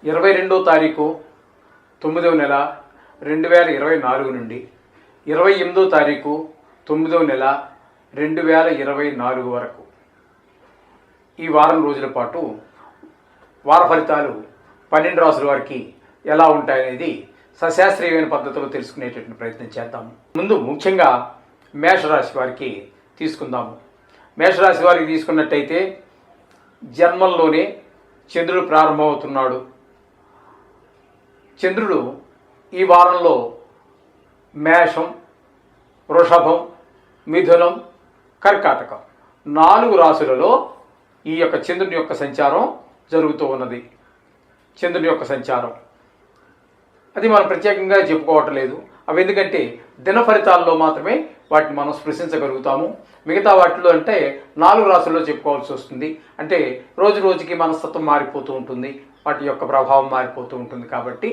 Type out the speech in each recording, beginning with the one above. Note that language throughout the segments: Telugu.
22వ తారీఖు 9వ నెల 2024 నుండి 28వ తారీఖు 9వ నెల 2024 వరకు ఈ వారం రోజుల పాటు వార ఫలితాలు 12 రాసుల వారికి ఎలా ఉంటాయనేది సశాస్త్రీయమైన పద్ధతిలో తెలుసుకునేటటువంటి ప్రయత్నం చేద్దాము. ముందు ముఖ్యంగా మేషరాశి వారికి తీసుకుందాము. మేషరాశి వారికి తీసుకున్నట్టయితే జన్మంలోనే చంద్రుడు ప్రారంభమవుతున్నాడు. చంద్రుడు ఈ వారంలో మేషం, వృషభం, మిథునం, కర్కాటకం 4 రాశులలో ఈ యొక్క చంద్రుని యొక్క సంచారం జరుగుతూ ఉన్నది. చంద్రుని యొక్క సంచారం అది మనం ప్రత్యేకంగా చెప్పుకోవటం లేదు. అవి ఎందుకంటే దిన ఫలితాల్లో మాత్రమే వాటిని మనం స్పృశించగలుగుతాము. మిగతా వాటిలో అంటే 4 రాశుల్లో చెప్పుకోవాల్సి వస్తుంది. అంటే రోజు రోజుకి మనస్తత్వం మారిపోతూ ఉంటుంది, వాటి యొక్క ప్రభావం మారిపోతూ ఉంటుంది. కాబట్టి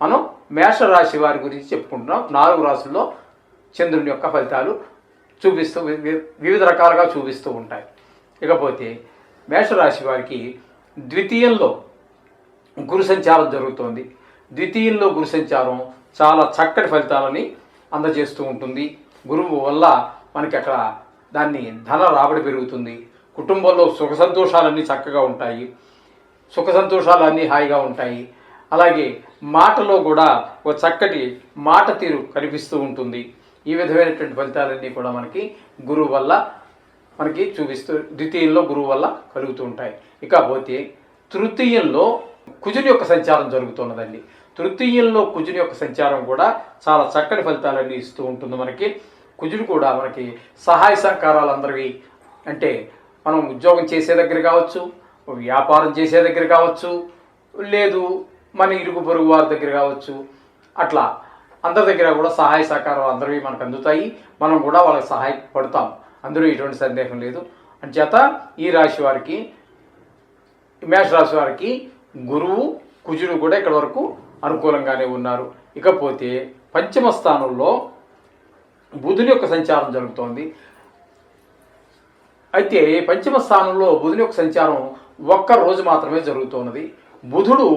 మనం మేషరాశి వారి గురించి చెప్పుకుంటున్నాం. 4 రాశుల్లో చంద్రుని యొక్క ఫలితాలు చూపిస్తూ వివిధ రకాలుగా చూపిస్తూ ఉంటాయి. ఇకపోతే మేషరాశి వారికి ద్వితీయంలో గురు సంచారం జరుగుతోంది. ద్వితీయంలో గురు సంచారం చాలా చక్కటి ఫలితాలని అందజేస్తూ ఉంటుంది. గురువు వల్ల మనకి అక్కడ దాన్ని ధన రాబడి పెరుగుతుంది. కుటుంబంలో సుఖ సంతోషాలన్నీ చక్కగా ఉంటాయి. సుఖ సంతోషాలన్నీ హాయిగా ఉంటాయి. అలాగే మాటలో కూడా ఒక చక్కటి మాట తీరు కనిపిస్తూ ఉంటుంది. ఈ విధమైనటువంటి ఫలితాలన్నీ కూడా మనకి గురువు వల్ల మనకి చూపిస్తూ ద్వితీయంలో గురువు వల్ల కలుగుతూ ఉంటాయి. ఇకపోతే తృతీయంలో కుజుని యొక్క సంచారం జరుగుతున్నదండి. తృతీయంలో కుజుని యొక్క సంచారం కూడా చాలా చక్కటి ఫలితాలన్నీ ఇస్తూ ఉంటుంది. మనకి కుజుడు కూడా మనకి సహాయ సహకారాలు అందరివి, అంటే మనం ఉద్యోగం చేసే దగ్గర కావచ్చు, వ్యాపారం చేసే దగ్గర కావచ్చు, లేదు మన ఇరుగు పొరుగు వారి దగ్గర కావచ్చు, అట్లా అందరి దగ్గర కూడా సహాయ సహకారాలు అందరివి మనకు అందుతాయి. మనం కూడా వాళ్ళకి సహాయపడతాం. అందులో ఎటువంటి సందేహం లేదు. అంచేత ఈ రాశి వారికి, మేషరాశి వారికి గురువు కుజుడు కూడా ఇక్కడ వరకు అనుకూలంగానే ఉన్నారు. ఇకపోతే పంచమ స్థానంలో బుధుని యొక్క సంచారం జరుగుతోంది. అయితే పంచమ స్థానంలో బుధుని యొక్క సంచారం ఒక్క రోజు మాత్రమే జరుగుతున్నది. బుధుడు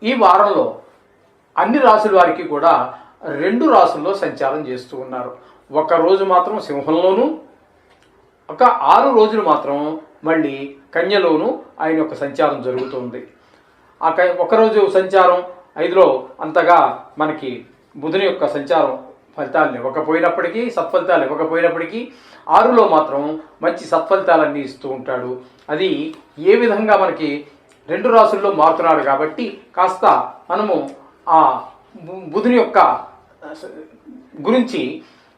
ఈ వారంలో అన్ని రాశుల వారికి కూడా 2 రాశుల్లో సంచారం చేస్తూ ఉన్నారు. ఒక రోజు మాత్రం సింహంలోను, ఒక 6 రోజులు మాత్రం మళ్ళీ కన్యలోను ఆయన యొక్క సంచారం జరుగుతుంది. ఒకరోజు సంచారం 5లో అంతగా మనకి బుధుని యొక్క సంచారం ఫలితాలను ఇవ్వకపోయినప్పటికీ, సత్ఫలితాలు ఇవ్వకపోయినప్పటికీ 6లో మాత్రం మంచి సత్ఫలితాలన్నీ ఇస్తూ ఉంటాడు. అది ఏ విధంగా మనకి 2 రాశుల్లో మారుతున్నాడు కాబట్టి కాస్త మనము ఆ బుధుని యొక్క గురించి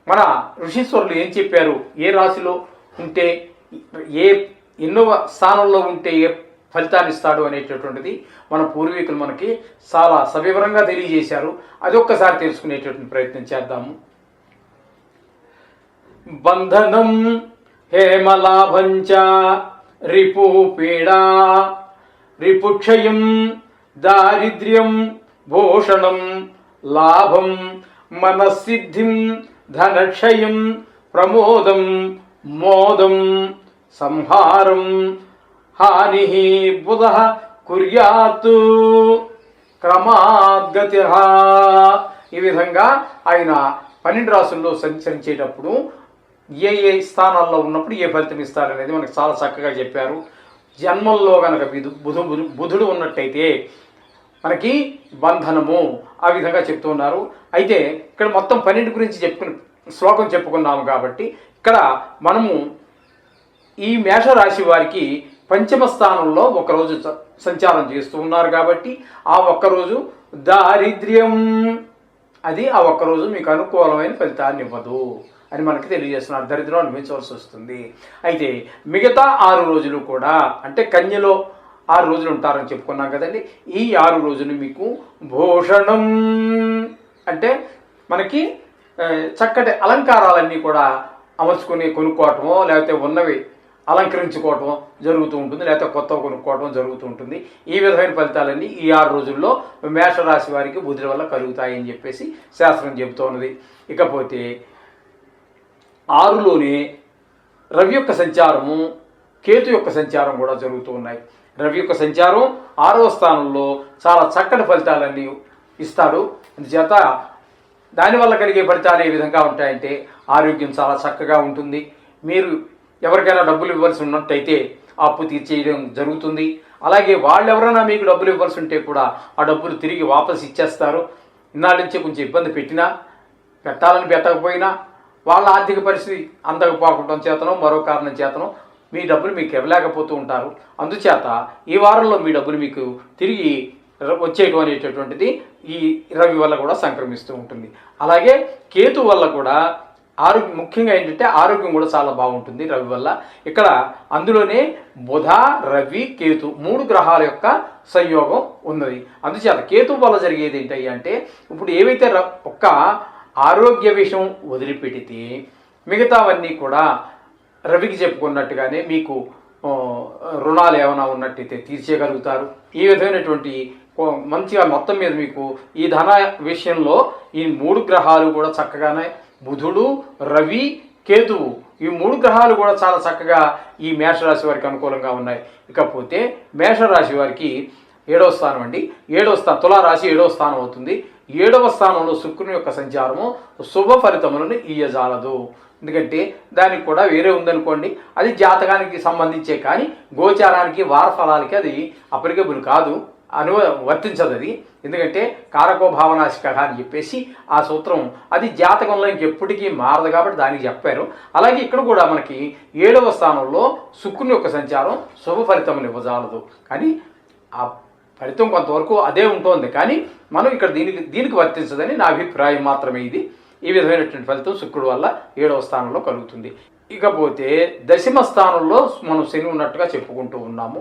మన ఋషీశ్వరులు ఏం చెప్పారు, ఏ రాశిలో ఉంటే ఎన్నో స్థానంలో ఉంటే ఏ ఫలితాన్ని ఇస్తాడు అనేటటువంటిది మన పూర్వీకులు మనకి చాలా సవివరంగా తెలియజేశారు. అది ఒక్కసారి తెలుసుకునేటటువంటి ప్రయత్నం చేద్దాము. బంధనం హేమలాభంచ రిపు పీడా రిపుక్షయం దారిద్ర్యం భూషణం లాభం మనసిద్ధిం ధనక్షయం ప్రమోదం మోదం సంహారం హాని బుధ కుర్యాత్ క్రమాద్గతి. ఈ విధంగా ఆయన 12 రాశుల్లో సంచరించేటప్పుడు ఏ స్థానాల్లో ఉన్నప్పుడు ఏ ఫలితం ఇస్తారనేది మనకు చాలా చక్కగా చెప్పారు. జన్మంలో కనుక బుధుడు ఉన్నట్టయితే మనకి బంధనము, ఆ విధంగా చెప్తూ ఉన్నారు. అయితే ఇక్కడ మొత్తం 12 గురించి శ్లోకం చెప్పుకున్నాము కాబట్టి ఇక్కడ మనము ఈ మేషరాశి వారికి పంచమ స్థానంలో ఒకరోజు సంచారం చేస్తూ ఉన్నారు కాబట్టి ఆ ఒక్కరోజు దారిద్ర్యం, అది ఆ ఒక్కరోజు మీకు అనుకూలమైన ఫలితాన్ని ఇవ్వదు అని మనకి తెలియజేస్తున్నారు. దరిద్రం అనుభవించవలసి వస్తుంది. అయితే మిగతా 6 రోజులు కూడా, అంటే కన్యలో 6 రోజులు ఉంటారని చెప్పుకున్నాం కదండి, ఈ 6 రోజులు మీకు భూషణం అంటే మనకి చక్కటి అలంకారాలన్నీ కూడా అమర్చుకుని కొనుక్కోవటమో, లేకపోతే ఉన్నవి అలంకరించుకోవటం జరుగుతూ ఉంటుంది, లేకపోతే కొత్తగా కొనుక్కోవటం జరుగుతూ ఉంటుంది. ఈ విధమైన ఫలితాలన్నీ ఈ 6 రోజుల్లో మేషరాశి వారికి బుధుడి వల్ల కలుగుతాయని చెప్పేసి శాస్త్రం చెబుతోన్నది. ఇకపోతే 6లోనే రవి యొక్క సంచారము, కేతు యొక్క సంచారం కూడా జరుగుతూ ఉన్నాయి. రవి యొక్క సంచారం 6వ స్థానంలో చాలా చక్కటి ఫలితాలన్నీ ఇస్తాడు. అందుచేత దానివల్ల కలిగే ఫలితాలు ఏ విధంగా ఉంటాయంటే ఆరోగ్యం చాలా చక్కగా ఉంటుంది. మీరు ఎవరికైనా డబ్బులు ఇవ్వాల్సి ఉన్నట్టయితే అప్పు తీర్చేయడం జరుగుతుంది. అలాగే వాళ్ళు ఎవరైనా మీకు డబ్బులు ఇవ్వాల్సి ఉంటే కూడా ఆ డబ్బులు తిరిగి వాపసు ఇచ్చేస్తారు. ఇన్నాళ్ళ నుంచి కొంచెం ఇబ్బంది పెట్టినా, పెట్టాలని పెట్టకపోయినా, వాళ్ళ ఆర్థిక పరిస్థితి అందకపోవడం చేతనో మరో కారణం చేతనో మీ డబ్బులు మీకు ఇవ్వలేకపోతూ ఉంటారు. అందుచేత ఈ వారంలో మీ డబ్బులు మీకు తిరిగి వచ్చేయడం అనేటటువంటిది ఈ రవి వల్ల కూడా సంక్రమిస్తూ ఉంటుంది. అలాగే కేతు వల్ల కూడా ఆరోగ్యం, ముఖ్యంగా ఏంటంటే ఆరోగ్యం కూడా చాలా బాగుంటుంది రవి వల్ల. ఇక్కడ అందులోనే బుధ, రవి, కేతు 3 గ్రహాల యొక్క సంయోగం ఉన్నది. అందుచేత కేతు వల్ల జరిగేది ఏంటి అంటే ఇప్పుడు ఏవైతే ఒక్క ఆరోగ్య విషయం వదిలిపెడితే మిగతావన్నీ కూడా రవికి చెప్పుకున్నట్టుగానే మీకు రుణాలు ఏమైనా ఉన్నట్టయితే తీర్చేయగలుగుతారు. ఈ విధమైనటువంటి మంచిగా మొత్తం మీద మీకు ఈ ధన విషయంలో ఈ 3 గ్రహాలు కూడా చక్కగానే, బుధుడు, రవి, కేతువు, ఈ 3 గ్రహాలు కూడా చాలా చక్కగా ఈ మేషరాశి వారికి అనుకూలంగా ఉన్నాయి. ఇకపోతే మేషరాశి వారికి 7వ స్థానం అండి. 7వ స్థానం తులారాశి 7వ స్థానం అవుతుంది. 7వ స్థానంలో శుక్రుని యొక్క సంచారము శుభ ఫలితములను ఇయ్యజాలదు. ఎందుకంటే దానికి కూడా వేరే ఉందనుకోండి, అది జాతకానికి సంబంధించే, కానీ గోచారానికి వార ఫలాలకి అది అప్లికబుల్ కాదు, వర్తించదు అది. ఎందుకంటే కారకో భావనాశిక అని చెప్పేసి ఆ సూత్రం అది జాతకంలో ఇంకెప్పటికీ మారదు కాబట్టి దానికి చెప్పారు. అలాగే ఇక్కడ కూడా మనకి 7వ స్థానంలో శుక్రుని యొక్క సంచారం శుభ ఫలితములు ఇవ్వజాలదు, కానీ ఆ ఫలితం కొంతవరకు అదే ఉంటుంది, కానీ మనం ఇక్కడ దీనికి వర్తించదని నా అభిప్రాయం మాత్రమే. ఇది ఈ విధమైనటువంటి ఫలితం శుక్రుడు వల్ల 7వ స్థానంలో కలుగుతుంది. ఇకపోతే 10వ స్థానంలో మనం శని ఉన్నట్టుగా చెప్పుకుంటూ ఉన్నాము.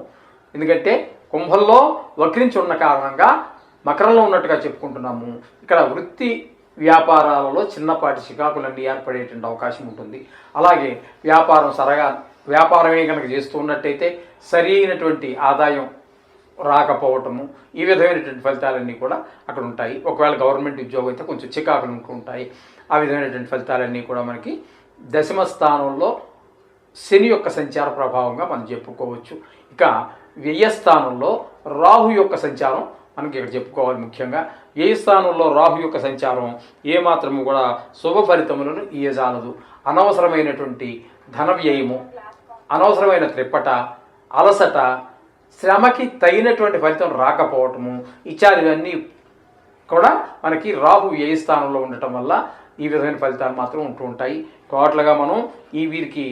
ఎందుకంటే కుంభంలో వక్రించి ఉన్న కారణంగా మకరంలో ఉన్నట్టుగా చెప్పుకుంటున్నాము. ఇక్కడ వృత్తి వ్యాపారాలలో చిన్నపాటి చికాకులన్నీ ఏర్పడేటువంటి అవకాశం ఉంటుంది. అలాగే వ్యాపారమే కనుక చేస్తూ ఉన్నట్టయితే సరి అయినటువంటి ఆదాయం రాకపోవటము, ఈ విధమైనటువంటి ఫలితాలన్నీ కూడా అక్కడ ఉంటాయి. ఒకవేళ గవర్నమెంట్ ఉద్యోగం అయితే కొంచెం చికాకులు ఉంటూ ఉంటాయి. ఆ విధమైనటువంటి ఫలితాలన్నీ కూడా మనకి 10వ స్థానంలో శని యొక్క సంచార ప్రభావంగా మనం చెప్పుకోవచ్చు. ఇక వ్యయస్థానంలో రాహు యొక్క సంచారం మనకి ఇక్కడ చెప్పుకోవాలి. ముఖ్యంగా వ్యయస్థానంలో రాహు యొక్క సంచారం ఏమాత్రము కూడా శుభ ఫలితములను ఇయ్యజాలదు. అనవసరమైనటువంటి ధన వ్యయము, అనవసరమైన త్రిప్పట, అలసట, శ్రమకి తగినటువంటి ఫలితం రాకపోవటము, ఇత్యాదివన్నీ కూడా మనకి రాహు వ్యయస్థానంలో ఉండటం వల్ల ఈ విధమైన ఫలితాలు మాత్రం ఉంటూ ఉంటాయి. టోటల్గా మనం వీరికి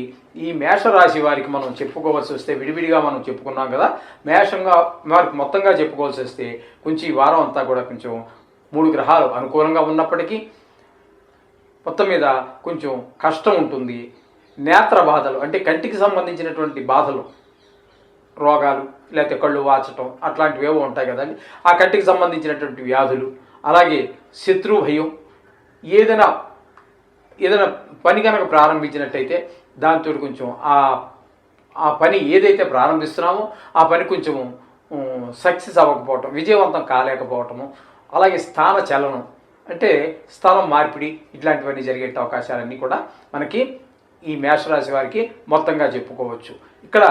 ఈ మేషరాశి వారికి మనం చెప్పుకోవాల్సి వస్తే, విడివిడిగా మనం చెప్పుకున్నాం కదా, మేషంగా వారికి మొత్తంగా చెప్పుకోవాల్సి వస్తే కొంచెం ఈ వారం అంతా కూడా కొంచెం 3 గ్రహాలు అనుకూలంగా ఉన్నప్పటికీ మొత్తం మీద కొంచెం కష్టం ఉంటుంది. నేత్ర బాధలు అంటే కంటికి సంబంధించినటువంటి బాధలు, రోగాలు, లేకపోతే కళ్ళు వాచటం అట్లాంటివి ఏవో ఉంటాయి కదండి, ఆ కంటికి సంబంధించినటువంటి వ్యాధులు, అలాగే శత్రు భయం, ఏదైనా పని కనుక ప్రారంభించినట్టయితే దాంతో కొంచెం ఆ పని ఏదైతే ప్రారంభిస్తున్నామో ఆ పని కొంచెం సక్సెస్ అవ్వకపోవటం, విజయవంతం కాలేకపోవటము, అలాగే స్థాన చలనం అంటే స్థలం మార్పిడి, ఇట్లాంటివన్నీ జరిగే అవకాశాలన్నీ కూడా మనకి ఈ మేషరాశి వారికి మొత్తంగా చెప్పుకోవచ్చు. ఇక్కడ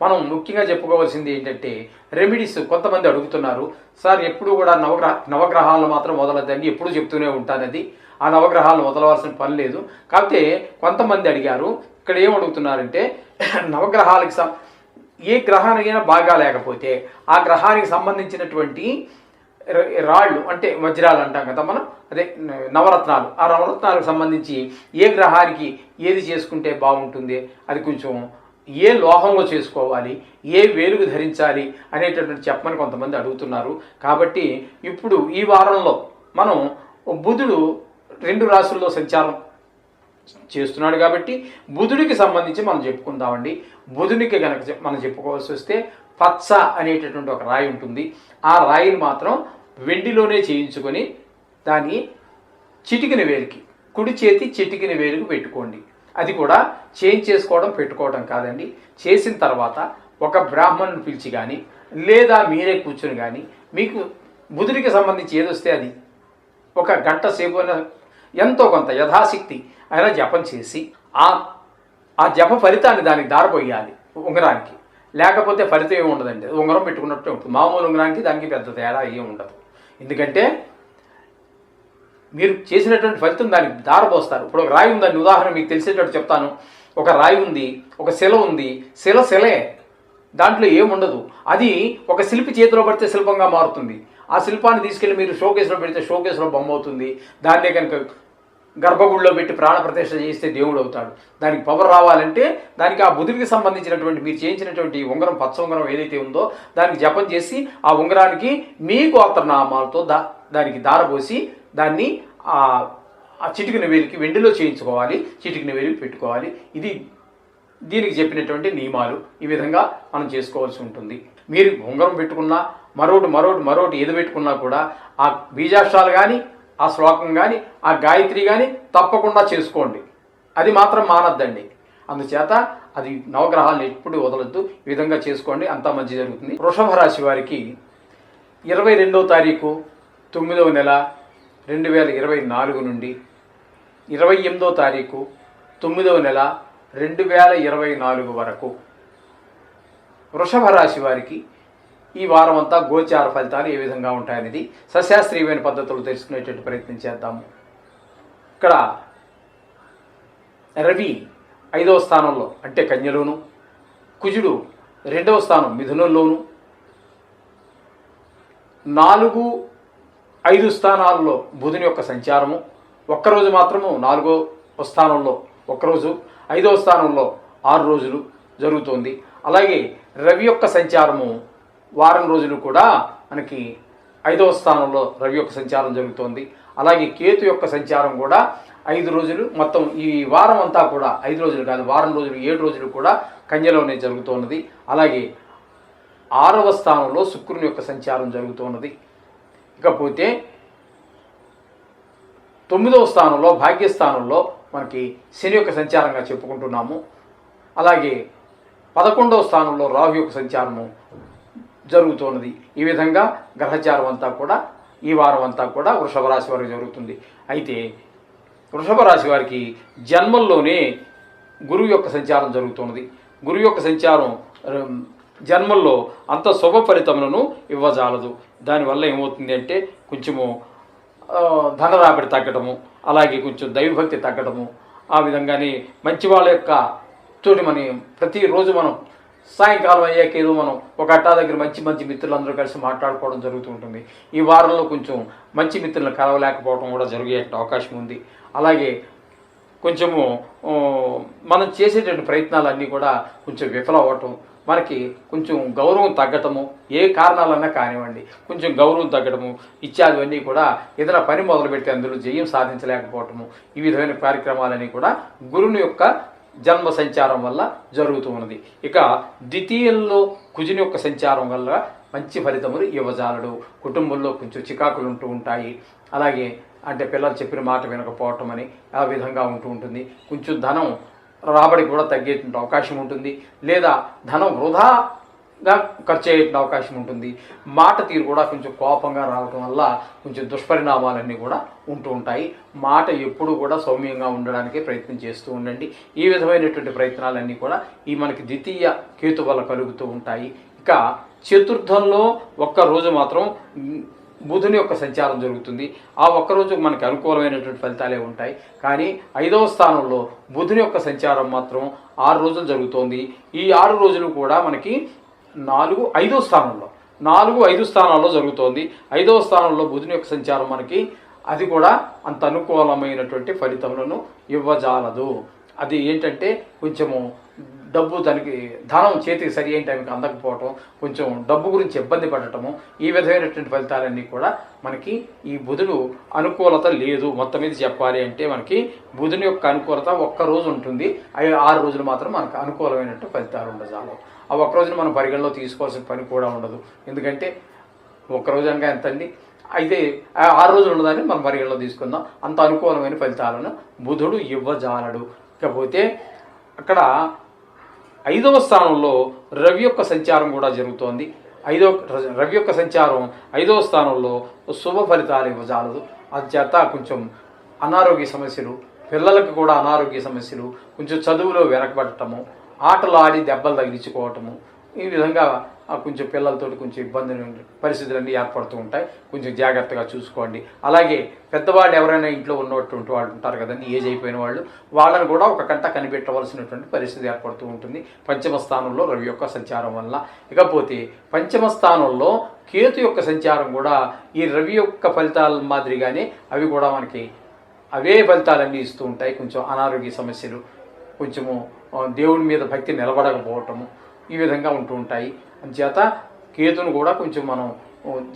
మనం ముఖ్యంగా చెప్పుకోవాల్సింది ఏంటంటే రెమెడీస్. కొంతమంది అడుగుతున్నారు, సార్ ఎప్పుడు కూడా నవగ్రహాలను మాత్రం వదలద్దండి, ఎప్పుడు చెప్తూనే ఉంటానది. ఆ నవగ్రహాలను వదలవలసిన పని లేదు. కాకపోతే కొంతమంది అడిగారు, ఇక్కడ ఏం అడుగుతున్నారంటే నవగ్రహాలకి ఏ గ్రహానికైనా బాగా లేకపోతే ఆ గ్రహానికి సంబంధించినటువంటి రాళ్ళు అంటే వజ్రాలు అంటాం కదా మనం, అదే నవరత్నాలు, ఆ నవరత్నాలకు సంబంధించి ఏ గ్రహానికి ఏది చేసుకుంటే బాగుంటుంది, అది కొంచెం ఏ లోహంలో చేసుకోవాలి, ఏ వేలుగు ధరించాలి అనేటటువంటి చెప్పమని కొంతమంది అడుగుతున్నారు. కాబట్టి ఇప్పుడు ఈ వారంలో మనం బుధుడు 2 రాశుల్లో సంచారం చేస్తున్నాడు కాబట్టి బుధుడికి సంబంధించి మనం చెప్పుకుందామండి. బుధునికి కనుక మనం చెప్పుకోవాల్సి వస్తే పచ్చ అనేటటువంటి ఒక రాయి ఉంటుంది. ఆ రాయిని మాత్రం వెండిలోనే చేయించుకొని దాన్ని చిటికిన వేలికి, కుడి చేతి చిటికిన వేలుకు పెట్టుకోండి. అది కూడా చేంజ్ చేసుకోవడం పెట్టుకోవడం కాదండి. చేసిన తర్వాత ఒక బ్రాహ్మణుని పిలిచి కానీ లేదా మీరే కూర్చొని కానీ మీకు బుధుడికి సంబంధించి ఏదొస్తే అది ఒక గంట సేపు ఎంతో కొంత యథాశక్తి అయినా జపం చేసి ఆ జప ఫలితాన్ని దానికి దారిపోయాలి ఉంగరానికి. లేకపోతే ఫలితం ఏమి ఉండదండి. ఉంగరం పెట్టుకున్నట్టు ఉంటుంది. మామూలు ఉంగరానికి దానికి పెద్ద తేడా ఏమి ఉండదు. ఎందుకంటే మీరు చేసినటువంటి ఫలితం దానికి దారపోస్తారు. ఇప్పుడు ఒక రాయి ఉందని ఉదాహరణ మీకు తెలిసేటట్టు చెప్తాను. ఒక రాయి ఉంది, ఒక శిల ఉంది, శిలే, దాంట్లో ఏముండదు. అది ఒక శిల్పి చేతిలో పడితే శిల్పంగా మారుతుంది. ఆ శిల్పాన్ని తీసుకెళ్ళి మీరు షోకేస్లో పెడితే షోకేస్లో బొమ్మ అవుతుంది. దాన్నే కనుక గర్భగుడిలో పెట్టి ప్రాణప్రతిష్ఠ చేస్తే దేవుడు అవుతాడు. దానికి పవర్ రావాలంటే దానికి ఆ బుధుడికి సంబంధించినటువంటి మీరు చేయించినటువంటి ఉంగరం, పచ్చ ఉంగరం ఏదైతే ఉందో దానికి జపం చేసి ఆ ఉంగరానికి మీ గోత్రనామాలతో దానికి దారపోసి దాన్ని ఆ చిటికిన వేలికి వెండిలో చేయించుకోవాలి, చిటికిన వేలికి పెట్టుకోవాలి. ఇది దీనికి చెప్పినటువంటి నియమాలు. ఈ విధంగా మనం చేసుకోవాల్సి ఉంటుంది. మీరు ఉంగరం పెట్టుకున్నా మరోటి ఏది పెట్టుకున్నా కూడా ఆ బీజాక్షరాలు కానీ, ఆ శ్లోకం కానీ, ఆ గాయత్రి కానీ తప్పకుండా చేసుకోండి. అది మాత్రం మానద్దండి. అందుచేత అది నవగ్రహాలను ఎప్పుడు వదలొద్దు. ఈ విధంగా చేసుకోండి, అంతా మంచి జరుగుతుంది. వృషభ రాశి వారికి 22వ తారీఖు 9వ నెల 2024 నుండి 28వ తారీఖు 9వ నెల 2024 వరకు వృషభ రాశి వారికి ఈ వారం అంతా గోచార ఫలితాలు ఏ విధంగా ఉంటాయనేది సశాస్త్రీయమైన పద్ధతులు తెలుసుకునేటువంటి ప్రయత్నం చేద్దాము. ఇక్కడ రవి 5వ స్థానంలో అంటే కన్యలోను, కుజుడు 2వ స్థానం మిథునంలోను, 4, 5 స్థానాల్లో బుధుని యొక్క సంచారము, ఒక్కరోజు మాత్రము 4వ స్థానంలో ఒక్కరోజు, 5వ స్థానంలో 6 రోజులు జరుగుతోంది. అలాగే రవి యొక్క సంచారము వారం రోజులు కూడా మనకి 5వ స్థానంలో రవి యొక్క సంచారం జరుగుతోంది. అలాగే కేతు యొక్క సంచారం కూడా 5 రోజులు, మొత్తం ఈ వారం అంతా కూడా 5 రోజులు కాదు, వారం రోజులు 7 రోజులు కూడా కన్యలోనే జరుగుతున్నది. అలాగే 6వ స్థానంలో శుక్రుని యొక్క సంచారం జరుగుతున్నది. ఇకపోతే 9వ స్థానంలో భాగ్యస్థానంలో మనకి శని యొక్క సంచారంగా చెప్పుకుంటున్నాము. అలాగే 11వ స్థానంలో రాహు యొక్క సంచారము జరుగుతున్నది. ఈ విధంగా గ్రహచారం అంతా కూడా ఈ వారం అంతా కూడా వృషభ రాశి వారికి జరుగుతుంది. అయితే వృషభ రాశి వారికి జన్మల్లోనే గురువు యొక్క సంచారం జరుగుతున్నది. గురువు యొక్క సంచారం జన్మల్లో అంత శుభ ఫలితములను ఇవ్వజాలదు. దానివల్ల ఏమవుతుంది అంటే కొంచెము ధనరాబడి తగ్గడము, అలాగే కొంచెం దైవభక్తి తగ్గడము, ఆ విధంగానే మంచి వాళ్ళ యొక్క తోటి మనం ప్రతిరోజు మనం సాయంకాలం అయ్యాక ఏదో మనం ఒక అట్టా దగ్గర మంచి మిత్రులందరూ కలిసి మాట్లాడుకోవడం జరుగుతూ ఉంటుంది. ఈ వారంలో కొంచెం మంచి మిత్రులను కలవలేకపోవడం కూడా జరిగే అవకాశం ఉంది. అలాగే కొంచెము మనం చేసేటువంటి ప్రయత్నాలన్నీ కూడా కొంచెం విఫలం అవ్వటం, మనకి కొంచెం గౌరవం తగ్గటము, ఏ కారణాలన్నా కానివ్వండి కొంచెం గౌరవం తగ్గడము ఇత్యాదివన్నీ కూడా ఏదైనా పని మొదలుపెట్టి అందులో జయం సాధించలేకపోవటము, ఈ విధమైన కార్యక్రమాలన్నీ కూడా గురుని యొక్క జన్మ సంచారం వల్ల జరుగుతూ ఉన్నది. ఇక ద్వితీయంలో కుజుని యొక్క సంచారం వల్ల మంచి ఫలితములు ఇవ్వజాలడు. కుటుంబంలో కొంచెం చికాకులు ఉంటూ ఉంటాయి. అలాగే అంటే పిల్లలు చెప్పిన మాట వినకపోవటం అని ఆ విధంగా ఉంటూ ఉంటుంది. కొంచెం ధనం రాబడి కూడా తగ్గేటువంటి అవకాశం ఉంటుంది, లేదా ధనం వృధాగా ఖర్చు అయ్యేటువంటి అవకాశం ఉంటుంది. మాట తీరు కూడా కొంచెం కోపంగా రావటం వల్ల కొంచెం దుష్పరిణామాలన్నీ కూడా ఉంటూ ఉంటాయి. మాట ఎప్పుడు కూడా సౌమ్యంగా ఉండడానికే ప్రయత్నం చేస్తూ ఉండండి. ఈ విధమైనటువంటి ప్రయత్నాలన్నీ కూడా ఈ మనకి ద్వితీయ కేతు వల్ల కలుగుతూ ఉంటాయి. ఇక చతుర్థంలో ఒక్కరోజు మాత్రం బుధుని యొక్క సంచారం జరుగుతుంది. ఆ ఒక్కరోజు మనకి అనుకూలమైనటువంటి ఫలితాలే ఉంటాయి. కానీ 5వ స్థానంలో బుధుని యొక్క సంచారం మాత్రం 6 రోజులు జరుగుతోంది. ఈ 6 రోజులు కూడా మనకి 4, 5వ స్థానంలో 4, 5 స్థానాల్లో జరుగుతోంది. 5వ స్థానంలో బుధుని యొక్క సంచారం మనకి అది కూడా అంత అనుకూలమైనటువంటి ఫలితములను ఇవ్వజాలదు. అది ఏంటంటే కొంచెము డబ్బు దానికి ధనం చేతికి సరి అయిన టైంకి అందకపోవటం, కొంచెం డబ్బు గురించి ఇబ్బంది పడటము, ఈ విధమైనటువంటి ఫలితాలన్నీ కూడా మనకి ఈ బుధుడు అనుకూలత లేదు. మొత్తం మీద చెప్పాలి అంటే మనకి బుధుని యొక్క అనుకూలత ఒక్కరోజు ఉంటుంది. 6 రోజులు మాత్రం మనకు అనుకూలమైనట్టు ఫలితాలు ఉండజాలవు. ఆ ఒక్కరోజున మనం పరిగణలో తీసుకోవాల్సిన పని కూడా ఉండదు. ఎందుకంటే ఒక్కరోజు అనగా ఎంతండి, అయితే 6 రోజులు ఉన్నదాన్ని మనం పరిగణలో తీసుకుందాం. అంత అనుకూలమైన ఫలితాలను బుధుడు ఇవ్వజాలడు. ఇకపోతే అక్కడ 5వ స్థానంలో రవి యొక్క సంచారం కూడా జరుగుతోంది. రవి యొక్క సంచారం 5వ స్థానంలో శుభ ఫలితాలు ఇవ్వజాలదు. అందుచేత కొంచెం అనారోగ్య సమస్యలు, పిల్లలకు కూడా అనారోగ్య సమస్యలు, కొంచెం చదువులో వెనకబడటము, ఆటలు ఆడి దెబ్బలు తగిలించుకోవటము, ఈ విధంగా కొంచెం పిల్లలతో కొంచెం ఇబ్బందులు పరిస్థితులన్నీ ఏర్పడుతూ ఉంటాయి. కొంచెం జాగ్రత్తగా చూసుకోండి. అలాగే పెద్దవాళ్ళు ఎవరైనా ఇంట్లో ఉన్నటువంటి వాళ్ళు ఉంటారు కదండి, ఏజ్ అయిపోయిన వాళ్ళు, వాళ్ళని కూడా ఒక కంట కనిపెట్టవలసినటువంటి పరిస్థితి ఏర్పడుతూ ఉంటుంది పంచమ స్థానంలో రవి యొక్క సంచారం వల్ల. ఇకపోతే పంచమ స్థానంలో కేతు యొక్క సంచారం కూడా ఈ రవి యొక్క ఫలితాల మాదిరిగానే అవి కూడా మనకి అవే ఫలితాలన్నీ ఇస్తూ ఉంటాయి. కొంచెం అనారోగ్య సమస్యలు, కొంచెము దేవుడి మీద భక్తి నిలబడకపోవటము, ఈ విధంగా ఉంటూ ఉంటాయి. అంచేత కేతును కూడా కొంచెం మనం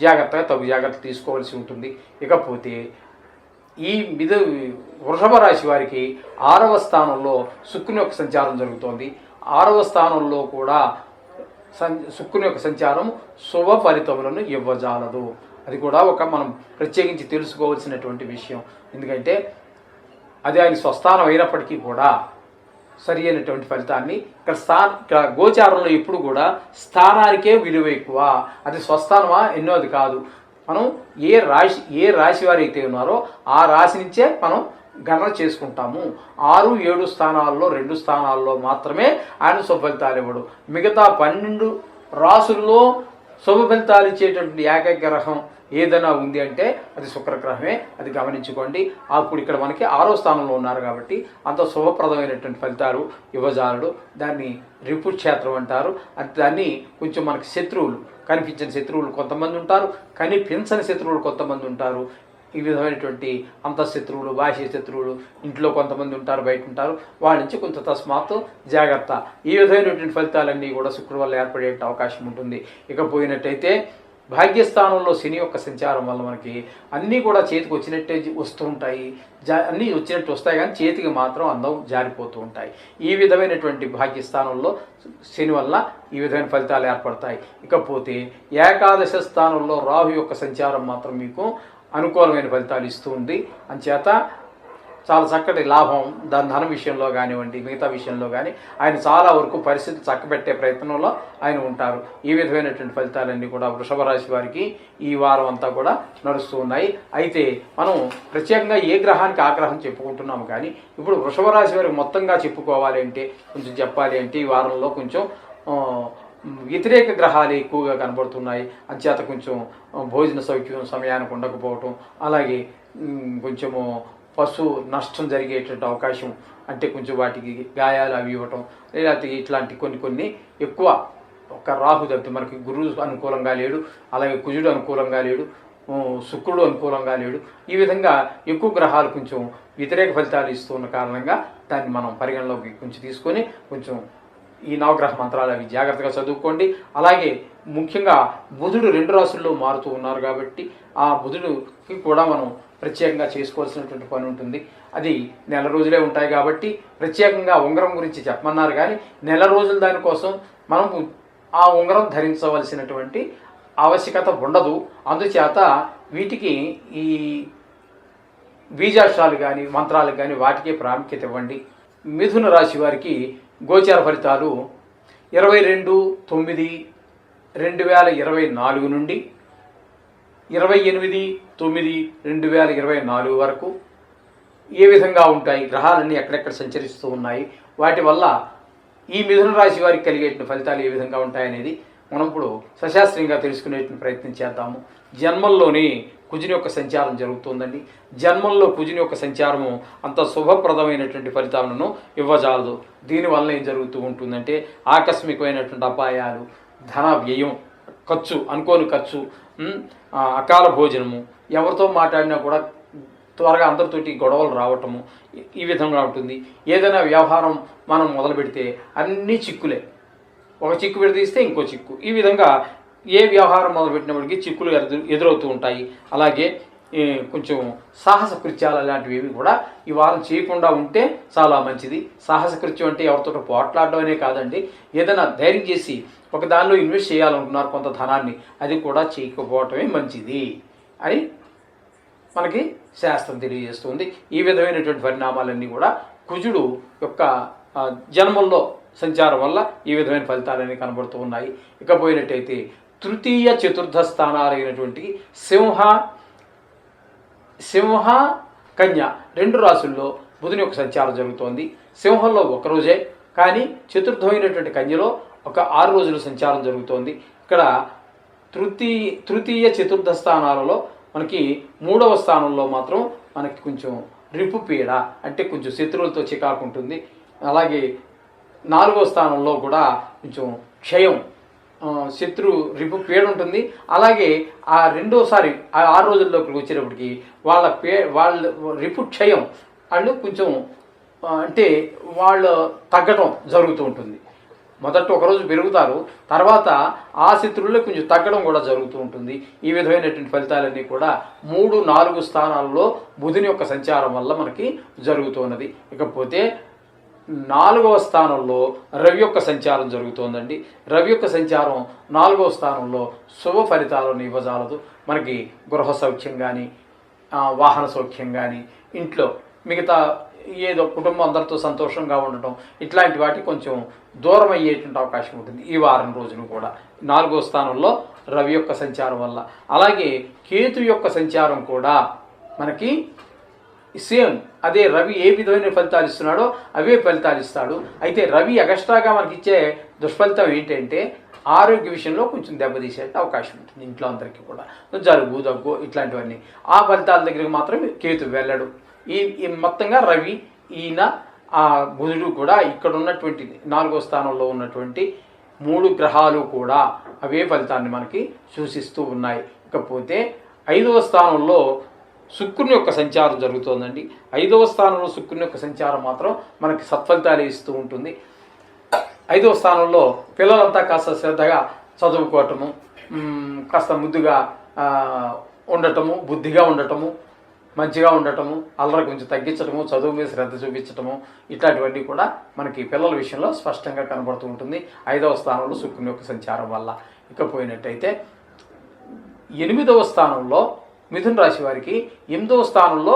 జాగ్రత్తగా తగు జాగ్రత్త తీసుకోవాల్సి ఉంటుంది. ఇకపోతే ఈ వృషభ రాశి వారికి 6వ స్థానంలో శుక్రుని యొక్క సంచారం జరుగుతోంది. 6వ స్థానంలో కూడా శుక్రుని యొక్క సంచారం శుభ ఫలితములను ఇవ్వజాలదు. అది కూడా మనం ప్రత్యేకించి తెలుసుకోవాల్సినటువంటి విషయం. ఎందుకంటే అది ఆయన స్వస్థానం అయినప్పటికీ కూడా సరి అయినటువంటి ఫలితాన్ని ఇక్కడ గోచారంలో ఎప్పుడు కూడా స్థానానికే విలువ ఎక్కువ. అది స్వస్థానమా ఎన్నోది కాదు. మనం ఏ రాశి వారు అయితే ఉన్నారో ఆ రాశి నుంచే మనం గణన చేసుకుంటాము. 6, 7 స్థానాల్లో 2 స్థానాల్లో మాత్రమే ఆయన శుభ ఫలితాలు ఇవ్వడు. మిగతా 12 రాసుల్లో శుభ ఫలితాలు ఇచ్చేటువంటి ఏకైక గ్రహం ఏదైనా ఉంది అంటే అది శుక్రగ్రహమే. అది గమనించుకోండి. అప్పుడు ఇక్కడ మనకి 6వ స్థానంలో ఉన్నారు కాబట్టి అంత శుభప్రదమైనటువంటి ఫలితాలు ఇవ్వజాలడు. దాన్ని రిపుక్షేత్రం అంటారు. దాన్ని కొంచెం మనకి శత్రువులు, కనిపించిన శత్రువులు కొంతమంది ఉంటారు, కనిపించని శత్రువులు కొంతమంది ఉంటారు. ఈ విధమైనటువంటి అంతఃశత్రువులు, బాహ్య శత్రువులు ఇంట్లో కొంతమంది ఉంటారు, బయట ఉంటారు. వాళ్ళ నుంచి కొంత తస్మాత్తు జాగ్రత్త. ఈ విధమైనటువంటి ఫలితాలన్నీ కూడా శుక్రుడు వల్ల ఏర్పడే అవకాశం ఉంటుంది. ఇకపోయినట్టయితే భాగ్యస్థానంలో శని యొక్క సంచారం వల్ల మనకి అన్నీ కూడా చేతికి వచ్చినట్టే వస్తూ ఉంటాయి. అన్నీ వచ్చినట్టు వస్తాయి, కానీ చేతికి మాత్రం అందం జారిపోతూ ఉంటాయి. ఈ విధమైనటువంటి భాగ్యస్థానంలో శని వల్ల ఈ విధమైన ఫలితాలు ఏర్పడతాయి. ఇకపోతే ఏకాదశ స్థానంలో రాహు యొక్క సంచారం మాత్రం మీకు అనుకూలమైన ఫలితాలు ఇస్తూ ఉంది. అంచేత చాలా చక్కటి లాభం, ధన విషయంలో కానివ్వండి, మిగతా విషయంలో కానీ ఆయన చాలా వరకు పరిస్థితి చక్కబెట్టే ప్రయత్నంలో ఆయన ఉంటారు. ఈ విధమైనటువంటి ఫలితాలన్నీ కూడా వృషభ రాశి వారికి ఈ వారం అంతా కూడా నడుస్తూ ఉన్నాయి. అయితే మనం ప్రత్యేకంగా ఏ గ్రహానికి ఆ గ్రహం చెప్పుకుంటున్నాము, కానీ ఇప్పుడు వృషభ రాశి వారికి మొత్తంగా చెప్పుకోవాలి అంటే, కొంచెం చెప్పాలి అంటే ఈ వారంలో కొంచెం వ్యతిరేక గ్రహాలు ఎక్కువగా కనబడుతున్నాయి. అంచేత కొంచెం భోజన సౌఖ్యం సమయానికి ఉండకపోవటం, అలాగే కొంచెము పశు నష్టం జరిగేటువంటి అవకాశం, అంటే కొంచెం వాటికి గాయాలు అవి ఇవ్వటం, లేకపోతే ఇట్లాంటి కొన్ని ఎక్కువ. ఒక రాహు తప్పితే మనకి గురువు అనుకూలంగా లేడు, అలాగే కుజుడు అనుకూలంగా లేడు, శుక్రుడు అనుకూలంగా లేడు. ఈ విధంగా ఎక్కువ గ్రహాలు కొంచెం వ్యతిరేక ఫలితాలు ఇస్తున్న కారణంగా దాన్ని మనం పరిగణలోకి కొంచెం తీసుకొని కొంచెం ఈ నవగ్రహ మంత్రాలు అవి జాగ్రత్తగా చదువుకోండి. అలాగే ముఖ్యంగా బుధుడు 2 రాశుల్లో మారుతూ ఉన్నారు కాబట్టి ఆ బుధుడికి కూడా మనం ప్రత్యేకంగా చేసుకోవాల్సినటువంటి పని ఉంటుంది. అది నెల రోజులే ఉంటాయి కాబట్టి ప్రత్యేకంగా ఉంగరం గురించి చెప్పమన్నారు, కానీ నెల రోజుల దానికోసం మనం ఆ ఉంగరం ధరించవలసినటువంటి ఆవశ్యకత ఉండదు. అందుచేత వీటికి ఈ బీజాక్షరాలు కానీ మంత్రాలకు కానీ వాటికే ప్రాముఖ్యత ఇవ్వండి. మిథున రాశి వారికి గోచార ఫలితాలు 22/9/2024 నుండి 28/9/2024 వరకు ఏ విధంగా ఉంటాయి, గ్రహాలన్నీ ఎక్కడెక్కడ సంచరిస్తూ ఉన్నాయి, వాటి వల్ల ఈ మిథున రాశి వారికి కలిగేటువంటి ఫలితాలు ఏ విధంగా ఉంటాయనేది మనం ఇప్పుడు సశాస్త్రీయంగా తెలుసుకునేటువంటి ప్రయత్నం చేద్దాము. జన్మల్లోనే కుజుని యొక్క సంచారం జరుగుతుందండి. జన్మంలో కుజుని యొక్క సంచారము అంత శుభప్రదమైనటువంటి ఫలితాలను ఇవ్వజాలదు. దీనివల్ల ఏం జరుగుతూ ఉంటుందంటే ఆకస్మికమైనటువంటి అపాయాలు, ధన వ్యయం, ఖర్చు, అనుకోని ఖర్చు, అకాల భోజనము, ఎవరితో మాట్లాడినా కూడా త్వరగా అందరితోటి గొడవలు రావటము, ఈ విధంగా ఉంటుంది. ఏదైనా వ్యవహారం మనం మొదలు పెడితే అన్నీ చిక్కులే, ఒక చిక్కు విడదీస్తే ఇంకో చిక్కు, ఈ విధంగా ఏ వ్యవహారం మొదలుపెట్టినప్పటికీ చిక్కులు ఎదురవుతూ ఉంటాయి. అలాగే కొంచెం సాహస కృత్యాలు అలాంటివి ఏవి కూడా ఈ వారం చేయకుండా ఉంటే చాలా మంచిది. సాహస కృత్యం అంటే ఎవరితో పోట్లాడడం అనే కాదండి, ఏదైనా ధైర్యం చేసి ఒక దానిలో ఇన్వెస్ట్ చేయాలనుకున్నారు కొంత ధనాన్ని, అది కూడా చేయకపోవటమే మంచిది అని మనకి శాస్త్రం తెలియజేస్తుంది. ఈ విధమైనటువంటి పరిణామాలన్నీ కూడా కుజుడు యొక్క జన్మంలో సంచారం వల్ల ఈ విధమైన ఫలితాలన్నీ కనబడుతూ ఉన్నాయి. ఇకపోయినట్టయితే తృతీయ చతుర్థ స్థానాలైనటువంటి సింహ కన్య 2 రాశుల్లో బుధుని యొక్క సంచారం జరుగుతోంది. సింహంలో ఒకరోజే, కానీ చతుర్థమైనటువంటి కన్యలో ఒక 6 రోజుల సంచారం జరుగుతోంది. ఇక్కడ తృతీయ చతుర్థ స్థానాలలో మనకి 3వ స్థానంలో మాత్రం మనకి కొంచెం రిపుపీడ అంటే కొంచెం శత్రువులతో చికాకు ఉంటుంది. అలాగే 4వ స్థానంలో కూడా కొంచెం క్షయం రిపు పీడ ఉంటుంది. అలాగే ఆ రెండోసారి ఆ 6 రోజుల్లోకి వచ్చేటప్పటికి వాళ్ళ రిపు క్షయం వాళ్ళు కొంచెం అంటే వాళ్ళు తగ్గటం జరుగుతూ ఉంటుంది. మొదట ఒకరోజు పెరుగుతారు, తర్వాత ఆ శత్రువుల్లో కొంచెం తగ్గడం కూడా జరుగుతూ ఉంటుంది. ఈ విధమైనటువంటి ఫలితాలన్నీ కూడా 3, 4 స్థానాల్లో బుధుని యొక్క సంచారం వల్ల మనకి జరుగుతున్నది. ఇకపోతే 4వ స్థానంలో రవి యొక్క సంచారం జరుగుతోందండి. రవి యొక్క సంచారం 4వ స్థానంలో శుభ ఫలితాలను ఇవ్వజాలదు. మనకి గృహ సౌఖ్యం కానీ, వాహన సౌఖ్యం కానీ, ఇంట్లో మిగతా ఏదో కుటుంబం అందరితో సంతోషంగా ఉండటం, ఇట్లాంటి వాటికి కొంచెం దూరం అయ్యేటువంటి అవకాశం ఉంటుంది ఈ వారం రోజులు కూడా 4వ స్థానంలో రవి యొక్క సంచారం వల్ల. అలాగే కేతు యొక్క సంచారం కూడా మనకి సేమ్ అదే రవి ఏ విధమైన ఫలితాలు ఇస్తున్నాడో అవే ఫలితాలు ఇస్తాడు. అయితే రవి ఎగస్ట్రాగా మనకి ఇచ్చే దుష్ఫలితం ఏంటంటే ఆరోగ్య విషయంలో కొంచెం దెబ్బతీసే అవకాశం ఉంటుంది. ఇంట్లో అందరికీ కూడా జలుబు, దగ్గు ఇట్లాంటివన్నీ. ఆ ఫలితాల దగ్గరికి మాత్రం కేతు వెళ్ళడు. ఈ మొత్తంగా రవి, ఈయన, ఆ బుధుడు కూడా ఇక్కడ ఉన్నటువంటి 4వ స్థానంలో ఉన్నటువంటి 3 గ్రహాలు కూడా అవే ఫలితాన్ని మనకి సూచిస్తూ ఉన్నాయి. ఇకపోతే 5వ స్థానంలో శుక్రుని యొక్క సంచారం జరుగుతోందండి. 5వ స్థానంలో శుక్రుని యొక్క సంచారం మాత్రం మనకి సత్ఫలితాలు ఇస్తూ ఉంటుంది. 5వ స్థానంలో పిల్లలంతా కాస్త శ్రద్ధగా చదువుకోవటము, కాస్త ముద్దుగా ఉండటము, బుద్ధిగా ఉండటము, మంచిగా ఉండటము, అల్లరి కొంచెం తగ్గించటము, చదువు మీద శ్రద్ధ చూపించటము, ఇట్లాంటివన్నీ కూడా మనకి పిల్లల విషయంలో స్పష్టంగా కనబడుతూ ఉంటుంది 5వ స్థానంలో శుక్రుని యొక్క సంచారం వల్ల. ఇకపోయినట్టయితే 8వ స్థానంలో మిథున రాశి వారికి 8వ స్థానంలో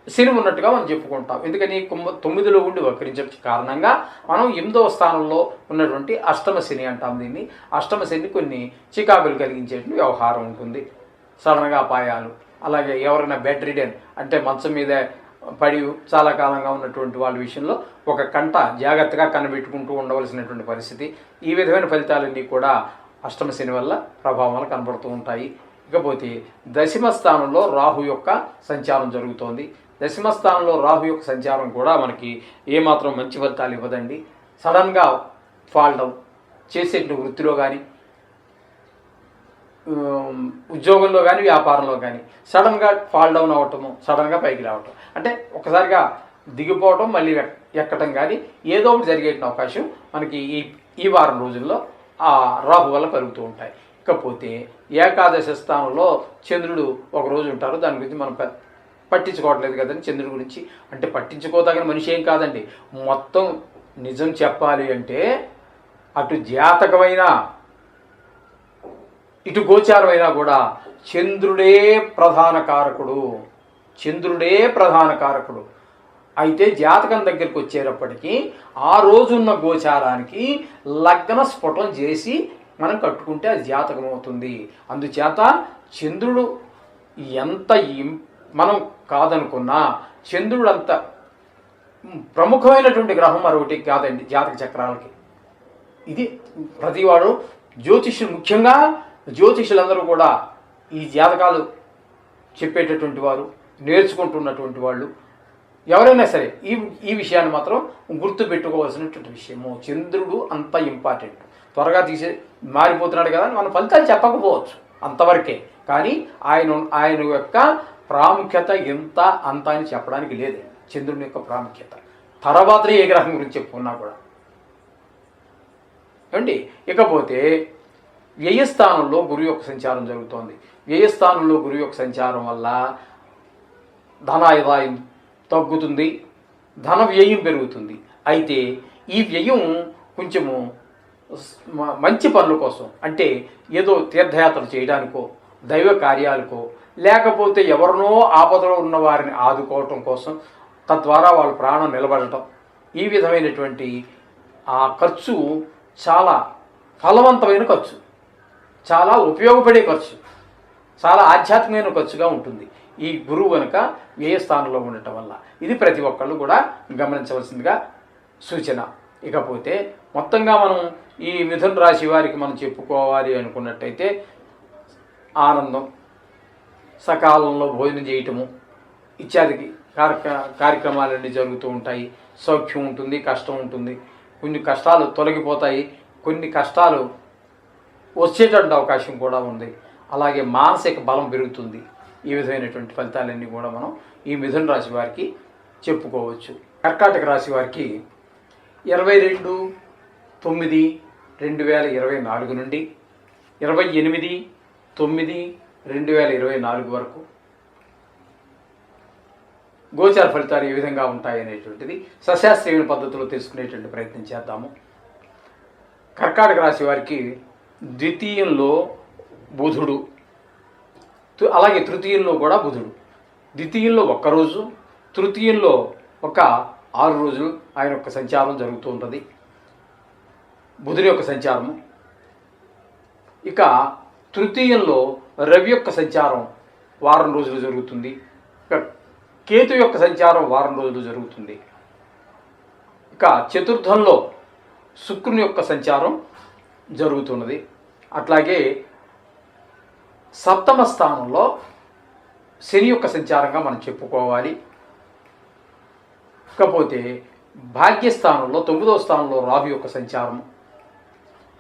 శని ఉన్నట్టుగా మనం చెప్పుకుంటాం. ఎందుకని 9లో ఉండి వక్రించే కారణంగా మనం 8వ స్థానంలో ఉన్నటువంటి అష్టమ శని అంటాం దీన్ని. అష్టమ శని కొన్ని చికాకులు కలిగించేటువంటి వ్యవహారం ఉంటుంది, సడన్గా అపాయాలు. అలాగే ఎవరైనా బెడ్ రిడెన్ అంటే మంచం మీద పడి చాలా కాలంగా ఉన్నటువంటి వాళ్ళ విషయంలో ఒక కంట జాగ్రత్తగా కనిపెట్టుకుంటూ ఉండవలసినటువంటి పరిస్థితి. ఈ విధమైన ఫలితాలన్నీ కూడా అష్టమ శని వల్ల ప్రభావాలు కనబడుతూ ఉంటాయి. ఇకపోతే 10వ స్థానంలో రాహు యొక్క సంచారం జరుగుతోంది. 10వ స్థానంలో రాహు యొక్క సంచారం కూడా మనకి ఏమాత్రం మంచి ఫలితాలు ఇవ్వదండి. సడన్గా ఫాల్ డౌన్ చేసేటువంటి వృత్తిలో కానీ, ఉద్యోగంలో కానీ, వ్యాపారంలో కానీ సడన్గా ఫాల్ డౌన్ అవ్వటము, సడన్గా పైకి రావటం, అంటే ఒకసారిగా దిగిపోవటం మళ్ళీ ఎక్కటం కానీ ఏదో ఒకటి జరిగే అవకాశం మనకి ఈ వారం రోజుల్లో ఆ రాహు వల్ల కలుగుతూ ఉంటాయి. ఇకపోతే ఏకాదశ స్థానంలో చంద్రుడు ఒకరోజు ఉంటారు. దాని గురించి మనం పట్టించుకోవట్లేదు కదండి. చంద్రుడి గురించి అంటే పట్టించుకోదగిన మనిషి ఏం కాదండి. మొత్తం నిజం చెప్పాలి అంటే అటు జాతకమైనా ఇటు గోచారమైనా కూడా చంద్రుడే ప్రధాన కారకుడు. చంద్రుడే ప్రధాన కారకుడు. అయితే జాతకం దగ్గరికి వచ్చేటప్పటికీ ఆ రోజున్న గోచారానికి లగ్న స్ఫుటం చేసి మనం కట్టుకుంటే అది జాతకం అవుతుంది. అందుచేత చంద్రుడు ఎంత మనం కాదనుకున్నా చంద్రుడు అంత ప్రముఖమైనటువంటి గ్రహం మరొకటి కాదండి జాతక చక్రాలకి. ఇది ప్రతివాడు జ్యోతిష్యులు, ముఖ్యంగా జ్యోతిష్యులందరూ కూడా ఈ జాతకాలు చెప్పేటటువంటి వారు, నేర్చుకుంటున్నటువంటి వాళ్ళు ఎవరైనా సరే ఈ విషయాన్ని మాత్రం గుర్తుపెట్టుకోవాల్సినటువంటి విషయము. చంద్రుడు అంత ఇంపార్టెంట్. త్వరగా మారిపోతున్నాడు కదా మనం ఫలితాలు చెప్పకపోవచ్చు అంతవరకే, కానీ ఆయన యొక్క ప్రాముఖ్యత ఎంత అంత అని చెప్పడానికి లేదు. చంద్రుని యొక్క ప్రాముఖ్యత తర్వాతనే ఏ గ్రహం గురించి చెప్పుకున్నా కూడా ఏమండి. ఇకపోతే వ్యయస్థానంలో గురువు యొక్క సంచారం జరుగుతోంది. వ్యయస్థానంలో గురువు యొక్క సంచారం వల్ల ధనాదాయం తగ్గుతుంది, ధన వ్యయం పెరుగుతుంది. అయితే ఈ వ్యయం కొంచెము మంచి పనుల కోసం, అంటే ఏదో తీర్థయాత్రలు చేయడానికో, దైవ కార్యాలకో, లేకపోతే ఎవరినో ఆపదలో ఉన్న వారిని ఆదుకోవటం కోసం, తద్వారా వాళ్ళ ప్రాణం నిలబడటం, ఈ విధమైనటువంటి ఆ ఖర్చు చాలా ఫలవంతమైన ఖర్చు, చాలా ఉపయోగపడే ఖర్చు, చాలా ఆధ్యాత్మికమైన ఖర్చుగా ఉంటుంది ఈ గురువు కనుక వ్యయస్థానంలో ఉండటం వల్ల. ఇది ప్రతి ఒక్కళ్ళు కూడా గమనించవలసిందిగా సూచన. ఇకపోతే మొత్తంగా మనం ఈ మిథున రాశి వారికి మనం చెప్పుకోవాలి అనుకున్నట్టయితే ఆనందం, సకాలంలో భోజనం చేయటము ఇత్యాది కార్యక్రమాలన్నీ జరుగుతూ ఉంటాయి. సౌఖ్యం ఉంటుంది, కష్టం ఉంటుంది. కొన్ని కష్టాలు తొలగిపోతాయి, కొన్ని కష్టాలు వచ్చేటువంటి అవకాశం కూడా ఉంది. అలాగే మానసిక బలం పెరుగుతుంది. ఈ విధమైనటువంటి ఫలితాలన్నీ కూడా మనం ఈ మిథున రాశి వారికి చెప్పుకోవచ్చు. కర్కాటక రాశి వారికి 22/9/2024 నుండి 28/9/2024 వరకు గోచార ఫలితాలు ఏ విధంగా ఉంటాయి అనేటువంటిది సశాస్త్రీయ పద్ధతిలో తెలుసుకునేటువంటి ప్రయత్నం చేద్దాము. కర్కాటక రాశి వారికి ద్వితీయంలో బుధుడు, అలాగే తృతీయంలో కూడా బుధుడు. ద్వితీయంలో ఒక్కరోజు, తృతీయంలో ఒక 6 రోజులు ఆయన యొక్క సంచారం జరుగుతూ ఉంటుంది, బుధుడి యొక్క సంచారము. ఇక తృతీయంలో రవి యొక్క సంచారం వారం రోజులు జరుగుతుంది. ఇక కేతు యొక్క సంచారం వారం రోజులు జరుగుతుంది. ఇక చతుర్థంలో శుక్రుని యొక్క సంచారం జరుగుతున్నది. అట్లాగే సప్తమ స్థానంలో శని యొక్క సంచారంగా మనం చెప్పుకోవాలి. ఇకపోతే భాగ్యస్థానంలో 9వ స్థానంలో రాహు యొక్క సంచారం,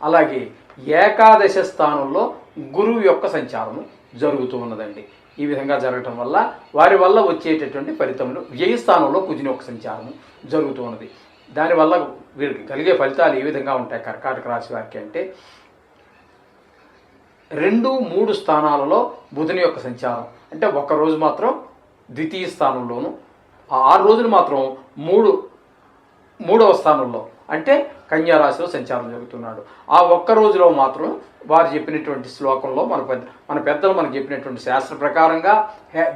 అలాగే ఏకాదశ స్థానంలో గురువు యొక్క సంచారము జరుగుతూ ఉన్నదండి. ఈ విధంగా జరగటం వల్ల వారి వల్ల వచ్చేటటువంటి ఫలితములు, వ్యయ స్థానంలో కుజుని యొక్క సంచారము జరుగుతూ ఉన్నది. దానివల్ల వీరికి కలిగే ఫలితాలు ఏ విధంగా ఉంటాయి కర్కాటక రాశి వారికి అంటే 2, 3 స్థానాలలో బుధుని యొక్క సంచారం, అంటే ఒక్కరోజు మాత్రం ద్వితీయ స్థానంలోను, 6 రోజులు మాత్రం మూడవ స్థానంలో అంటే కన్యా రాశిలో సంచారం జరుగుతున్నాడు. ఆ ఒక్క రోజులో మాత్రం వారు చెప్పినటువంటి శ్లోకంలో మన పెద్దలు మనకు చెప్పినటువంటి శాస్త్ర ప్రకారంగా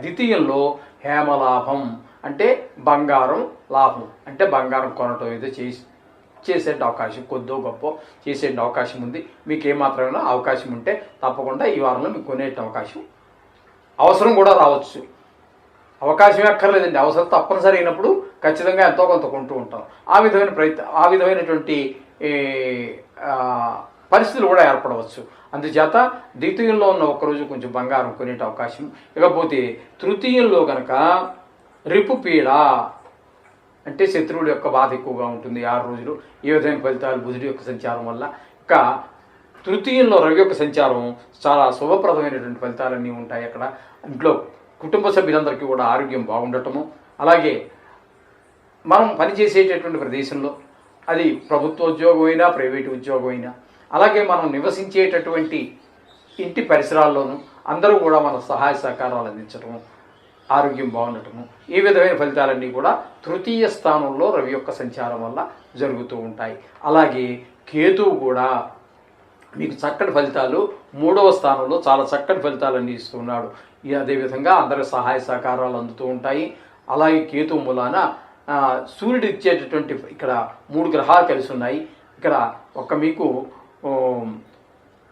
ద్వితీయంలో హేమలాభం అంటే బంగారం లాభం, అంటే బంగారం కొనటం ఏదో చేసే అవకాశం, కొద్దో గొప్ప చేసే అవకాశం ఉంది. మీకు ఏమాత్రమైనా అవకాశం ఉంటే తప్పకుండా ఈ వారంలో మీకు కొనే అవకాశం, అవసరం కూడా రావచ్చు. అవకాశమే అక్కర్లేదండి, అవసరం తప్పనిసరి అయినప్పుడు ఖచ్చితంగా ఎంతో కొంత కొంటూ ఉంటాం. ఆ విధమైనటువంటి పరిస్థితులు కూడా ఏర్పడవచ్చు. అందుచేత ద్వితీయంలో ఉన్న ఒక్కరోజు కొంచెం బంగారం కొనే అవకాశం. ఇకపోతే తృతీయంలో కనుక రిపుపీడ అంటే శత్రువుడి యొక్క బాధ ఎక్కువగా ఉంటుంది 6 రోజులు. ఈ విధమైన ఫలితాలు బుధుడి యొక్క సంచారం వల్ల. ఇక తృతీయంలో రవి యొక్క సంచారం చాలా శుభప్రదమైనటువంటి ఫలితాలన్నీ ఉంటాయి. అక్కడ ఇంట్లో కుటుంబ సభ్యులందరికీ కూడా ఆరోగ్యం బాగుండటము, అలాగే మనం పనిచేసేటటువంటి ప్రదేశంలో అది ప్రభుత్వ ఉద్యోగం అయినా ప్రైవేటు ఉద్యోగం అయినా, అలాగే మనం నివసించేటటువంటి ఇంటి పరిసరాల్లోనూ అందరూ కూడా మన సహాయ సహకారాలు అందించటము, ఆరోగ్యం బాగుండటము, ఈ విధమైన ఫలితాలన్నీ కూడా తృతీయ స్థానంలో రవి యొక్క సంచారం వల్ల జరుగుతూ ఉంటాయి. అలాగే కేతువు కూడా మీకు చక్కటి ఫలితాలు 3వ స్థానంలో చాలా చక్కటి ఫలితాలన్నీ ఇస్తున్నాడు. అదేవిధంగా అందరి సహాయ సహకారాలు అందుతూ ఉంటాయి. అలాగే కేతువు మూలాన సూర్యుడు ఇచ్చేటటువంటి ఇక్కడ 3 గ్రహాలు కలిసి ఉన్నాయి. ఇక్కడ మీకు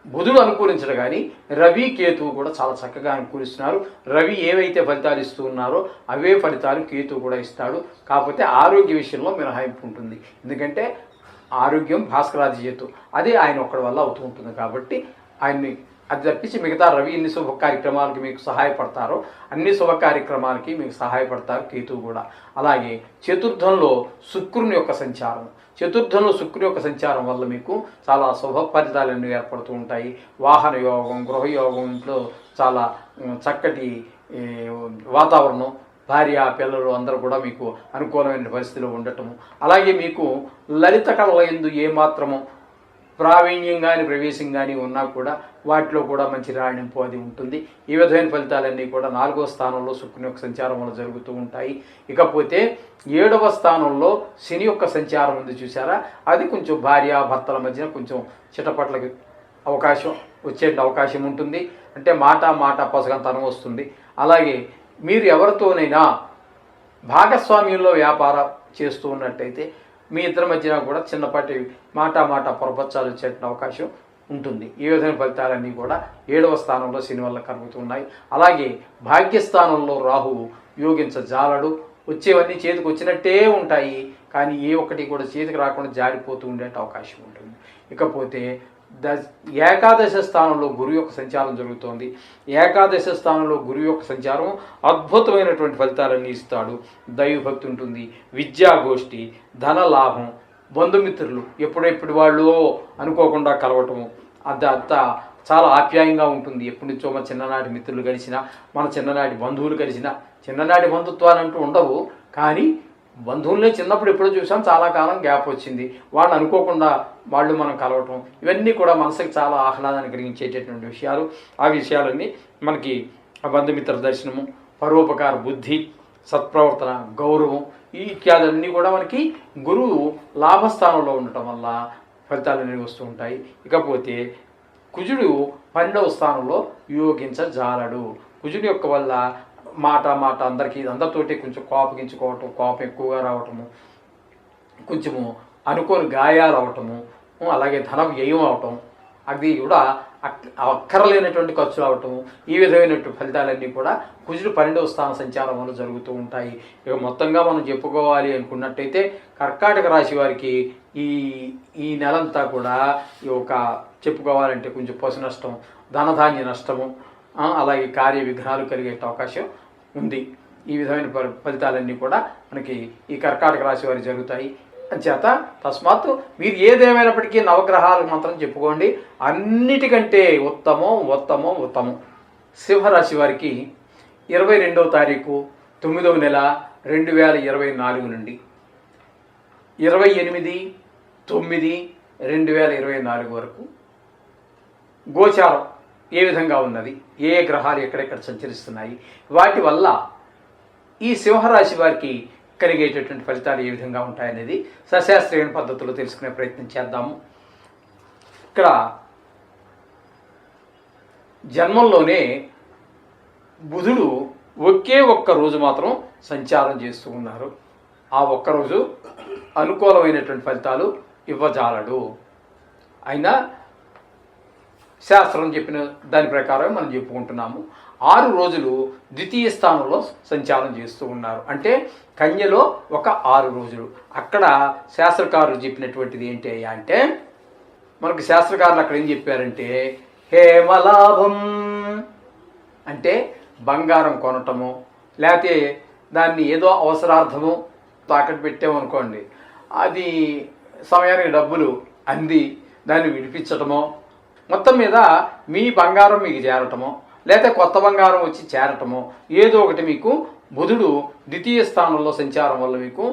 బుధుడు అనుకూలించడు కానీ రవి కేతువు కూడా చాలా చక్కగా అనుకూలిస్తున్నారు. రవి ఏవైతే ఫలితాలు ఇస్తూ ఉన్నారో అవే ఫలితాలు కేతువు కూడా ఇస్తాడు. కాకపోతే ఆరోగ్య విషయంలో మినహాయింపు ఉంటుంది. ఎందుకంటే ఆరోగ్యం భాస్కరాది చేతు, అది ఆయన ఒక్కడి వల్ల అవుతూ ఉంటుంది. కాబట్టి ఆయన్ని అది తప్పించి మిగతా రవి ఎన్ని శుభ కార్యక్రమాలకి మీకు సహాయపడతారో అన్ని శుభ కార్యక్రమాలకి మీకు సహాయపడతారు కేతువు కూడా. అలాగే చతుర్థంలో శుక్రుని యొక్క సంచారం, చతుర్థంలో శుక్రుని యొక్క సంచారం వల్ల మీకు చాలా శుభ ఫలితాలన్నీ ఏర్పడుతూ ఉంటాయి. వాహన యోగం, గృహయోగం, ఇంట్లో చాలా చక్కటి వాతావరణం, భార్య పిల్లలు అందరూ కూడా మీకు అనుకూలమైన పరిస్థితిలో ఉండటము. అలాగే మీకు లలిత కళల యందు ఏమాత్రము ప్రావీణ్యం కానీ ప్రవేశం కానీ ఉన్నా కూడా వాటిలో కూడా మంచి రాణింపు అది ఉంటుంది. ఈ విధమైన ఫలితాలన్నీ కూడా 4వ స్థానంలో శుక్రుని యొక్క సంచారం వల్ల జరుగుతూ ఉంటాయి. ఇకపోతే 7వ స్థానంలో శని యొక్క సంచారం ఉంది చూసారా, అది కొంచెం భార్య భర్తల మధ్యన కొంచెం చిటపట్లకి వచ్చే అవకాశం ఉంటుంది. అంటే మాట పసగంతనం వస్తుంది. అలాగే మీరు ఎవరితోనైనా భాగస్వామ్యంలో వ్యాపారం చేస్తూ ఉన్నట్టయితే మీ ఇద్దరి మధ్యన కూడా చిన్నపాటి మాట పొరపచ్చాలు వచ్చే అవకాశం ఉంటుంది. ఈ విధమైన ఫలితాలన్నీ కూడా 7వ స్థానంలో శని వల్ల కలుగుతున్నాయి. అలాగే భాగ్యస్థానంలో రాహువు యోగించజాలడు, వచ్చేవన్నీ చేతికి వచ్చినట్టే ఉంటాయి. కానీ ఏ ఒక్కటి కూడా చేతికి రాకుండా జారిపోతూ ఉండే అవకాశం ఉంటుంది. ఇకపోతే ఏకాదశ స్థానంలో గురువు యొక్క సంచారం జరుగుతోంది. ఏకాదశ స్థానంలో గురువు యొక్క సంచారం అద్భుతమైనటువంటి ఫలితాలన్నీ ఇస్తాడు. దైవభక్తి ఉంటుంది, విద్యాగోష్ఠి, ధన లాభం, బంధుమిత్రులు ఎప్పుడెప్పుడు వాళ్ళు అనుకోకుండా కలవటము, అంతా చాలా ఆప్యాయంగా ఉంటుంది. ఎప్పటి నుంచో మన చిన్ననాటి మిత్రులు కలిసినా, మన చిన్ననాటి బంధువులు కలిసినా, చిన్ననాటి బంధుత్వాలు అంటూ ఉండవు, కానీ బంధువుల్ని చిన్నప్పుడు ఎప్పుడో చూసాం, చాలా కాలం గ్యాప్ వచ్చింది, వాళ్ళు అనుకోకుండా వాళ్ళు మనం కలవటం, ఇవన్నీ కూడా మనసుకి చాలా ఆహ్లాదాన్ని కలిగించేటటువంటి విషయాలు. ఆ విషయాలన్నీ మనకి బంధుమిత్ర దర్శనము, పరోపకార బుద్ధి, సత్ప్రవర్తన, గౌరవం, ఈ ఇత్యాదన్నీ కూడా మనకి గురువు లాభస్థానంలో ఉండటం వల్ల ఫలితాలన్నీ వస్తూ ఉంటాయి. ఇకపోతే కుజుడు 12వ స్థానంలో యోగించజాలడు. కుజుడి యొక్క వల్ల మాట అందరితోటి కొంచెం కోపగించుకోవటం, కోపం ఎక్కువగా రావటము, కొంచెము అనుకోని గాయాలు అవటము, అలాగే ధన వ్యయం అవటం, అది కూడా అక్కరలేనటువంటి ఖర్చులు అవటము, ఈ విధమైనటువంటి ఫలితాలన్నీ కూడా కుజుడు 12వ స్థాన సంచారం వల్ల జరుగుతూ ఉంటాయి. ఇక మొత్తంగా మనం చెప్పుకోవాలి అనుకున్నట్టయితే కర్కాటక రాశి వారికి ఈ నెలంతా కూడా ఒక చెప్పుకోవాలంటే కొంచెం పశు నష్టం, ధనధాన్య నష్టము, అలాగే కార్య విఘ్నాలు కలిగే అవకాశం ఉంది. ఈ విధమైన ఫలితాలన్నీ కూడా మనకి ఈ కర్కాటక రాశి వారికి జరుగుతాయి. చేత తస్మాత్తు మీరు ఏదేమైనప్పటికీ నవగ్రహాలకు మాత్రం చెప్పుకోండి, అన్నిటికంటే ఉత్తమం సింహరాశి వారికి 22వ తారీఖు 9వ నెల 2024 నుండి 28/9/2024 వరకు గోచారం ఏ విధంగా ఉన్నది, ఏ గ్రహాలు ఎక్కడెక్కడ సంచరిస్తున్నాయి, వాటి వల్ల ఈ సింహరాశి వారికి కలిగేటటువంటి ఫలితాలు ఏ విధంగా ఉంటాయనేది సశాస్త్రీయ పద్ధతిలో తెలుసుకునే ప్రయత్నం చేద్దాము. ఇక్కడ జన్మంలోనే బుధుడు ఒకే ఒక్క రోజు మాత్రం సంచారం చేస్తూ ఉన్నారు. ఆ ఒక్కరోజు అనుకూలమైనటువంటి ఫలితాలు ఇవ్వజాలడు. అయినా శాస్త్రం చెప్పిన దాని ప్రకారం మనం చెప్పుకుంటున్నాము. 6 రోజులు ద్వితీయ స్థానంలో సంచారం చేస్తూ ఉన్నారు. అంటే కన్యలో ఒక 6 రోజులు. అక్కడ శాస్త్రకారులు చెప్పినటువంటిది ఏంటి అంటే, మనకు శాస్త్రకారులు అక్కడ ఏం చెప్పారంటే, హేమలాభం అంటే బంగారం కొనటము, లేకపోతే దాన్ని ఏదో అవసరార్థము తాకట్టు పెట్టామనుకోండి, అది సమయానికి డబ్బులు అంది దాన్ని విడిపించటమో, మొత్తం మీద మీ బంగారం మీకు చేరటమో, లేకపోతే కొత్త బంగారం వచ్చి చేరటమో, ఏదో ఒకటి మీకు బుధుడు ద్వితీయ స్థానంలో సంచారం వల్ల మీకు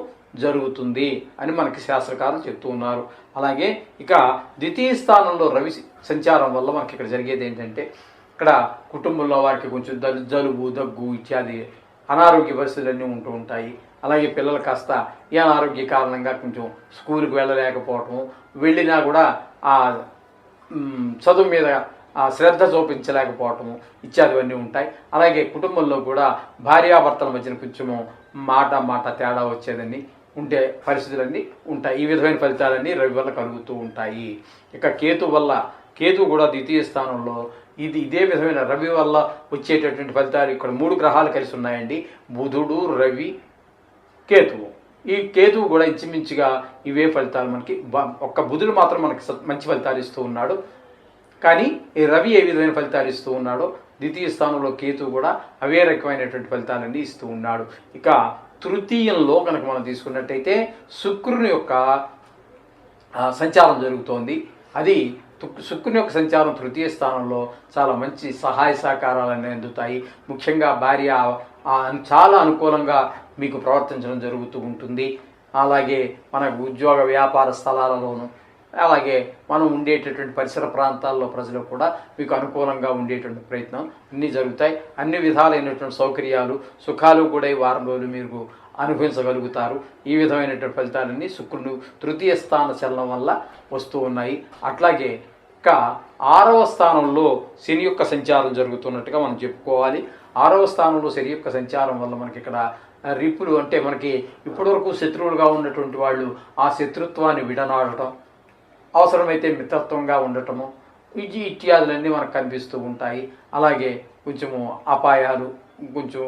జరుగుతుంది అని మనకి శాస్త్రకారులు చెప్తూ ఉన్నారు. అలాగే ఇక ద్వితీయ స్థానంలో రవి సంచారం వల్ల మనకి ఇక్కడ జరిగేది ఏంటంటే, ఇక్కడ కుటుంబంలో వారికి కొంచెం జలుబు, దగ్గు ఇత్యాది అనారోగ్య పరిస్థితులన్నీ ఉంటూ ఉంటాయి. అలాగే పిల్లలు కాస్త ఈ అనారోగ్య కారణంగా కొంచెం స్కూల్కి వెళ్ళలేకపోవటము, వెళ్ళినా కూడా ఆ చదువు మీద శ్రద్ధ చూపించలేకపోవటము ఇత్యాదివన్నీ ఉంటాయి. అలాగే కుటుంబంలో కూడా భార్యాభర్తల మధ్యన కొంచెము మాట తేడా వచ్చేదని ఉండే పరిస్థితులన్నీ ఉంటాయి. ఈ విధమైన ఫలితాలన్నీ రవి వల్ల కలుగుతూ ఉంటాయి. ఇక కేతు కూడా ద్వితీయ స్థానంలో ఇదే విధమైన రవి వల్ల వచ్చేటటువంటి ఫలితాలు ఇక్కడ 3 గ్రహాలు కలిసి ఉన్నాయండి. బుధుడు, రవి, కేతువు. ఈ కేతువు కూడా ఇంచుమించుగా ఇవే ఫలితాలు మనకి. ఒక్క బుధుడు మాత్రం మనకి మంచి ఫలితాలు ఇస్తూ ఉన్నాడు. కానీ ఈ రవి ఏ విధమైన ఫలితాలు ఇస్తూ ఉన్నాడో, ద్వితీయ స్థానంలో కేతువు కూడా అవే రకమైనటువంటి ఫలితాలన్నీ ఇస్తూ ఉన్నాడు. ఇక తృతీయంలో కనుక మనం తీసుకున్నట్టయితే శుక్రుని యొక్క సంచారం జరుగుతోంది. అది శుక్రుని యొక్క సంచారం తృతీయ స్థానంలో చాలా మంచి సహాయ సహకారాలన్నీ అందుతాయి. ముఖ్యంగా భార్య చాలా అనుకూలంగా మీకు ప్రవర్తించడం జరుగుతూ ఉంటుంది. అలాగే మన ఉద్యోగ వ్యాపార స్థలాలలోనూ, అలాగే మనం ఉండేటటువంటి పరిసర ప్రాంతాల్లో ప్రజలు కూడా మీకు అనుకూలంగా ఉండేటువంటి ప్రయత్నం అన్నీ జరుగుతాయి. అన్ని విధాలైనటువంటి సౌకర్యాలు, సుఖాలు కూడా ఈ వారం రోజులు మీరు అనుభవించగలుగుతారు. ఈ విధమైనటువంటి ఫలితాలన్నీ శుక్రుడు తృతీయ స్థాన చలనం వల్ల వస్తూ ఉన్నాయి. అట్లాగే ఇక 6వ స్థానంలో శని యొక్క సంచారం జరుగుతున్నట్టుగా మనం చెప్పుకోవాలి. 6వ స్థానంలో శని యొక్క సంచారం వల్ల మనకి ఇక్కడ రిపులు, అంటే మనకి ఇప్పటివరకు శత్రువులుగా ఉన్నటువంటి వాళ్ళు ఆ శత్రుత్వాన్ని విడనాడటం, అవసరమైతే మిత్రత్వంగా ఉండటము, ఇత్యాదులన్నీ మనకు కనిపిస్తూ ఉంటాయి. అలాగే కొంచెము అపాయాలు, కొంచెం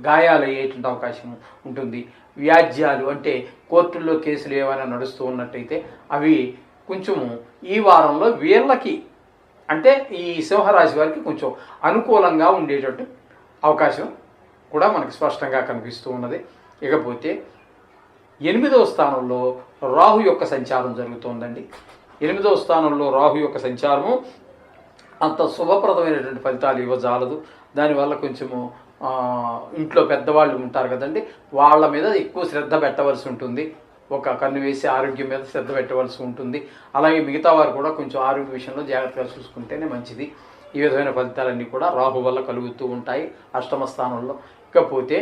గాయాలు అయ్యేటువంటి అవకాశం ఉంటుంది. వ్యాజ్యాలు అంటే కోర్టుల్లో కేసులు ఏమైనా నడుస్తూ ఉన్నట్టయితే అవి కొంచెము ఈ వారంలో వీళ్ళకి అంటే ఈ సింహరాశి వారికి కొంచెం అనుకూలంగా ఉండేటట్టు అవకాశం కూడా మనకి స్పష్టంగా కనిపిస్తూ ఉన్నది. ఇకపోతే 8వ స్థానంలో రాహు యొక్క సంచారం జరుగుతోందండి. 8వ స్థానంలో రాహు యొక్క సంచారము అంత శుభప్రదమైనటువంటి ఫలితాలు ఇవ్వజాలదు. దానివల్ల కొంచెము ఇంట్లో పెద్దవాళ్ళు ఉంటారు కదండి, వాళ్ళ మీద ఎక్కువ శ్రద్ధ పెట్టవలసి ఉంటుంది. ఒక కన్ను వేసి ఆరోగ్యం మీద శ్రద్ధ పెట్టవలసి ఉంటుంది. అలాగే మిగతా వారు కూడా కొంచెం ఆరోగ్య విషయంలో జాగ్రత్తగా చూసుకుంటేనే మంచిది. ఈ విధమైన ఫలితాలన్నీ కూడా రాహు వల్ల కలుగుతూ ఉంటాయి 8వ స్థానంలో. ఇకపోతే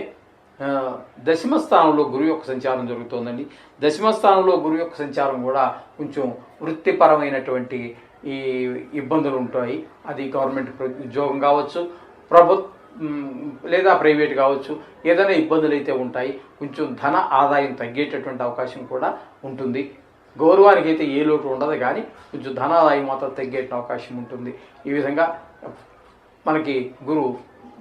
10వ స్థానంలో గురువు యొక్క సంచారం జరుగుతోందండి. 10వ స్థానంలో గురువు యొక్క సంచారం కూడా కొంచెం వృత్తిపరమైనటువంటి ఈ ఇబ్బందులు ఉంటాయి. అది గవర్నమెంట్ ఉద్యోగం కావచ్చు, లేదా ప్రైవేట్ కావచ్చు, ఏదైనా ఇబ్బందులు అయితే ఉంటాయి. కొంచెం ధన ఆదాయం తగ్గేటటువంటి అవకాశం కూడా ఉంటుంది. గౌరవానికి అయితే ఏ లోటు ఉండదు, కానీ కొంచెం ధనాదాయం మాత్రం తగ్గేట అవకాశం ఉంటుంది. ఈ విధంగా మనకి గురువు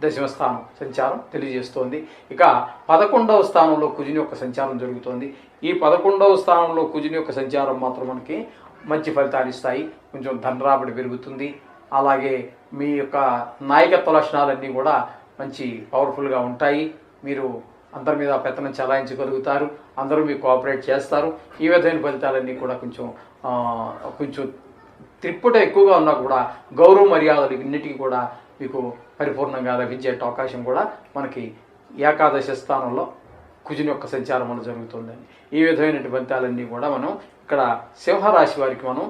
10వ స్థానం సంచారం తెలియజేస్తోంది. ఇక 11వ స్థానంలో కుజుని యొక్క సంచారం జరుగుతోంది. ఈ 11వ స్థానంలో కుజుని యొక్క సంచారం మాత్రం మనకి మంచి ఫలితాలు ఇస్తాయి. కొంచెం ధనరాబడి పెరుగుతుంది. అలాగే మీ యొక్క నాయకత్వ లక్షణాలన్నీ కూడా మంచి పవర్ఫుల్గా ఉంటాయి. మీరు అందరి మీద పెత్తనం చలాయించగలుగుతారు. అందరూ మీకు కోఆపరేట్ చేస్తారు. ఈ విధమైన ఫలితాలన్నీ కూడా కొంచెం త్రిప్పుట ఎక్కువగా ఉన్నా కూడా గౌరవ మర్యాదలు ఇన్నిటికీ కూడా మీకు పరిపూర్ణంగా లభించే అవకాశం కూడా మనకి ఏకాదశ స్థానంలో కుజుని యొక్క సంచారం వల్ల జరుగుతుందండి. ఈ విధమైన ఫలితాలన్నీ కూడా మనం ఇక్కడ సింహరాశి వారికి మనం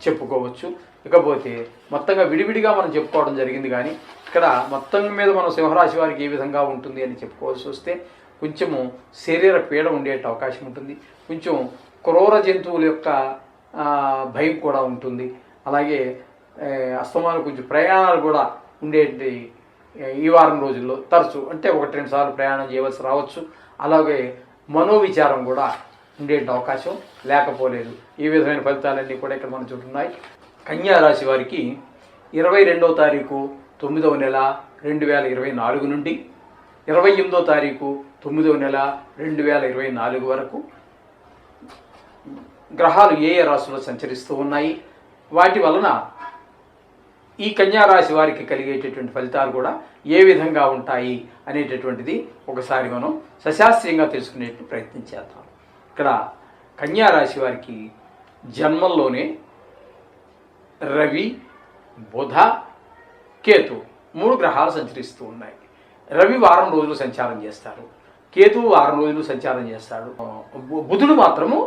చెప్పుకోవచ్చు. ఇకపోతే మొత్తంగా విడివిడిగా మనం చెప్పుకోవడం జరిగింది, కానీ ఇక్కడ మొత్తం మీద మనం సింహరాశి వారికి ఏ విధంగా ఉంటుంది అని చెప్పుకోవాల్సి వస్తే కొంచెము శరీర పీడ ఉండే అవకాశం ఉంటుంది. కొంచెం క్రూర జంతువుల యొక్క భయం కూడా ఉంటుంది. అలాగే అస్తమానం కొంచెం ప్రయాణాలు కూడా ఉండేటి ఈ వారం రోజుల్లో తరచు అంటే 1-2 సార్లు ప్రయాణం చేయవలసి రావచ్చు. అలాగే మనోవిచారం కూడా ఉండే అవకాశం లేకపోలేదు. ఈ విధమైన ఫలితాలన్నీ కూడా ఇక్కడ మనం చూస్తున్నాయి. కన్యా రాశి వారికి 22వ తారీఖు 9వ నెల 2024 నుండి 28వ తారీఖు 9వ నెల 2024 వరకు గ్రహాలు ఏ రాశిలో సంచరిస్తూ ఉన్నాయి, వాటి వలన ఈ కన్యా రాశి వారికి కలిగేటటువంటి ఫలితాలు కూడా ఏ విధంగా ఉంటాయి అనేటటువంటిది ఒకసారి మనం సశాస్త్రీయంగా తెలుసుకునే ప్రయత్నం చేద్దాం. ఇక్కడ కన్యా రాశి వారికి జన్మంలోనే రవి, బుధ, కేతు 3 గ్రహాలు సంచరిస్తూ ఉన్నాయి. రవి వారం రోజులు సంచారం చేస్తారు, కేతువు వారం రోజులు సంచారం చేస్తాడు, బుధుడు మాత్రము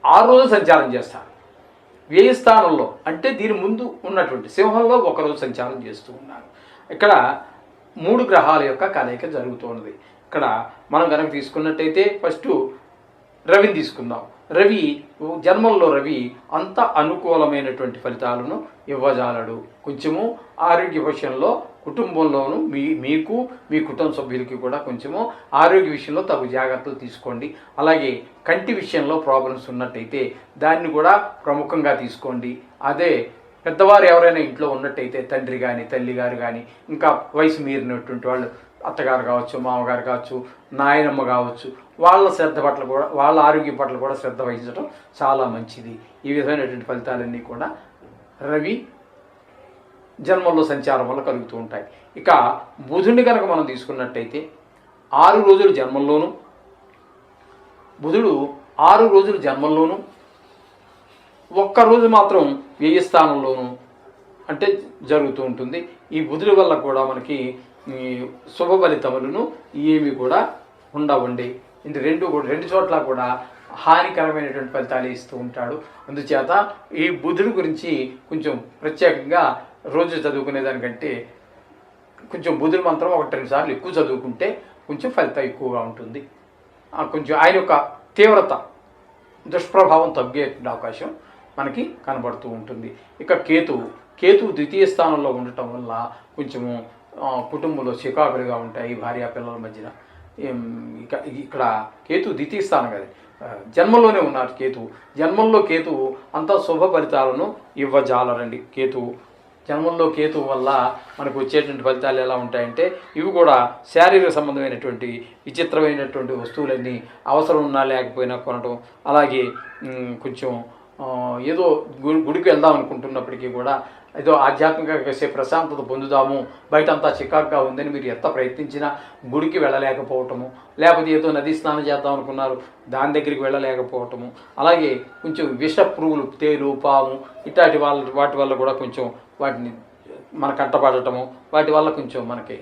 6 రోజులు సంచారం చేస్తారు. వ్యయ స్థానంలో అంటే దీని ముందు ఉన్నటువంటి సింహంలో 1 రోజు సంచారం చేస్తూ ఉన్నారు. ఇక్కడ 3 గ్రహాల యొక్క కలయిక జరుగుతున్నది. ఇక్కడ మనం కనుక తీసుకున్నట్టయితే ఫస్ట్ రవిని తీసుకుందాం. జన్మంలో రవి అంత అనుకూలమైనటువంటి ఫలితాలను ఇవ్వజాలడు. కొంచెము ఆరోగ్య విషయంలో కుటుంబంలోనూ మీకు మీ కుటుంబ సభ్యులకి కూడా కొంచెము ఆరోగ్య విషయంలో తగు జాగ్రత్తలు తీసుకోండి. అలాగే కంటి విషయంలో ప్రాబ్లమ్స్ ఉన్నట్టయితే దాన్ని కూడా ప్రముఖంగా తీసుకోండి. అదే పెద్దవారు ఎవరైనా ఇంట్లో ఉన్నట్టయితే తండ్రి కానీ తల్లి గారు కానీ ఇంకా వయసు మీరినటువంటి వాళ్ళు అత్తగారు కావచ్చు, మామగారు కావచ్చు, నాయనమ్మ కావచ్చు, వాళ్ళ శ్రద్ధ పట్ల కూడా వాళ్ళ ఆరోగ్యం పట్ల కూడా శ్రద్ధ వహించడం చాలా మంచిది. ఈ విధమైనటువంటి ఫలితాలన్నీ కూడా రవి జన్మంలో సంచారం వల్ల కలుగుతూ ఉంటాయి. ఇక బుధుడిని కనుక మనం తీసుకున్నట్టయితే 6 రోజులు జన్మంలోను, బుధుడు 6 రోజులు జన్మంలోను, 1 రోజు మాత్రం వ్యయ స్థానంలోను అంటే జరుగుతూ ఉంటుంది. ఈ బుధుడి వల్ల కూడా మనకి శుభ ఫలితములను ఏమి కూడా ఉండవండి. ఇది రెండు చోట్ల కూడా హానికరమైనటువంటి ఫలితాలు ఇస్తూ ఉంటాడు. అందుచేత ఈ బుధుడి గురించి కొంచెం ప్రత్యేకంగా రోజు చదువుకునే దానికంటే కొంచెం బుధుడి మంత్రం 1-2 సార్లు ఎక్కువ చదువుకుంటే కొంచెం ఫలితం ఎక్కువగా ఉంటుంది. కొంచెం ఆయన యొక్క తీవ్రత దుష్ప్రభావం తగ్గే అవకాశం మనకి కనబడుతూ ఉంటుంది. ఇక కేతువు ద్వితీయ స్థానంలో ఉండటం వల్ల కొంచెము కుటుంబంలో చికాకులుగా ఉంటాయి భార్యాపిల్లల మధ్యన. ఇక్కడ కేతు ద్వితీయ స్థానం కదా, జన్మంలోనే ఉన్నారు కేతువు. జన్మంలో కేతువు అంత శుభ ఫలితాలను ఇవ్వజాలరండి కేతువు. జన్మంలో కేతు వల్ల మనకు వచ్చేటువంటి ఫలితాలు ఎలా ఉంటాయంటే ఇవి కూడా శారీరక సంబంధమైనటువంటి విచిత్రమైనటువంటి వస్తువులన్నీ అవసరం ఉన్నా లేకపోయినా కొనడం, అలాగే కొంచెం ఏదో గుడికి వెళ్దాం అనుకుంటున్నప్పటికీ కూడా ఏదో ఆధ్యాత్మికంగా కాసేపు ప్రశాంతత పొందుదాము, బయట అంతా చికాకుగా ఉందని మీరు ఎంత ప్రయత్నించినా గుడికి వెళ్ళలేకపోవటము, లేకపోతే ఏదో నదీ స్నానం చేద్దాం అనుకున్నారు దాని దగ్గరికి వెళ్ళలేకపోవటము, అలాగే కొంచెం విష పురుగులు, తేలు, పాము ఇట్లాంటి వాటి వల్ల కూడా కొంచెం వాటిని మన కంటపడటము, వాటి వల్ల కొంచెం మనకి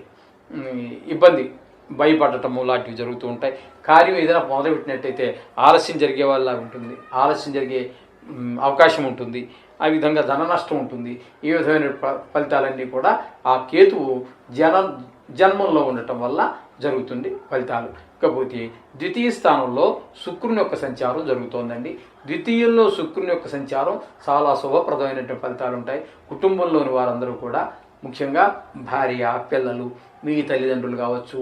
ఇబ్బంది, భయపడటము లాంటివి జరుగుతూ ఉంటాయి. కార్యం ఏదైనా మొదలుపెట్టినట్టయితే ఆలస్యం జరిగే వల్ల ఉంటుంది, ఆలస్యం జరిగే అవకాశం ఉంటుంది, ఆ విధంగా ధన నష్టం ఉంటుంది. ఈ విధమైన ఫలితాలన్నీ కూడా ఆ కేతువు జన్మంలో ఉండటం వల్ల జరుగుతుంది ఫలితాలు. ఇకపోతే ద్వితీయ స్థానంలో శుక్రుని యొక్క సంచారం జరుగుతోందండి. ద్వితీయంలో శుక్రుని యొక్క సంచారం చాలా శుభప్రదమైనటువంటి ఫలితాలు ఉంటాయి. కుటుంబంలోని వారందరూ కూడా, ముఖ్యంగా భార్య, పిల్లలు, మీ తల్లిదండ్రులు కావచ్చు,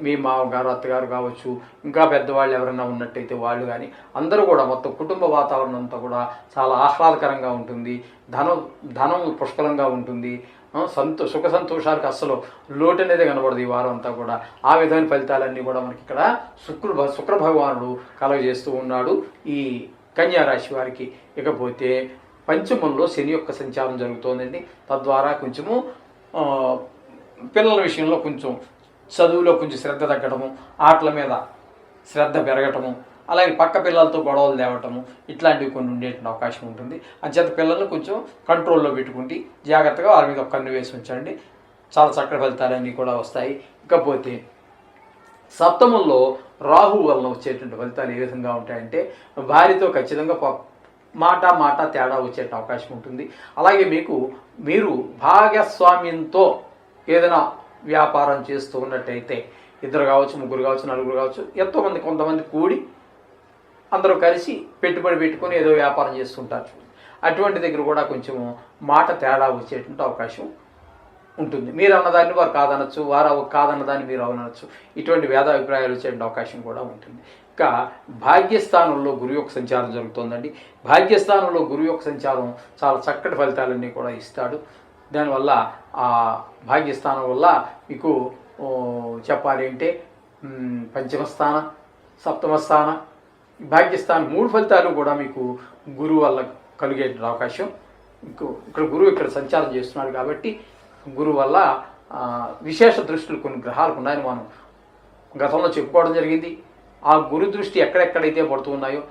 మీ మామగారు, అత్తగారు కావచ్చు, ఇంకా పెద్దవాళ్ళు ఎవరైనా ఉన్నట్టయితే వాళ్ళు కానీ అందరూ కూడా మొత్తం కుటుంబ వాతావరణం అంతా కూడా చాలా ఆహ్లాదకరంగా ఉంటుంది. ధనం పుష్కలంగా ఉంటుంది. సుఖ సంతోషాలకు అస్సలు లోటు అనేది కనబడదు ఈ వారం అంతా కూడా. ఆ విధమైన ఫలితాలన్నీ కూడా మనకి ఇక్కడ శుక్ర భగవానుడు కలుగజేస్తూ ఉన్నాడు ఈ కన్యా రాశి వారికి. ఇకపోతే పంచమంలో శని యొక్క సంచారం జరుగుతోందండి. తద్వారా కొంచెము పిల్లల విషయంలో కొంచెం చదువులో కొంచెం శ్రద్ధ తగ్గడము, ఆటల మీద శ్రద్ధ పెరగటము, అలాగే పక్క పిల్లలతో గొడవలు తేవటము ఇట్లాంటివి కొన్ని ఉండేటువంటి అవకాశం ఉంటుంది. అంచేత పిల్లల్ని కొంచెం కంట్రోల్లో పెట్టుకుంటే జాగ్రత్తగా వారి మీద ఒక కన్ను వేసి ఉంచండి, చాలా చక్కటి ఫలితాలన్నీ కూడా వస్తాయి. ఇకపోతే సప్తమంలో రాహు వలన వచ్చేటువంటి ఫలితాలు ఏ విధంగా ఉంటాయంటే భార్యతో ఖచ్చితంగా మాట తేడా వచ్చేట అవకాశం ఉంటుంది. అలాగే మీరు భాగస్వామ్యంతో ఏదైనా వ్యాపారం చేస్తూ ఉన్నట్టయితే ఇద్దరు కావచ్చు, ముగ్గురు కావచ్చు, నలుగురు కావచ్చు, ఎంతోమంది కొంతమంది కూడి అందరూ కలిసి పెట్టుబడి పెట్టుకొని ఏదో వ్యాపారం చేస్తుంటారు. అటువంటి దగ్గర కూడా కొంచెము మాట తేడా వచ్చేటువంటి అవకాశం ఉంటుంది. మీరు అన్నదాన్ని వారు కాదనొచ్చు, వారు కాదన్నదాన్ని మీరు అవునొచ్చు. ఇటువంటి భేదాభిప్రాయాలు వచ్చే అవకాశం కూడా ఉంటుంది. ఇంకా భాగ్యస్థానంలో గురు యొక్క సంచారం జరుగుతుందండి. భాగ్యస్థానంలో గురు యొక్క సంచారం చాలా చక్కటి ఫలితాలన్నీ కూడా ఇస్తాడు. దానివల్ల ఆ భాగ్యస్థానం వల్ల మీకు చెప్పాలి అంటే పంచమ స్థాన, సప్తమ స్థాన, భాగ్యస్థానం 3 ఫలితాలు కూడా మీకు గురువు వల్ల కలిగే అవకాశం. ఇక్కడ గురువు ఇక్కడ సంచారం చేస్తున్నాడు కాబట్టి గురువు వల్ల విశేష దృష్టిలు కొన్ని గ్రహాలకు ఉన్నాయని మనం గతంలో చెప్పుకోవడం జరిగింది. ఆ గురు దృష్టి ఎక్కడెక్కడైతే పడుతూ ఉన్నాయో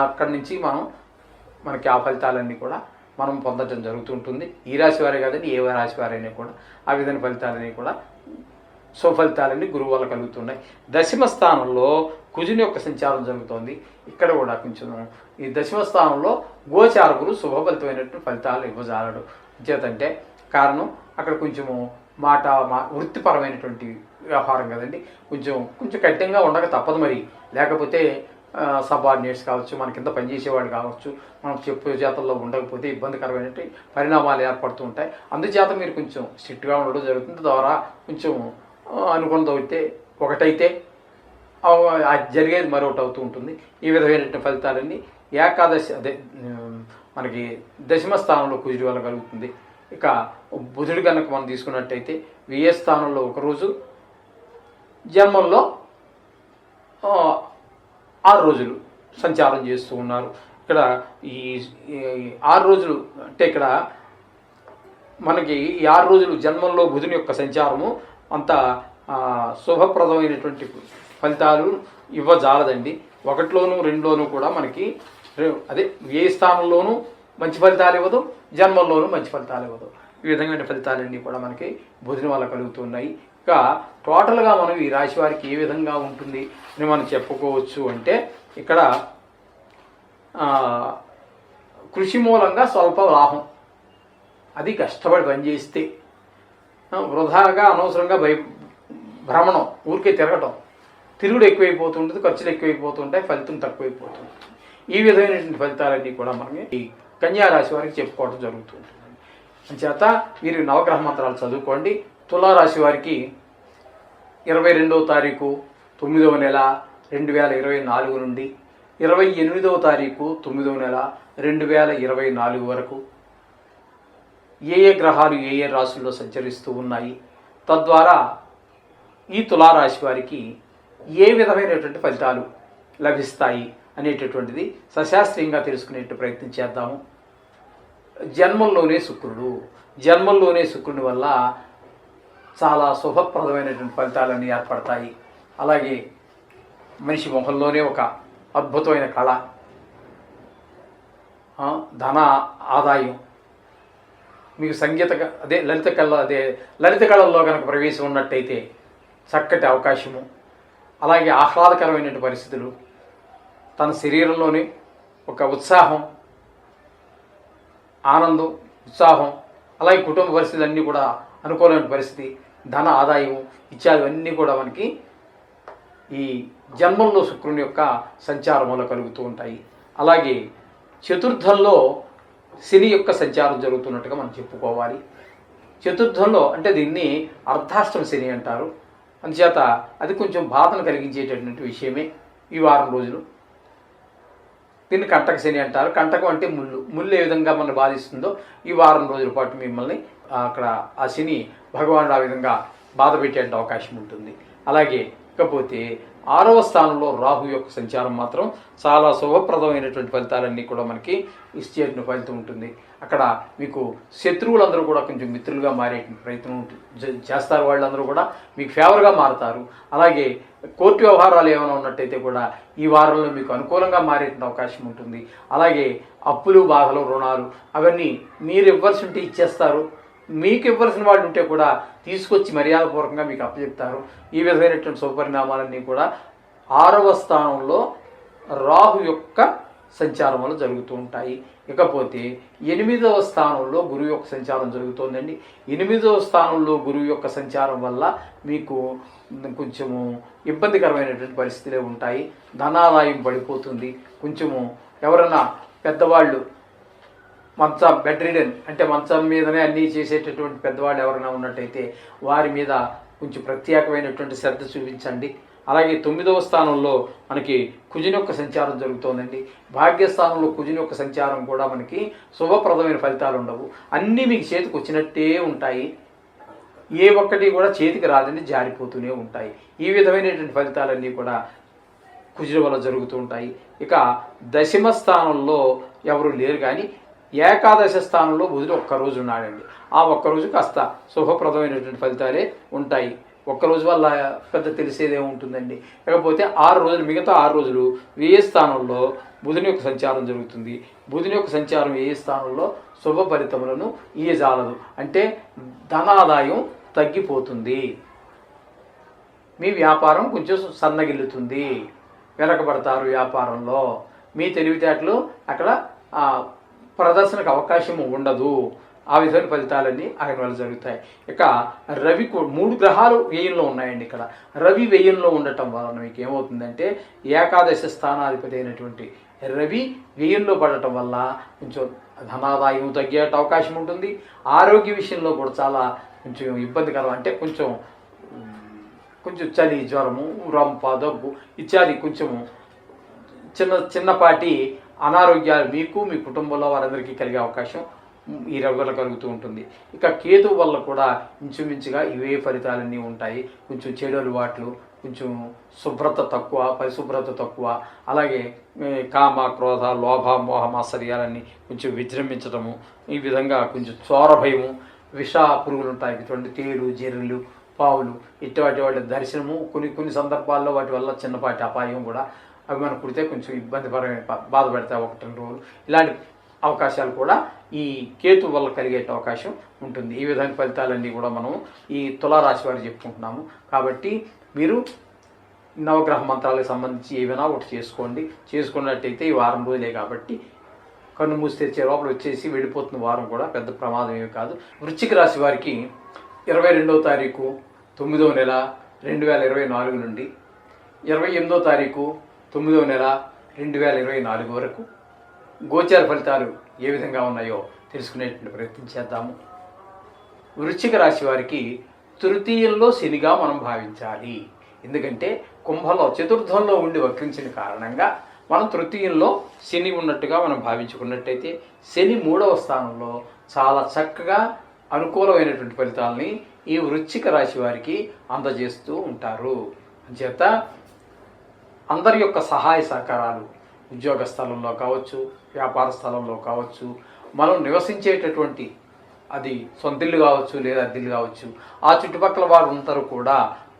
అక్కడి నుంచి మనకి ఆ ఫలితాలన్నీ కూడా మనం పొందడం జరుగుతుంటుంది. ఈ రాశి వారే కాదండి, ఏ రాశి వారైనా కూడా ఆ విధమైన ఫలితాలన్నీ కూడా సుఫలితాలన్నీ గురువు వల్ల కలుగుతున్నాయి. దశమ స్థానంలో కుజుని యొక్క సంచారం జరుగుతోంది. ఇక్కడ కూడా కొంచెం ఈ దశమ స్థానంలో గోచార గురు శుభఫలితమైనటువంటి ఫలితాలు ఇవ్వజాలడు. చేతంటే కారణం అక్కడ కొంచెము వృత్తిపరమైనటువంటి వ్యవహారం కదండి, కొంచెం కఠినంగా ఉండక తప్పదు మరి. లేకపోతే సబార్డినేట్స్ కావచ్చు, మన కింద పనిచేసేవాళ్ళు కావచ్చు, మనం చెప్పే చేతల్లో ఉండకపోతే ఇబ్బందికరమైనటువంటి పరిణామాలు ఏర్పడుతూ ఉంటాయి. అందుచేత మీరు కొంచెం స్ట్రిక్ట్గా ఉండడం జరుగుతుంది. ద్వారా కొంచెం అనుకున్నది ఒకటైతే జరిగేది మరొకటి అవుతూ ఉంటుంది. ఈ విధమైనటువంటి ఫలితాలన్నీ ఏకాదశి మనకి దశమ స్థానంలో కుజుడి వల్ల కలుగుతుంది. ఇక బుధుడి కనుక మనం తీసుకున్నట్టయితే వ్యయ స్థానంలో ఒకరోజు, జన్మంలో 6 రోజులు సంచారం చేస్తూ ఉన్నారు. ఇక్కడ ఈ 6 రోజులు అంటే ఇక్కడ మనకి ఈ 6 రోజులు జన్మంలో బుధుని యొక్క సంచారము అంత శుభప్రదమైనటువంటి ఫలితాలు ఇవ్వజాలదండి. 1లోను 2లోనూ కూడా మనకి వ్యయ స్థానంలోనూ మంచి ఫలితాలు ఇవ్వదు, జన్మంలోనూ మంచి ఫలితాలు ఇవ్వదు. ఈ విధమైన ఫలితాలన్నీ కూడా మనకి బుధుని వల్ల కలుగుతున్నాయి. ఇంకా టోటల్గా మనం ఈ రాశి వారికి ఏ విధంగా ఉంటుంది అని మనం చెప్పుకోవచ్చు అంటే ఇక్కడ కృషి మూలంగా స్వల్ప లాభం, అది కష్టపడి పనిచేస్తే వృధాగా అనవసరంగా భ్రమణం, ఊరికే తిరుగుడు ఎక్కువైపోతుంటుంది, ఖర్చులు ఎక్కువైపోతుంటాయి, ఫలితం తక్కువైపోతుంది. ఈ విధమైనటువంటి ఫలితాలన్నీ కూడా మనం ఈ కన్యా రాశి వారికి చెప్పుకోవడం జరుగుతుంది. అంచేత మీరు నవగ్రహ మంత్రాలు చదువుకోండి. తులారాశి వారికి 22వ తారీఖు 9వ నెల 2024 నుండి 28వ తారీఖు 9వ నెల 2024 వరకు, ఏ ఏ గ్రహాలు ఏ ఏ రాశుల్లో సంచరిస్తూ ఉన్నాయి, తద్వారా ఈ తులారాశి వారికి ఏ విధమైనటువంటి ఫలితాలు లభిస్తాయి అనేటటువంటిది సశాస్త్రీయంగా తెలుసుకునే ప్రయత్నం చేద్దాము. జన్మంలోనే శుక్రుని వల్ల చాలా శుభప్రదమైనటువంటి ఫలితాలన్నీ ఏర్పడతాయి. అలాగే మనిషి మొహంలోనే ఒక అద్భుతమైన కళ, ధన ఆదాయం, మీకు లలిత కళల్లో కనుక ప్రవేశం ఉన్నట్టయితే చక్కటి అవకాశము, అలాగే ఆహ్లాదకరమైనటువంటి పరిస్థితులు, తన శరీరంలోనే ఒక ఉత్సాహం, ఆనందం, ఉత్సాహం, అలాగే కుటుంబ పరిస్థితులు అన్నీ కూడా అనుకూలమైన పరిస్థితి, ధన ఆదాయం ఇత్యాదివన్నీ కూడా మనకి ఈ జన్మంలో శుక్రుని యొక్క సంచారం వల్ల కలుగుతూ ఉంటాయి. అలాగే చతుర్థంలో శని యొక్క సంచారం జరుగుతున్నట్టుగా మనం చెప్పుకోవాలి. చతుర్థంలో అంటే దీన్ని అర్ధాష్టమ శని అంటారు. అందుచేత అది కొంచెం బాధను కలిగించేటటువంటి విషయమే ఈ వారం రోజులు. దీన్ని కంటక శని అంటారు. కంటకం అంటే ముళ్ళు ఏ విధంగా మనం బాధిస్తుందో ఈ వారం రోజుల పాటు మిమ్మల్ని అక్కడ ఆ శని భగవానుడు ఆ విధంగా బాధ పెట్టే అవకాశం ఉంటుంది. అలాగే ఇకపోతే 6వ స్థానంలో రాహు యొక్క సంచారం మాత్రం చాలా శుభప్రదమైనటువంటి ఫలితాలన్నీ కూడా మనకి ఇచ్చేటువంటి ఫలితం ఉంటుంది. అక్కడ మీకు శత్రువులందరూ కూడా కొంచెం మిత్రులుగా మారే ప్రయత్నం చేస్తారు. వాళ్ళందరూ కూడా మీకు ఫేవర్గా మారుతారు. అలాగే కోర్టు వ్యవహారాలు ఏమైనా ఉన్నట్టయితే కూడా ఈ వారంలో మీకు అనుకూలంగా మారేటువంటి అవకాశం ఉంటుంది. అలాగే అప్పులు, బాధలు, రుణాలు అవన్నీ మీరు ఇవ్వాల్సి ఉంటే ఇచ్చేస్తారు. మీకు ఇవ్వాల్సిన వాళ్ళు ఉంటే కూడా తీసుకొచ్చి మర్యాదపూర్వకంగా మీకు అప్పచెప్తారు. ఈ విధమైనటువంటి శుభపరిణామాలన్నీ కూడా 6వ స్థానంలో రాహు యొక్క సంచారం వల్ల జరుగుతూ ఉంటాయి. ఇకపోతే 8వ స్థానంలో గురువు యొక్క సంచారం జరుగుతుందండి. 8వ స్థానంలో గురువు యొక్క సంచారం వల్ల మీకు కొంచెము ఇబ్బందికరమైనటువంటి పరిస్థితులే ఉంటాయి. ధనాదాయం పడిపోతుంది. కొంచెము ఎవరైనా పెద్దవాళ్ళు బెడ్ రిడన్ అంటే మంచం మీదనే అన్నీ చేసేటటువంటి పెద్దవాళ్ళు ఎవరైనా ఉన్నట్టయితే వారి మీద కొంచెం ప్రత్యేకమైనటువంటి శ్రద్ధ చూపించండి. అలాగే 9వ స్థానంలో మనకి కుజుని యొక్క సంచారం జరుగుతోందండి. భాగ్యస్థానంలో కుజుని యొక్క సంచారం కూడా మనకి శుభప్రదమైన ఫలితాలు ఉండవు. అన్నీ మీకు చేతికి వచ్చినట్టే ఉంటాయి. ఏ ఒక్కటి కూడా చేతికి రాదని జారిపోతూనే ఉంటాయి. ఈ విధమైనటువంటి ఫలితాలన్నీ కూడా కుజుల వల్ల జరుగుతూ ఉంటాయి. ఇక 10వ స్థానంలో ఎవరు లేరు, కానీ ఏకాదశ స్థానంలో బుధుడు ఒక్కరోజు ఉన్నాడండి. ఆ ఒక్కరోజు కాస్త శుభప్రదమైనటువంటి ఫలితాలే ఉంటాయి. ఒక్కరోజు వల్ల పెద్ద తెలిసేదే ఉంటుందండి. లేకపోతే 6 రోజులు, మిగతా 6 రోజులు వ్యయ స్థానంలో బుధుని యొక్క సంచారం జరుగుతుంది. బుధుని యొక్క సంచారం వ్యయ స్థానంలో శుభ ఫలితములను ఇయ్యజాలదు. అంటే ధనాదాయం తగ్గిపోతుంది. మీ వ్యాపారం కొంచెం సన్నగిల్లుతుంది. వెనకబడతారు వ్యాపారంలో. మీ తెలివితేటలు అక్కడ ప్రదర్శనకు అవకాశం ఉండదు. ఆ విధమైన ఫలితాలన్నీ ఆయన వల్ల జరుగుతాయి. ఇక రవి 3 గ్రహాలు వ్యయంలో ఉన్నాయండి. ఇక్కడ రవి వ్యయంలో ఉండటం వలన మీకు ఏమవుతుందంటే ఏకాదశ స్థానాధిపతి అయినటువంటి రవి వ్యయంలో పడటం వల్ల కొంచెం ధనాదాయం తగ్గే అవకాశం ఉంటుంది. ఆరోగ్య విషయంలో కూడా చాలా కొంచెం ఇబ్బందికరం. అంటే కొంచెం చలి, జ్వరము, రంప, దగ్గు ఇత్యాది కొంచెము చిన్నపాటి అనారోగ్యాలు మీకు మీ కుటుంబంలో వారందరికీ కలిగే అవకాశం ఈ రవి వల్ల కలుగుతూ ఉంటుంది. ఇక కేతు వల్ల కూడా ఇంచుమించుగా ఇవే ఫలితాలన్నీ ఉంటాయి. కొంచెం చెడు అలవాట్లు, కొంచెం శుభ్రత తక్కువ, పరిశుభ్రత తక్కువ, అలాగే కామ, క్రోధ, లోభ, మోహ, మాత్సర్యాలన్నీ కొంచెం విజృంభించడము, ఈ విధంగా కొంచెం చోర భయము, విష పురుగులు ఉంటాయి. ఇటువంటి తేలు, జెర్రెలు, పావులు ఇటువంటి వాటి దర్శనము కొన్ని సందర్భాల్లో వాటి వల్ల చిన్నపాటి అపాయం కూడా అవి మనకు పుడితే కొంచెం ఇబ్బందికరమైన బాధపడతాయి 1-2 రోజులు. ఇలాంటి అవకాశాలు కూడా ఈ కేతు వల్ల కలిగే అవకాశం ఉంటుంది. ఈ విధమైన ఫలితాలన్నీ కూడా మనం ఈ తులారాశి వారికి చెప్పుకుంటున్నాము. కాబట్టి మీరు నవగ్రహ మంత్రాలకు సంబంధించి ఏమైనా ఒకటి చేసుకున్నట్టయితే ఈ వారం రోజులే కాబట్టి కన్ను మూసి తెచ్చే లోపల వచ్చేసి వెళ్ళిపోతున్న వారం కూడా పెద్ద ప్రమాదం ఏమి కాదు. వృశ్చిక రాశి వారికి 22వ తారీఖు 9వ నెల 2024 నుండి 28వ తారీఖు 9వ నెల 2024 వరకు గోచార ఫలితాలు ఏ విధంగా ఉన్నాయో తెలుసుకునేటువంటి ప్రయత్నం చేద్దాము. వృశ్చిక రాశి వారికి తృతీయంలో శనిగా మనం భావించాలి. ఎందుకంటే కుంభంలో చతుర్థంలో ఉండి వక్రించిన కారణంగా మనం తృతీయంలో శని ఉన్నట్టుగా మనం భావించుకున్నట్టయితే శని 3వ స్థానంలో చాలా చక్కగా అనుకూలమైనటువంటి ఫలితాలని ఈ వృశ్చిక రాశి వారికి అందజేస్తూ ఉంటారు. చేత అందరి యొక్క సహాయ సహకారాలు ఉద్యోగ స్థలంలో కావచ్చు, వ్యాపార స్థలంలో కావచ్చు, మనం నివసించేటటువంటి అది సొంతిల్లు కావచ్చు లేదా అద్దెలు కావచ్చు, ఆ చుట్టుపక్కల వారు అందరూ కూడా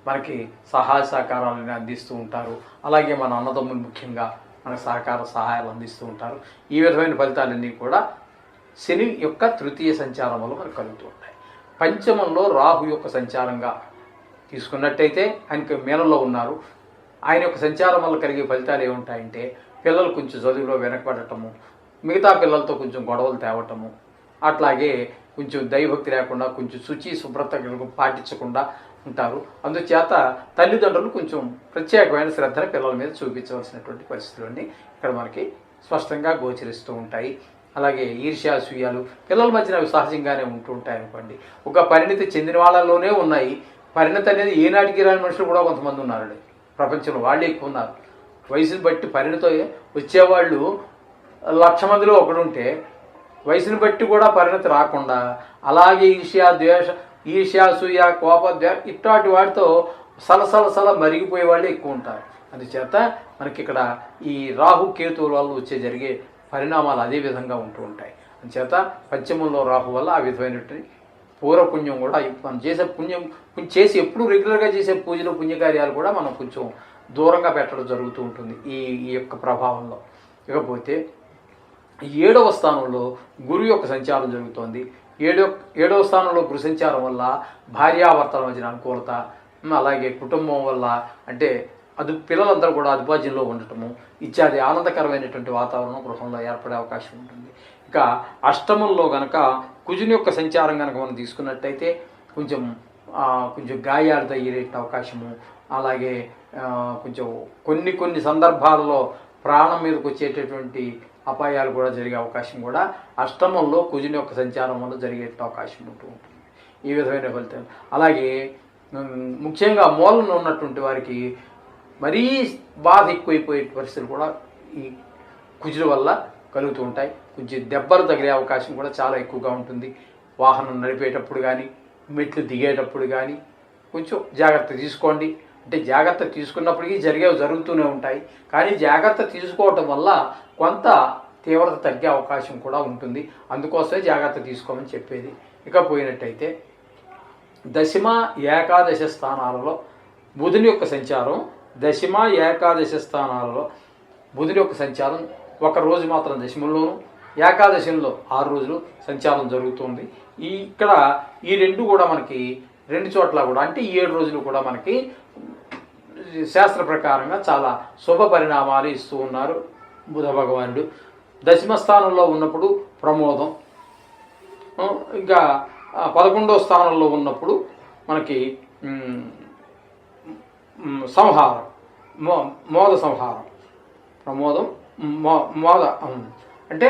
మనకి సహాయ సహకారాలను అందిస్తూ ఉంటారు. అలాగే మన అన్నదమ్ములు ముఖ్యంగా మనకు సహాయాలు అందిస్తూ ఉంటారు. ఈ విధమైన ఫలితాలన్నీ కూడా శని యొక్క తృతీయ సంచారం వల్ల మనకు కలుగుతూ ఉంటాయి. పంచమంలో రాహు యొక్క సంచారంగా తీసుకున్నట్టయితే ఆయనకి మీనంలో ఉన్నారు. ఆయన యొక్క సంచారం వల్ల కలిగే ఫలితాలు ఏముంటాయంటే పిల్లలు కొంచెం చదువులో వెనకబడటము, మిగతా పిల్లలతో కొంచెం గొడవలు తేవటము, అట్లాగే కొంచెం దైవభక్తి లేకుండా కొంచెం శుభ్రత పాటించకుండా ఉంటారు. అందుచేత తల్లిదండ్రులు కొంచెం ప్రత్యేకమైన శ్రద్ధను పిల్లల మీద చూపించవలసినటువంటి పరిస్థితులన్నీ ఇక్కడ మనకి స్పష్టంగా గోచరిస్తూ ఉంటాయి. అలాగే ఈర్ష్యాసూయాలు పిల్లల మధ్యన అవి సహజంగానే ఉంటూ ఉంటాయి అనుకోండి. ఒక పరిణితి చెందిన వాళ్ళలోనే ఉన్నాయి. పరిణతి అనేది ఏనాటికి రాని మనుషులు కూడా కొంతమంది ఉన్నారండి ప్రపంచంలో, వాళ్ళే ఎక్కువ ఉన్నారు. వయసుని బట్టి పరిణితో వచ్చేవాళ్ళు 1,00,000 మందిలో ఒకడుంటే వయసుని బట్టి కూడా పరిణతి రాకుండా అలాగే ఈర్ష్యాసూయ ఇట్లాంటి వాటితో సలసల మరిగిపోయే వాళ్ళే ఎక్కువ ఉంటారు. అందుచేత మనకి ఇక్కడ ఈ రాహు కేతువుల వల్ల జరిగే పరిణామాలు అదే విధంగా ఉంటూ ఉంటాయి. అందుచేత పంచమంలో రాహు వల్ల ఆ విధమైనటువంటి పూర్వపుణ్యం కూడా మనం చేసే పుణ్యం చేసి ఎప్పుడు రెగ్యులర్గా చేసే పూజలు పుణ్యకార్యాలు కూడా మనం కొంచెం దూరంగా పెట్టడం జరుగుతూ ఉంటుంది ఈ యొక్క ప్రభావంలో. ఇకపోతే 7వ స్థానంలో గురువు యొక్క సంచారం జరుగుతోంది. 7వ స్థానంలో గురు సంచారం వల్ల భార్యాభర్తల మధ్యన అనుకూలత, అలాగే కుటుంబం వల్ల అంటే పిల్లలందరూ కూడా అదుపాజ్యంలో ఉండటము ఇత్యాది ఆనందకరమైనటువంటి వాతావరణం గృహంలో ఏర్పడే అవకాశం ఉంటుంది. ఇక అష్టమంలో కనుక కుజుని యొక్క సంచారం కనుక మనం తీసుకున్నట్టయితే కొంచెం గాయాలు తగిలే అవకాశము, అలాగే కొంచెం కొన్ని సందర్భాల్లో ప్రాణం మీదకి వచ్చేటటువంటి అపాయాలు కూడా జరిగే అవకాశం కూడా అష్టమంలో కుజుని యొక్క సంచారం వల్ల జరిగే అవకాశం ఉంటుంది. ఈ విధమైన ఫలితాలు. అలాగే ముఖ్యంగా మూలన ఉన్నటువంటి వారికి మరీ బాధ ఎక్కువైపోయే పరిస్థితులు కూడా ఈ కుజుల వల్ల కలుగుతూ ఉంటాయి. కొంచెం దెబ్బలు తగిలే అవకాశం కూడా చాలా ఎక్కువగా ఉంటుంది. వాహనం నడిపేటప్పుడు కానీ మెట్లు దిగేటప్పుడు కానీ కొంచెం జాగ్రత్త తీసుకోండి. అంటే జాగ్రత్త తీసుకున్నప్పటికీ జరుగుతూనే ఉంటాయి. కానీ జాగ్రత్త తీసుకోవటం వల్ల కొంత తీవ్రత తగ్గే అవకాశం కూడా ఉంటుంది. అందుకోసమే జాగ్రత్త తీసుకోమని చెప్పేది. ఇక పోయినట్టయితే దశమ ఏకాదశ స్థానాలలో బుధుని యొక్క సంచారం, దశమ ఏకాదశ స్థానాలలో బుధుని యొక్క సంచారం ఒక రోజు మాత్రం దశమంలోను, ఏకాదశంలో 6 రోజులు సంచారం జరుగుతుంది. ఇక్కడ ఈ రెండు కూడా మనకి 2 చోట్ల కూడా అంటే 7 రోజులు కూడా మనకి శాస్త్ర ప్రకారంగా చాలా శుభ పరిణామాలు ఇస్తూ ఉన్నారు బుధ భగవానుడు. దశమ స్థానంలో ఉన్నప్పుడు ప్రమోదం, ఇంకా 11వ స్థానంలో ఉన్నప్పుడు మనకి సంహారం, మోద సంహారం, ప్రమోదం మోద అంటే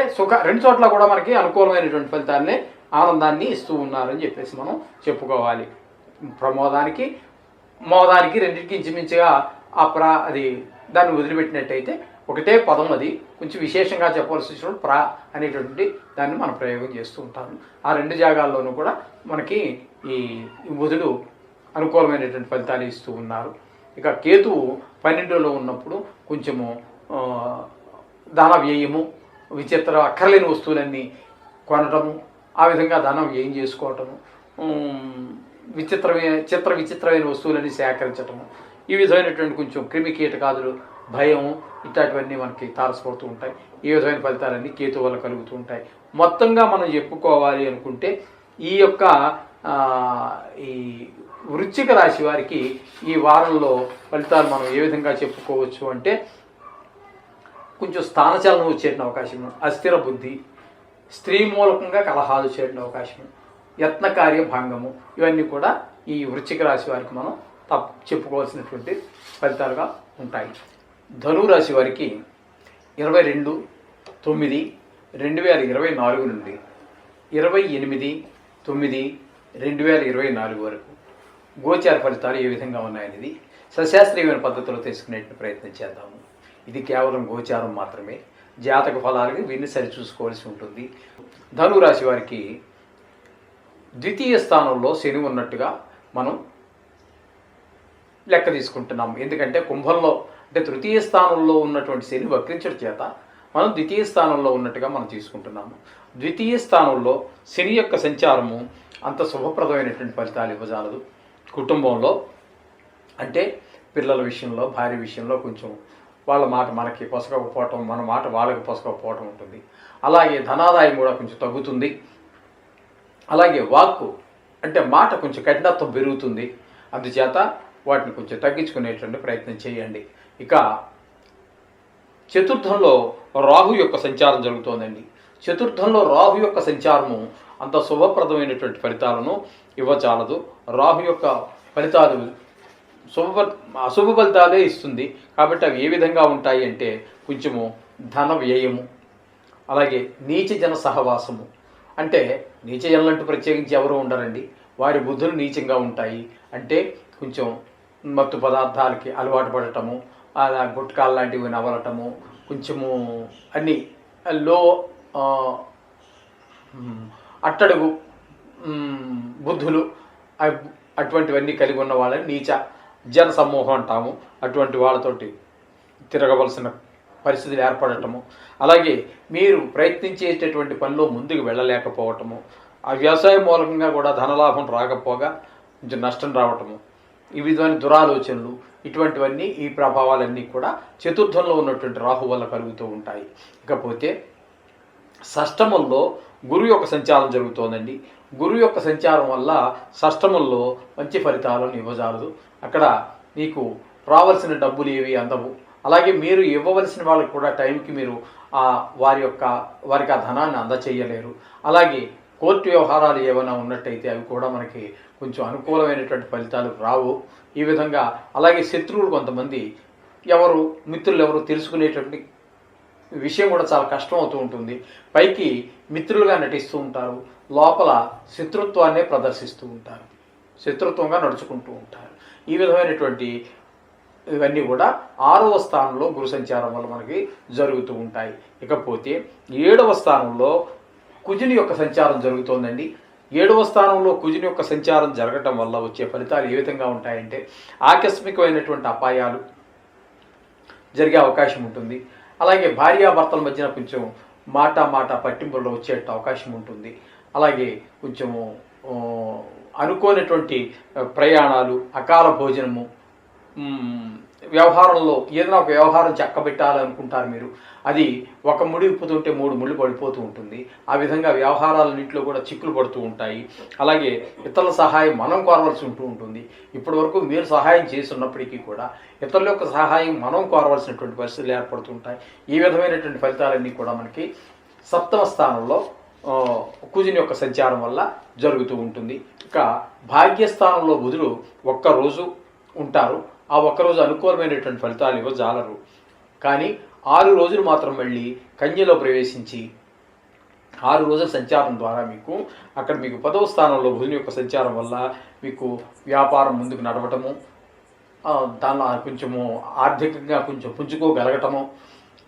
2 చోట్ల కూడా మనకి అనుకూలమైనటువంటి ఫలితాన్ని ఆనందాన్ని ఇస్తూ ఉన్నారని చెప్పేసి మనం చెప్పుకోవాలి. ప్రమోదానికి మోదానికి రెండింటికి ఇంచుమించుగా అది దాన్ని వదిలిపెట్టినట్టయితే ఒకటే పదం, అది కొంచెం విశేషంగా చెప్పవలసి వచ్చినప్పుడు ప్రా అనేటువంటి దాన్ని మనం ప్రయోగం చేస్తూ ఉంటాము. ఆ 2 జాగాల్లోనూ కూడా మనకి ఈ బుధుడు అనుకూలమైనటువంటి ఫలితాలు ఇస్తూ ఉన్నారు. ఇక కేతువు 12లో ఉన్నప్పుడు కొంచెము ధన వ్యయము, అక్కర్లేని వస్తువులన్నీ కొనటము, ఆ విధంగా ధనం వ్యయం చేసుకోవటము, విచిత్రమైన వస్తువులన్నీ సేకరించటము, ఈ విధమైనటువంటి కొంచెం క్రిమి కీటకాదులు భయం ఇట్లాంటివన్నీ మనకి తారసపడుతూ ఉంటాయి. ఈ విధమైన ఫలితాలన్నీ కేతు వల్ల కలుగుతూ ఉంటాయి. మొత్తంగా మనం చెప్పుకోవాలి అనుకుంటే ఈ యొక్క ఈ వృశ్చిక రాశి వారికి ఈ వారంలో ఫలితాలు మనం ఏ విధంగా చెప్పుకోవచ్చు అంటే కొంచెం స్థానచలనం వచ్చేట అవకాశము, అస్థిర బుద్ధి, స్త్రీ మూలకంగా కలహాలు చేయడం అవకాశము, యత్నకార్య భంగము, ఇవన్నీ కూడా ఈ వృశ్చిక రాశి వారికి మనం చెప్పుకోవాల్సినటువంటి ఫలితాలుగా ఉంటాయి. ధనురాశి వారికి 22/9/2024 నుండి 28/9/2024 వరకు గోచార ఫలితాలు ఏ విధంగా ఉన్నాయనేది సశాస్త్రీయమైన పద్ధతిలో తెలుసుకునే ప్రయత్నం చేద్దాము. ఇది కేవలం గోచారం మాత్రమే. జాతక ఫలాలకి వీరిని సరిచూసుకోవాల్సి ఉంటుంది. ధనురాశి వారికి ద్వితీయ స్థానంలో శని ఉన్నట్టుగా మనం లెక్క తీసుకుంటున్నాం. ఎందుకంటే కుంభంలో అంటే తృతీయ స్థానంలో ఉన్నటువంటి శని వక్రించడం చేత మనం ద్వితీయ స్థానంలో ఉన్నట్టుగా మనం తీసుకుంటున్నాము. ద్వితీయ స్థానంలో శని యొక్క సంచారము అంత శుభప్రదమైనటువంటి ఫలితాలు ఇవ్వజాలదు. కుటుంబంలో అంటే పిల్లల విషయంలో, భార్య విషయంలో కొంచెం వాళ్ళ మాట మనకి పొసగకపోవటం, మన మాట వాళ్ళకి పొసగకపోవటం ఉంటుంది. అలాగే ధనాదాయం కూడా కొంచెం తగ్గుతుంది. అలాగే వాక్కు అంటే మాట కొంచెం కఠినత్వం పెరుగుతుంది. అందుచేత వాటిని కొంచెం తగ్గించుకునేటువంటి ప్రయత్నం చేయండి. ఇక చతుర్థంలో రాహు యొక్క సంచారం జరుగుతోందండి. చతుర్థంలో రాహు యొక్క సంచారము అంత శుభప్రదమైనటువంటి ఫలితాలను ఇవ్వచాలదు. రాహు యొక్క ఫలితాలు అశుభ ఫలితాలే ఇస్తుంది. కాబట్టి అవి ఏ విధంగా ఉంటాయి అంటే కొంచెము ధన వ్యయము, అలాగే నీచ జన సహవాసము. అంటే నీచ జనులంటూ ప్రత్యేకించి ఎవరు ఉండరండి. వారి బుద్ధులు నీచంగా ఉంటాయి. అంటే కొంచెం మత్తు పదార్థాలకి అలవాటు పడటము, అలా గుట్కాలు లాంటివి నవలటము, కొంచెము అన్నీ లో అట్టడుగు బుద్ధులు అటువంటివన్నీ కలిగి ఉన్న వాళ్ళని నీచ జన సమూహం అంటాము. అటువంటి వాళ్ళతోటి తిరగవలసిన పరిస్థితులు ఏర్పడటము, అలాగే మీరు ప్రయత్నించేటటువంటి పనిలో ముందుకు వెళ్ళలేకపోవటము, ఆ వ్యవసాయ మూలకంగా కూడా ధనలాభం రాకపోగా కొంచెం నష్టం రావటము, ఈ విధమైన దురాలోచనలు, ఇటువంటివన్నీ ఈ ప్రభావాలన్నీ కూడా చతుర్థంలో ఉన్నటువంటి రాహు వల్ల కలుగుతూ ఉంటాయి. ఇకపోతే షష్టమంలో గురువు యొక్క సంచారం జరుగుతోందండి. గురువు యొక్క సంచారం వల్ల షష్టమంలో మంచి ఫలితాలను ఇవ్వజాలదు. అక్కడ మీకు రావాల్సిన డబ్బులు ఏవి అందవు. అలాగే మీరు ఇవ్వవలసిన వాళ్ళకి కూడా టైంకి మీరు వారికి ఆ ధనాన్ని అందచేయలేరు. అలాగే కోర్టు వ్యవహారాలు ఏమైనా ఉన్నట్టయితే అవి కూడా మనకి కొంచెం అనుకూలమైనటువంటి ఫలితాలు రావు. ఈ విధంగా అలాగే శత్రువులు కొంతమంది మిత్రులు ఎవరు తెలుసుకునేటువంటి విషయం కూడా చాలా కష్టం అవుతూ ఉంటుంది. పైకి మిత్రులుగా నటిస్తూ ఉంటారు, లోపల శత్రుత్వాన్నే ప్రదర్శిస్తూ ఉంటారు, శత్రుత్వంగా నడుచుకుంటూ ఉంటారు. ఈ విధమైనటువంటి ఇవన్నీ కూడా 6వ స్థానంలో గురు సంచారం వల్ల మనకి జరుగుతూ ఉంటాయి. ఇకపోతే 7వ స్థానంలో కుజుని యొక్క సంచారం జరుగుతోందండి. 7వ స్థానంలో కుజుని యొక్క సంచారం జరగటం వల్ల వచ్చే ఫలితాలు ఏ విధంగా ఉంటాయంటే ఆకస్మికమైనటువంటి అపాయాలు జరిగే అవకాశం ఉంటుంది. అలాగే భార్యాభర్తల మధ్యన కొంచెం మాట పట్టింపుల్లో వచ్చే అవకాశం ఉంటుంది. అలాగే కొంచెము అనుకోనటువంటి ప్రయాణాలు, అకాల భోజనము, వ్యవహారంలో ఏదైనా ఒక వ్యవహారం చక్కబెట్టాలనుకుంటారు మీరు, అది ఒక ముడి విప్పుతుంటే 3 ముళ్ళు పడిపోతూ ఉంటుంది. ఆ విధంగా వ్యవహారాలన్నింటిలో కూడా చిక్కులు పడుతూ ఉంటాయి. అలాగే ఇతరుల సహాయం మనం కోరవలసి ఉంటుంది. ఇప్పటి వరకు మీరు సహాయం చేస్తున్నప్పటికీ కూడా ఇతరుల యొక్క సహాయం మనం కోరవలసినటువంటి పరిస్థితులు ఏర్పడుతుంటాయి. ఈ విధమైనటువంటి ఫలితాలన్నీ కూడా మనకి 7వ స్థానంలో కుజుని యొక్క సంచారం వల్ల జరుగుతూ ఉంటుంది. ఇక భాగ్యస్థానంలో బుధుడు ఒక్కరోజు ఉంటారు. ఆ ఒక్కరోజు అనుకూలమైనటువంటి ఫలితాలు ఇవ్వజాలరు. కానీ 6 రోజులు మాత్రం మళ్ళీ కన్యలో ప్రవేశించి 6 రోజుల సంచారం ద్వారా మీకు 10వ స్థానంలో బుధుని యొక్క సంచారం వల్ల మీకు వ్యాపారం ముందుకు నడవటము, దానిలో కొంచెము ఆర్థికంగా కొంచెం పుంజుకోగలగటము,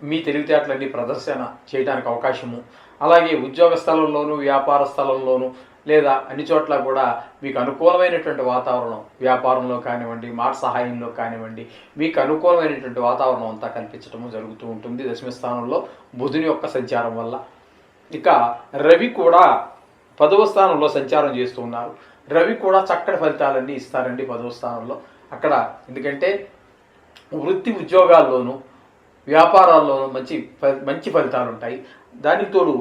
మీ తెలివితేటలన్నీ ప్రదర్శన చేయడానికి అవకాశము, అలాగే ఉద్యోగ స్థలంలోనూ వ్యాపార స్థలంలోనూ లేదా అన్ని చోట్ల కూడా మీకు అనుకూలమైనటువంటి వాతావరణం, వ్యాపారంలో కానివ్వండి, మాట సహాయంలో కానివ్వండి, మీకు అనుకూలమైనటువంటి వాతావరణం అంతా కల్పించడము జరుగుతూ ఉంటుంది 10వ స్థానంలో బుధుని యొక్క సంచారం వల్ల. ఇక రవి కూడా 10వ స్థానంలో సంచారం చేస్తూ ఉన్నారు. రవి కూడా చక్కటి ఫలితాలన్నీ ఇస్తారండి 10వ స్థానంలో. అక్కడ ఎందుకంటే వృత్తి ఉద్యోగాల్లోనూ వ్యాపారాల్లోనూ మంచి ఫలితాలు ఉంటాయి. దానికి తోడు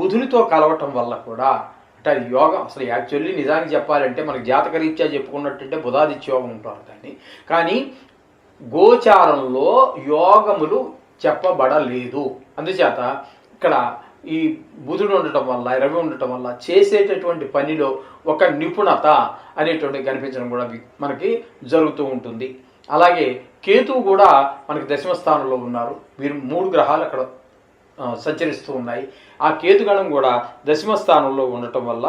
బుధునితో కలవటం వల్ల కూడా అంటే యోగం అసలు యాక్చువల్లీ నిజానికి చెప్పాలంటే మనకి జాతకరీత్యా చెప్పుకున్నట్టుంటే బుధాదిత్య యోగం ఉంటారు దాన్ని. కానీ గోచారంలో యోగములు చెప్పబడలేదు. అందుచేత ఇక్కడ ఈ బుధుడు ఉండటం వల్ల, రవి ఉండటం వల్ల చేసేటటువంటి పనిలో ఒక నిపుణత అనేటువంటి కనిపించడం కూడా మనకి జరుగుతూ ఉంటుంది. అలాగే కేతువు కూడా మనకి 10వ స్థానంలో ఉన్నారు. వీరు 3 గ్రహాలు అక్కడ సంచరిస్తూ ఉన్నాయి. ఆ కేతుగణం కూడా 10వ స్థానంలో ఉండటం వల్ల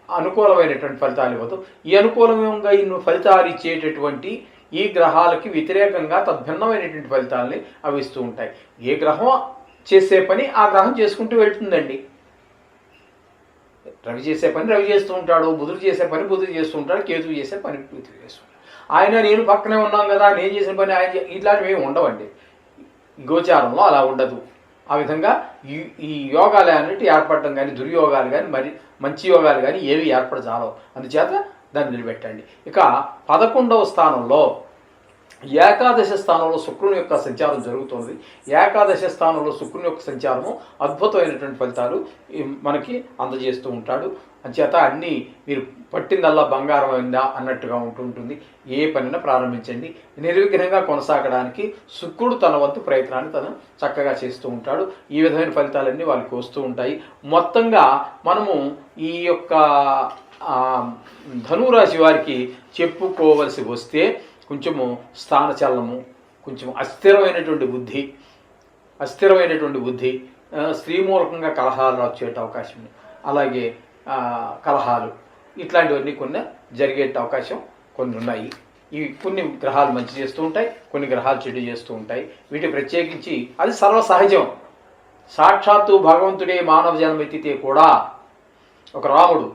అనుకూలమైనటువంటి ఫలితాలు ఇవ్వదు. ఈ అనుకూలంగా ఫలితాలు ఇచ్చేటటువంటి ఈ గ్రహాలకి వ్యతిరేకంగా తద్భిన్నమైనటువంటి ఫలితాలని అవి ఇస్తూ ఉంటాయి. ఏ గ్రహం చేసే పని ఆ గ్రహం చేసుకుంటూ వెళ్తుందండి. రవి చేసే పని రవి చేస్తూ ఉంటాడు, బుధుడు చేసే పని బుధుడు చేస్తూ ఉంటాడు, కేతువు చేసే పని కేతువు చేస్తూ ఉంటాడు. ఆయన నేను పక్కనే ఉన్నాం కదా, నేను చేసిన పని ఆయన ఇట్లాంటివి ఏమి ఉండవండి. గోచారంలో అలా ఉండదు. ఆ విధంగా ఈ యోగాలు అన్నిటి ఏర్పడటం కానీ, దుర్యోగాలు కానీ, మరి మంచి యోగాలు కానీ ఏవి ఏర్పడజాలవు. అందుచేత దాన్ని నిలబెట్టండి. ఇక 11వ స్థానంలో ఏకాదశ స్థానంలో శుక్రుని యొక్క సంచారం జరుగుతుంది. ఏకాదశ స్థానంలో శుక్రుని యొక్క సంచారము అద్భుతమైనటువంటి ఫలితాలు మనకి అందజేస్తూ ఉంటాడు. అంచేత అన్నీ మీరు పట్టిందల్లా బంగారం అయిందా అన్నట్టుగా ఉంటుంటుంది. ఏ పనినా ప్రారంభించండి. నిర్విఘ్నంగా కొనసాగడానికి శుక్రుడు తన వంతు ప్రయత్నాన్ని తను చక్కగా చేస్తూ ఉంటాడు. ఈ విధమైన ఫలితాలన్నీ వాళ్ళకి వస్తూ ఉంటాయి. మొత్తంగా మనము ఈ యొక్క ధనురాశి వారికి చెప్పుకోవలసి వస్తే కొంచెము స్థానచలనము, కొంచెం అస్థిరమైనటువంటి బుద్ధి, స్త్రీ మూలకంగా కలహాలు వచ్చే అవకాశం, అలాగే కలహాలు ఇట్లాంటివన్నీ కొన్ని జరిగే అవకాశం కొన్ని ఉన్నాయి. ఇవి కొన్ని గ్రహాలు మంచి చేస్తూ ఉంటాయి, కొన్ని గ్రహాలు చెడు చేస్తూ ఉంటాయి. వీటి ప్రత్యేకించి అది సర్వసహజం. సాక్షాత్తు భగవంతుడే మానవ జన్మెత్తితే కూడా ఒక రాముడు,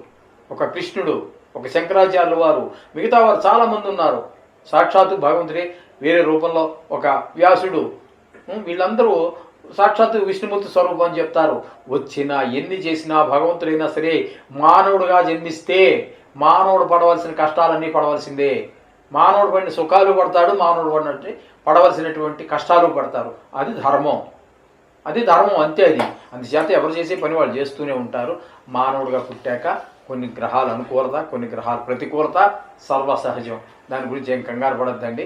ఒక కృష్ణుడు, ఒక శంకరాచార్యుల వారు, మిగతా వారు చాలామంది ఉన్నారు. సాక్షాత్తు భగవంతుడే వేరే రూపంలో ఒక వ్యాసుడు, వీళ్ళందరూ సాక్షాత్తు విష్ణుమూర్తి స్వరూపం అని చెప్తారు. వచ్చినా ఎన్ని చేసినా భగవంతుడైనా సరే మానవుడుగా జన్మిస్తే మానవుడు పడవలసిన కష్టాలన్నీ పడవలసిందే. మానవుడు పడిన సుఖాలు పడతాడు, మానవుడు పడినట్టు పడవలసినటువంటి కష్టాలు పడతారు. అది ధర్మం అంతే. అందుచేత ఎవరు చేసే పని వాళ్ళు చేస్తూనే ఉంటారు. మానవుడిగా పుట్టాక కొన్ని గ్రహాలు అనుకూలత, కొన్ని గ్రహాలు ప్రతికూలత సర్వసహజం. దాని గురించి ఏం కంగారు పడద్దండి.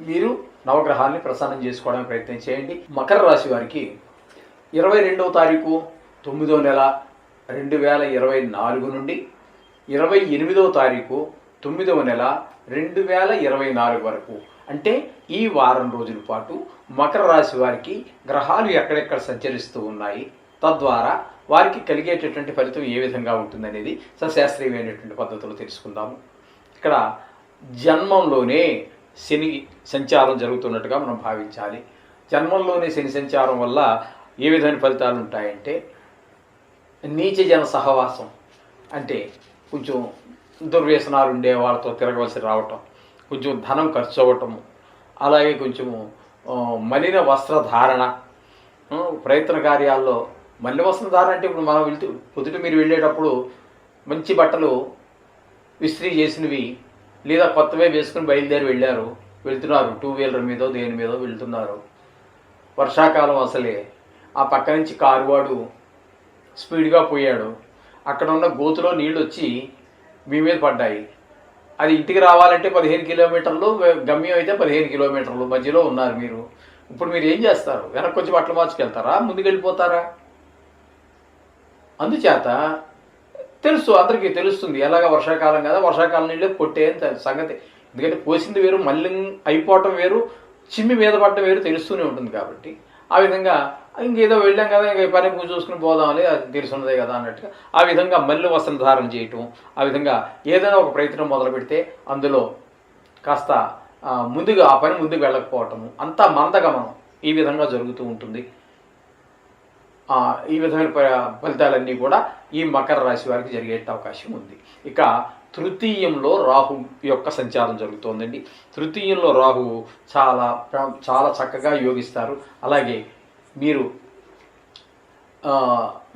మీరు నవగ్రహాలని ప్రసన్నం చేసుకోవడానికి ప్రయత్నం చేయండి. మకర రాశి వారికి 22వ తారీఖు 9వ నెల 2024 నుండి 28వ తారీఖు 9వ నెల 2024 వరకు, అంటే ఈ వారం రోజుల పాటు మకర రాశి వారికి గ్రహాలు ఎక్కడెక్కడ సంచరిస్తూ ఉన్నాయి, తద్వారా వారికి కలిగేటటువంటి ఫలితం ఏ విధంగా ఉంటుందనేది సశాస్త్రీయమైనటువంటి పద్ధతులు తెలుసుకుందాము. ఇక్కడ జన్మంలోనే శని సంచారం జరుగుతున్నట్టుగా మనం భావించాలి. జన్మంలోనే శని సంచారం వల్ల ఏ విధమైన ఫలితాలు ఉంటాయంటే, నీచ జన సహవాసం, అంటే కొంచెం దుర్వ్యసనాలు ఉండే వాళ్ళతో తిరగవలసి రావటం, కొంచెం ధనం ఖర్చు అవ్వటము, అలాగే కొంచెము మలిన వస్త్రధారణ, ప్రయత్న కార్యాల్లో మలిన వస్త్రధారణ అంటే ఇప్పుడు మనం పొద్దుట మీరు వెళ్ళేటప్పుడు మంచి బట్టలు విస్త్రీ చేసినవి లేదా కొత్తవే వేసుకుని బయలుదేరి వెళ్తున్నారు, 2 వీలర్ మీదో దేని మీదో వెళ్తున్నారు. వర్షాకాలం అసలే, ఆ పక్క నుంచి కారువాడు స్పీడ్గా పోయాడు, అక్కడ ఉన్న గోతులో నీళ్ళు వచ్చి మీ మీద పడ్డాయి. అది ఇంటికి రావాలంటే 15 కిలోమీటర్లు, గమ్యం అయితే 15 కిలోమీటర్లు మధ్యలో ఉన్నారు మీరు. ఇప్పుడు మీరు ఏం చేస్తారు? వెనక్కి వచ్చి బట్టలు మార్చుకెళ్తారా, ముందుకు వెళ్ళిపోతారా? అందుచేత తెలుసు, అందరికీ తెలుస్తుంది ఎలాగ వర్షాకాలం కదా, వర్షాకాలం నీళ్ళే పొట్టే అని సంగతి. ఎందుకంటే పోసింది వేరు, మళ్ళీ అయిపోవటం వేరు, చిమ్మి మీద పడటం వేరు తెలుస్తూనే ఉంటుంది. కాబట్టి ఆ విధంగా ఇంకేదో వెళ్ళాం కదా, ఇంకా పని చూసుకుని పోదామని, అది తెలుసున్నదే కదా అన్నట్టుగా ఆ విధంగా మళ్ళీ వస్త్రధారణ చేయటం, ఆ విధంగా ఏదైనా ఒక ప్రయత్నం మొదలు పెడితే అందులో కాస్త ముందుగా ఆ పని ముందుకు వెళ్ళకపోవటము, అంతా మందగమనం ఈ విధంగా జరుగుతూ ఉంటుంది. ఈ విధమైన ఫలితాలన్నీ కూడా ఈ మకర రాశి వారికి జరిగే అవకాశం ఉంది. ఇక తృతీయంలో రాహు యొక్క సంచారం జరుగుతోందండి. తృతీయంలో రాహు చాలా చాలా చక్కగా యోగిస్తారు. అలాగే మీరు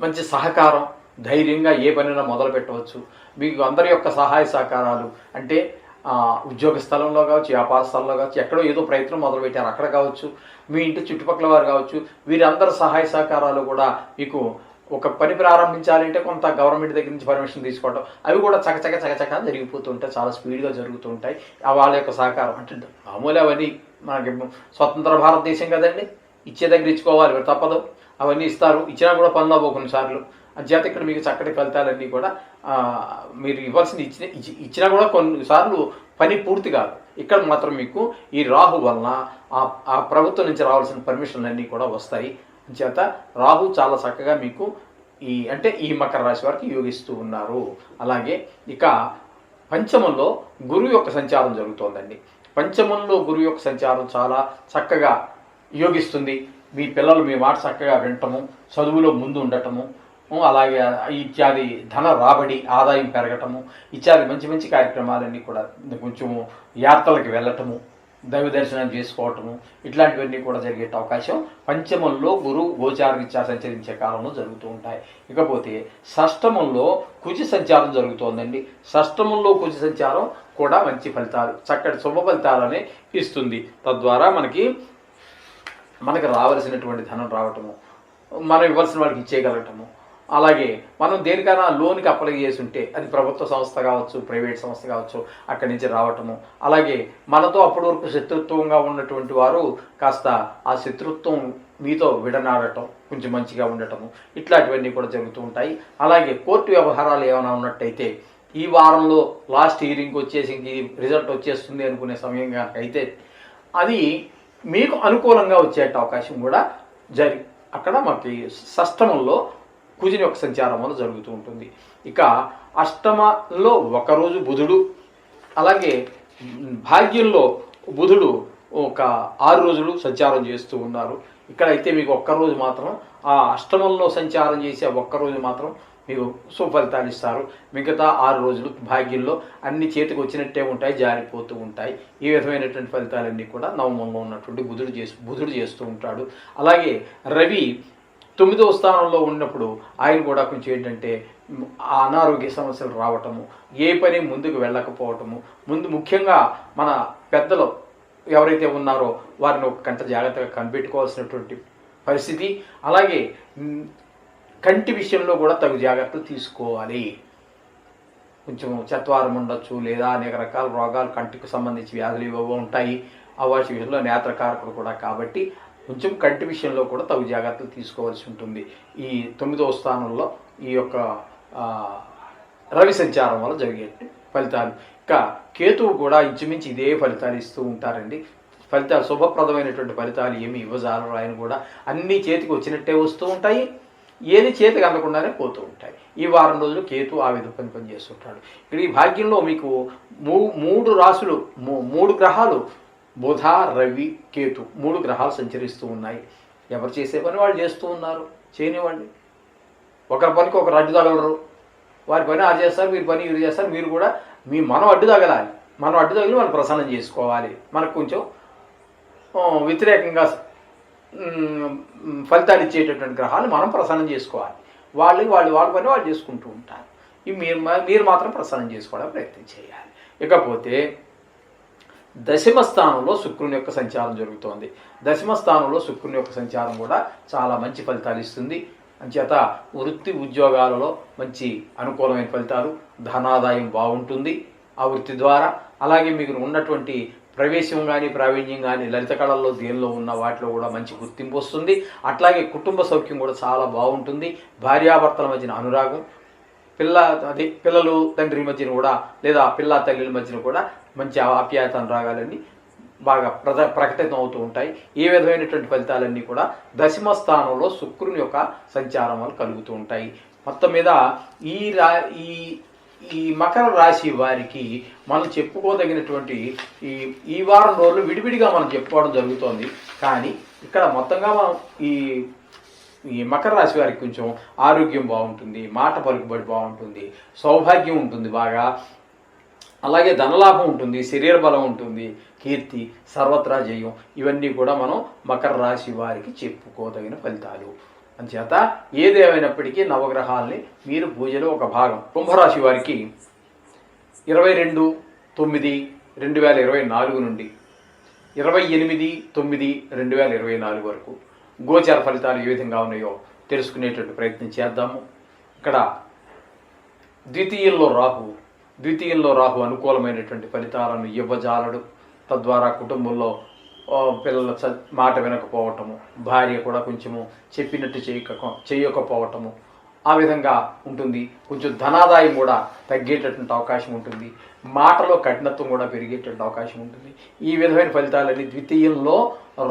మంచి సహకారం, ధైర్యంగా ఏ పనైనా మొదలు పెట్టవచ్చు. మీకు అందరి యొక్క సహాయ సహకారాలు, అంటే ఉద్యోగ స్థలంలో కావచ్చు, వ్యాపార స్థలంలో కావచ్చు, ఎక్కడో ఏదో ప్రయత్నం మొదలుపెట్టారు అక్కడ కావచ్చు, మీ ఇంటి చుట్టుపక్కల వారు కావచ్చు, వీరందరి సహాయ సహకారాలు కూడా మీకు ఒక పని ప్రారంభించాలంటే కొంత గవర్నమెంట్ దగ్గర నుంచి పర్మిషన్ తీసుకోవడం, అవి కూడా చకచక జరిగిపోతుంటాయి, చాలా స్పీడ్గా జరుగుతూ ఉంటాయి. వాళ్ళ యొక్క సహకారం అంటే మామూలు అవన్నీ మనకి స్వతంత్ర భారతదేశం కదండి, ఇచ్చే దగ్గర ఇచ్చుకోవాలి, తప్పదు. అవన్నీ ఇస్తారు, ఇచ్చినా కూడా పనులు అవ్వవు కొన్నిసార్లు. అంచేత ఇక్కడ మీకు చక్కటి ఫలితాలన్నీ కూడా మీరు ఇవ్వాల్సింది ఇచ్చినా కూడా కొన్నిసార్లు పని పూర్తి కాదు. ఇక్కడ మాత్రం మీకు ఈ రాహు వలన ఆ ప్రభుత్వం నుంచి రావాల్సిన పర్మిషన్లు అన్నీ కూడా వస్తాయి. అంచేత రాహు చాలా చక్కగా మీకు ఈ మకర రాశి వారికి యోగిస్తూ ఉన్నారు. అలాగే ఇక పంచమంలో గురువు యొక్క సంచారం జరుగుతోందండి. పంచమంలో గురువు యొక్క సంచారం చాలా చక్కగా యోగిస్తుంది. మీ పిల్లలు మీ మాట చక్కగా వినటము, చదువులో ముందు ఉండటము, అలాగే ఇత్యాది ధన రాబడి, ఆదాయం పెరగటము, ఇత్యాది మంచి మంచి కార్యక్రమాలన్నీ కూడా, కొంచెము యాత్రలకు వెళ్ళటము, దైవ దర్శనం చేసుకోవటము, ఇట్లాంటివన్నీ కూడా జరిగే అవకాశం పంచమంలో గురువు గోచారరీత్యా సంచరించే కాలంలో జరుగుతూ ఉంటాయి. ఇకపోతే షష్టమంలో కుజి సంచారం జరుగుతోందండి. షష్టమంలో కుజి సంచారం కూడా మంచి ఫలితాలు, చక్కటి శుభ ఫలితాలనే ఇస్తుంది. తద్వారా మనకి రావలసినటువంటి ధనం రావటము, మనం ఇవ్వాల్సిన వాళ్ళకి ఇచ్చేయగలగటము, అలాగే మనం దేనికైనా లోన్కి అప్లై చేసి ఉంటే అది ప్రభుత్వ సంస్థ కావచ్చు, ప్రైవేట్ సంస్థ కావచ్చు, అక్కడి నుంచి రావటము, అలాగే మనతో అప్పటి వరకు శత్రుత్వంగా ఉన్నటువంటి వారు కాస్త ఆ శత్రుత్వం మీతో విడనాడటం, కొంచెం మంచిగా ఉండటము, ఇట్లాంటివన్నీ కూడా జరుగుతూ ఉంటాయి. అలాగే కోర్టు వ్యవహారాలు ఏమైనా ఉన్నట్టయితే ఈ వారంలో లాస్ట్ హియరింగ్ వచ్చేసి ఇంక రిజల్ట్ వచ్చేస్తుంది అనుకునే సమయం కనుక అయితే అది మీకు అనుకూలంగా వచ్చే అవకాశం కూడా అక్కడ మనకి షష్టమంలో కుజుని యొక్క సంచారం వల్ల జరుగుతూ ఉంటుంది. ఇక అష్టమంలో ఒకరోజు బుధుడు, అలాగే భాగ్యంలో బుధుడు ఒక 6 రోజులు సంచారం చేస్తూ ఉన్నారు. ఇక్కడైతే మీకు ఒక్కరోజు మాత్రం ఆ అష్టమంలో సంచారం చేసే ఒక్కరోజు మాత్రం మీకు సుఫలితాలు ఇస్తారు. మిగతా 6 రోజులు భాగ్యంలో అన్ని చేతికి వచ్చినట్టే ఉంటాయి, జారిపోతూ ఉంటాయి. ఈ విధమైనటువంటి ఫలితాలన్నీ కూడా నవమంలో ఉన్నటువంటి బుధుడు చేస్తూ ఉంటాడు. అలాగే రవి 9వ స్థానంలో ఉన్నప్పుడు ఆయన కూడా కొంచెం ఏంటంటే అనారోగ్య సమస్యలు రావటము, ఏ పని ముందుకు వెళ్ళకపోవటము, ముఖ్యంగా మన పెద్దలు ఎవరైతే ఉన్నారో వారిని ఒక గంట జాగ్రత్తగా కనిపెట్టుకోవాల్సినటువంటి పరిస్థితి. అలాగే కంటి విషయంలో కూడా తగు జాగ్రత్తలు తీసుకోవాలి. కొంచెం చత్వారం ఉండొచ్చు, లేదా అనేక రకాల రోగాలు, కంటికి సంబంధించి వ్యాధులు ఇవ్వ ఉంటాయి. వాటి విషయంలో నేత్రకారకులు కూడా, కాబట్టి కొంచెం కంటి విషయంలో కూడా తగు జాగ్రత్తలు తీసుకోవాల్సి ఉంటుంది. ఈ 9వ స్థానంలో ఈ యొక్క రవి సంచారం వల్ల జరిగే ఫలితాలు. ఇక కేతువు కూడా ఇంచుమించి ఇదే ఫలితాలు ఇస్తూ ఉంటారండి. ఫలితాలు శుభప్రదమైనటువంటి ఫలితాలు ఏమి ఇవ్వజాలరు. ఆయన కూడా అన్నీ చేతికి వచ్చినట్టే వస్తూ ఉంటాయి, ఏది చేతికి అందకుండానే పోతూ ఉంటాయి. ఈ వారం రోజులు కేతు ఆ విధంగా పనిచేస్తుంటాడు. ఇక్కడ ఈ భాగ్యంలో మీకు 3 రాశులు, 3 గ్రహాలు, బుధ, రవి, కేతు 3 గ్రహాలు సంచరిస్తూ ఉన్నాయి. ఎవరు చేసే పని వాళ్ళు చేస్తూ ఉన్నారు, చేయనివ్వండి. ఒకరి పనికి ఒకరు అడ్డు తగలరు. వారి పని ఆ చేస్తారు, వీరి పని వీరు చేస్తారు. మీరు కూడా మనం అడ్డు తగలాలి. మనం అడ్డు తగిలి మనం ప్రసన్నం చేసుకోవాలి. మనకు కొంచెం వ్యతిరేకంగా ఫలితాలు ఇచ్చేటటువంటి గ్రహాలు మనం ప్రసన్నం చేసుకోవాలి. వాళ్ళ పని వాళ్ళు చేసుకుంటూ ఉంటారు. ఇవి మీరు మాత్రం ప్రసన్నం చేసుకోవడానికి ప్రయత్నం చేయాలి. ఇకపోతే దశమ స్థానంలో శుక్రుని యొక్క సంచారం జరుగుతోంది. దశమ స్థానంలో శుక్రుని యొక్క సంచారం కూడా చాలా మంచి ఫలితాలు ఇస్తుంది. అంచేత వృత్తి ఉద్యోగాలలో మంచి అనుకూలమైన ఫలితాలు, ధనాదాయం బాగుంటుంది ఆ వృత్తి ద్వారా. అలాగే మీకు ఉన్నటువంటి ప్రవేశం కానీ, ప్రావీణ్యం కానీ, లలిత కళల్లో దేనిలో ఉన్న వాటిలో కూడా మంచి గుర్తింపు వస్తుంది. అట్లాగే కుటుంబ సౌఖ్యం కూడా చాలా బాగుంటుంది. భార్యాభర్తల మధ్యన అనురాగం, పిల్లలు తండ్రి మధ్యన కూడా, లేదా పిల్ల తల్లిల మధ్యన కూడా మంచి ఆప్యాయత అనురాగాలన్నీ బాగా ప్రకటితం అవుతూ ఉంటాయి. ఏ విధమైనటువంటి ఫలితాలన్నీ కూడా దశమ స్థానంలో శుక్రుని యొక్క సంచారం వల్ల కలుగుతూ ఉంటాయి. మొత్తం మీద ఈ మకర రాశి వారికి మనం చెప్పుకోదగినటువంటి ఈ వారం రోజులు విడివిడిగా మనం చెప్పుకోవడం జరుగుతోంది. కానీ ఇక్కడ మొత్తంగా మనం ఈ మకర రాశి వారికి కొంచెం ఆరోగ్యం బాగుంటుంది, మాట పలుకుబడి బాగుంటుంది, సౌభాగ్యం ఉంటుంది బాగా, అలాగే ధనలాభం ఉంటుంది, శరీర బలం ఉంటుంది, కీర్తి, సర్వత్రా జయం, ఇవన్నీ కూడా మనం మకర రాశి వారికి చెప్పుకోదగిన ఫలితాలు. అంచేత ఏదేమైనప్పటికీ నవగ్రహాలని మీరు పూజలో ఒక భాగం. కుంభరాశి వారికి 22/9/2024 నుండి 28/9/2024 వరకు గోచార ఫలితాలు ఏ విధంగా ఉన్నాయో తెలుసుకునేటువంటి ప్రయత్నం చేద్దాము. ఇక్కడ ద్వితీయంలో రాహు అనుకూలమైనటువంటి ఫలితాలను ఇవ్వజాలడు. తద్వారా కుటుంబంలో పిల్లల మాట వినకపోవటము, భార్య కూడా కొంచెము చెప్పినట్టు చేయకపోవటము, ఆ విధంగా ఉంటుంది. కొంచెం ధనాదాయం కూడా తగ్గేటటువంటి అవకాశం ఉంటుంది. మాటలో కఠినత్వం కూడా పెరిగేటువంటి అవకాశం ఉంటుంది. ఈ విధమైన ఫలితాలన్నీ ద్వితీయంలో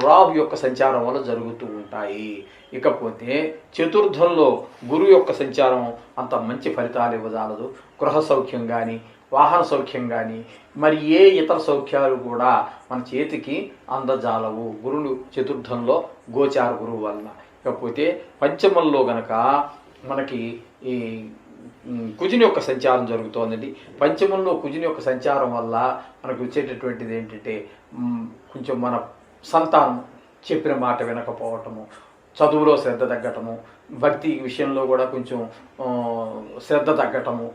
రాహు యొక్క సంచారం వల్ల జరుగుతూ ఉంటాయి. ఇకపోతే చతుర్థంలో గురువు యొక్క సంచారం అంత మంచి ఫలితాలు ఇవ్వజాలదు. గృహ సౌఖ్యం కానీ, వాహన సౌఖ్యం కానీ మరి ఏ ఇతర సౌఖ్యాలు కూడా మన చేతికి అందజాలవు గురుడు చతుర్థంలో గోచార గురువు వలన. ఇకపోతే పంచమంలో గనక మనకి ఈ కుజుని యొక్క సంచారం జరుగుతోందండి. పంచమంలో కుజుని యొక్క సంచారం వల్ల మనకు వచ్చేటటువంటిది ఏంటంటే కొంచెం మన సంతానం చెప్పిన మాట వినకపోవటము, చదువులో శ్రద్ధ తగ్గటము, భక్తి విషయంలో కూడా కొంచెం శ్రద్ధ తగ్గటము,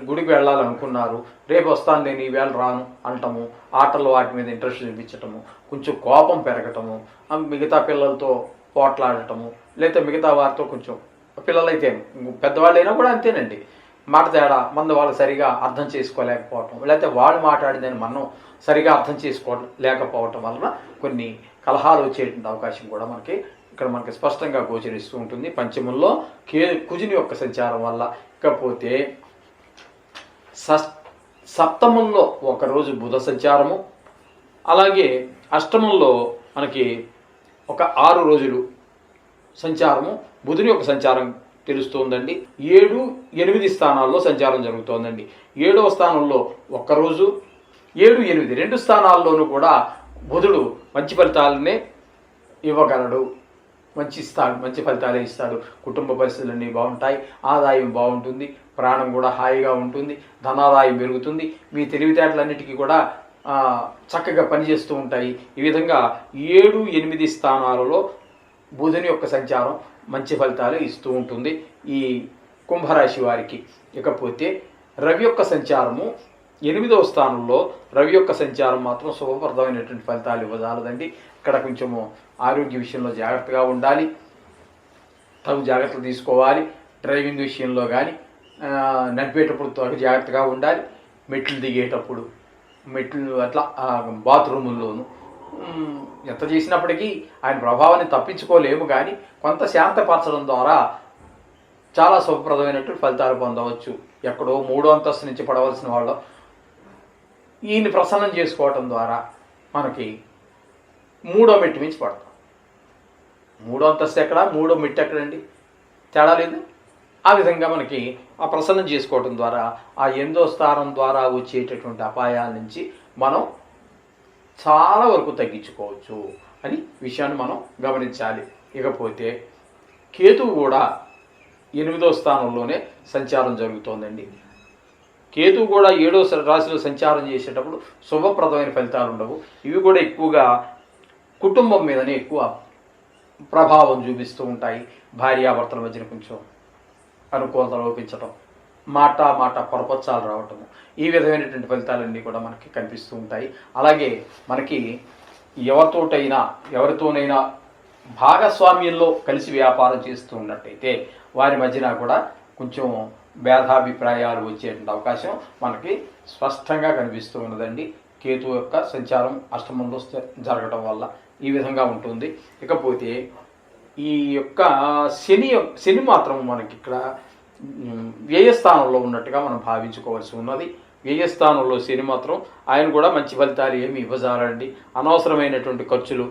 గుడికి వెళ్ళాలనుకున్నారు రేపు వస్తాను నేను ఈవేళ రాను అంటము, ఆటల్లో వాటి మీద ఇంట్రెస్ట్ చూపించటము, కొంచెం కోపం పెరగటము, మిగతా పిల్లలతో పోట్లాడటము, లేకపోతే మిగతా వారితో కొంచెం పిల్లలైతే పెద్దవాళ్ళైనా కూడా అంతేనండి, మాట తేడా మందు వాళ్ళు సరిగా అర్థం చేసుకోలేకపోవటం, లేకపోతే వాళ్ళు మాట్లాడిందని మనం సరిగా అర్థం చేసుకోలేకపోవటం వలన కొన్ని కలహాలు వచ్చేటువంటి అవకాశం కూడా మనకి స్పష్టంగా గోచరిస్తూ ఉంటుంది పంచమంలో కుజుని యొక్క సంచారం వల్ల. ఇకపోతే సప్తమంలో ఒకరోజు బుధ సంచారము, అలాగే అష్టమంలో మనకి ఒక 6 రోజులు సంచారము బుధుని యొక్క సంచారం తెలుస్తోందండి. 7, 8 స్థానాల్లో సంచారం జరుగుతోందండి. 7వ స్థానంలో ఒక్కరోజు, 7, 8 2 స్థానాల్లోనూ కూడా బుధుడు మంచి ఫలితాలనే ఇవ్వగలడు, మంచి ఫలితాలే ఇస్తాడు. కుటుంబ పరిస్థితులన్నీ బాగుంటాయి, ఆదాయం బాగుంటుంది, ప్రాణం కూడా హాయిగా ఉంటుంది, ధనాదాయం పెరుగుతుంది, మీ తెలివితేటలన్నిటికీ కూడా చక్కగా పనిచేస్తూ ఉంటాయి. ఈ విధంగా 7, 8 స్థానాలలో బుధుని యొక్క సంచారం మంచి ఫలితాలు ఇస్తూ ఉంటుంది ఈ కుంభరాశి వారికి. ఇకపోతే రవి యొక్క సంచారము 8వ స్థానంలో, రవి యొక్క సంచారం మాత్రం శుభప్రదమైనటువంటి ఫలితాలు ఇవ్వజాలదండి. ఇక్కడ కొంచెము ఆరోగ్య విషయంలో జాగ్రత్తగా ఉండాలి, తగు జాగ్రత్తలు తీసుకోవాలి. డ్రైవింగ్ విషయంలో కానీ నడిపేటప్పుడు తగు జాగ్రత్తగా ఉండాలి. మెట్లు దిగేటప్పుడు, మెట్లు అట్లా బాత్రూముల్లోనూ ఎంత చేసినప్పటికీ ఆయన ప్రభావాన్ని తప్పించుకోలేము, కానీ కొంత శాంతపరచడం ద్వారా చాలా శుభప్రదమైనటువంటి ఫలితాలు పొందవచ్చు. ఎక్కడో 3వ అంతస్తు నుంచి పడవలసిన వాళ్ళు ఈయన్ని ప్రసన్నం చేసుకోవటం ద్వారా మనకి 3వ మెట్టు మించి పడతాం. 3వ అంతస్తు ఎక్కడ, 3వ మెట్టు ఎక్కడండి, తేడా లేదు. ఆ విధంగా మనకి ఆ ప్రసన్నం చేసుకోవటం ద్వారా ఆ 8వ స్థానం ద్వారా వచ్చేటటువంటి అపాయాల నుంచి మనం చాలా వరకు తగ్గించుకోవచ్చు అని విషయాన్ని మనం గమనించాలి. ఇకపోతే కేతువు కూడా 8వ స్థానంలోనే సంచారం జరుగుతోందండి. కేతువు కూడా 7వ రాశిలో సంచారం చేసేటప్పుడు శుభప్రదమైన ఫలితాలు ఉండవు. ఇవి కూడా ఎక్కువగా కుటుంబం మీదనే ఎక్కువ ప్రభావం చూపిస్తూ ఉంటాయి. భార్యాభర్తల మధ్యన కొంచెం అనుకూలత లోపించటం, మాట పొరపచ్చాలు రావటము, ఈ విధమైనటువంటి ఫలితాలన్నీ కూడా మనకి కనిపిస్తూ ఉంటాయి. అలాగే మనకి ఎవరితోనైనా భాగస్వామ్యంలో కలిసి వ్యాపారం చేస్తూ ఉన్నట్టయితే వారి మధ్యన కూడా కొంచెం భేదాభిప్రాయాలు వచ్చేటువంటి అవకాశం మనకి స్పష్టంగా కనిపిస్తూ ఉన్నదండి. కేతు యొక్క సంచారం అష్టమంలో జరగటం వల్ల ఈ విధంగా ఉంటుంది. ఇకపోతే ఈ యొక్క శని మాత్రం మనకి ఇక్కడ వ్యయస్థానంలో ఉన్నట్టుగా మనం భావించుకోవాల్సి ఉన్నది. వ్యయస్థానంలో శని మాత్రం ఆయన కూడా మంచి ఫలితాలు ఏమి ఇవ్వజాలండి. అనవసరమైనటువంటి ఖర్చులు,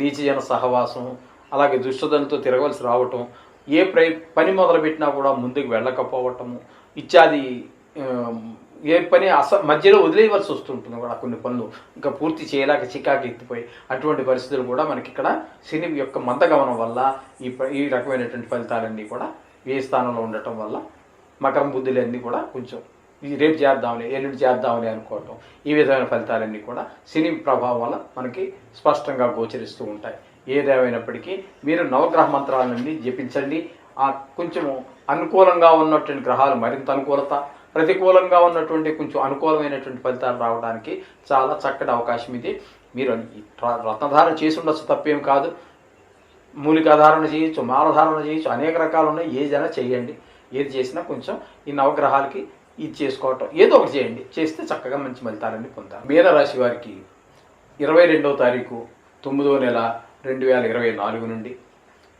నీచజన సహవాసం, అలాగే దుష్టదలతో తిరగవలసి రావటం, ఏ పని మొదలుపెట్టినా కూడా ముందుకు వెళ్ళకపోవటము ఇత్యాది, ఏ పని మధ్యలో వదిలేయవలసి వస్తుంటుంది కూడా. కొన్ని పనులు ఇంకా పూర్తి చేయలేక చికాకు ఎత్తిపోయి అటువంటి పరిస్థితులు కూడా మనకి ఇక్కడ శని యొక్క మందగమనం వల్ల ఈ రకమైనటువంటి ఫలితాలన్నీ కూడా ఏ స్థానంలో ఉండటం వల్ల మకరం బుద్ధులన్నీ కూడా కొంచెం రేపు చేద్దామని, ఎల్లుండి చేద్దామని అనుకోవటం, ఈ విధమైన ఫలితాలన్నీ కూడా శని ప్రభావం వల్ల మనకి స్పష్టంగా గోచరిస్తూ ఉంటాయి. ఏదేమైనప్పటికీ మీరు నవగ్రహ మంత్రాలన్నీ జపించండి. కొంచెము అనుకూలంగా ఉన్నటువంటి గ్రహాలు మరింత అనుకూలత, ప్రతికూలంగా ఉన్నటువంటి కొంచెం అనుకూలమైనటువంటి ఫలితాలు రావడానికి చాలా చక్కటి అవకాశం ఇది. మీరు రత్నధారణ చేసి ఉండొచ్చు, తప్పేం కాదు. మూలికాధారణ చేయొచ్చు, మాలధారణ చేయొచ్చు, అనేక రకాలు ఉన్నాయి. ఏదైనా చేయండి. ఏది చేసినా కొంచెం ఈ నవగ్రహాలకి ఇది చేసుకోవటం ఏదో ఒకటి చేయండి. చేస్తే చక్కగా మంచి ఫలితాలన్నీ పొందాలి. మీనరాశి వారికి 22వ తారీఖు 9వ నెల 2024 నుండి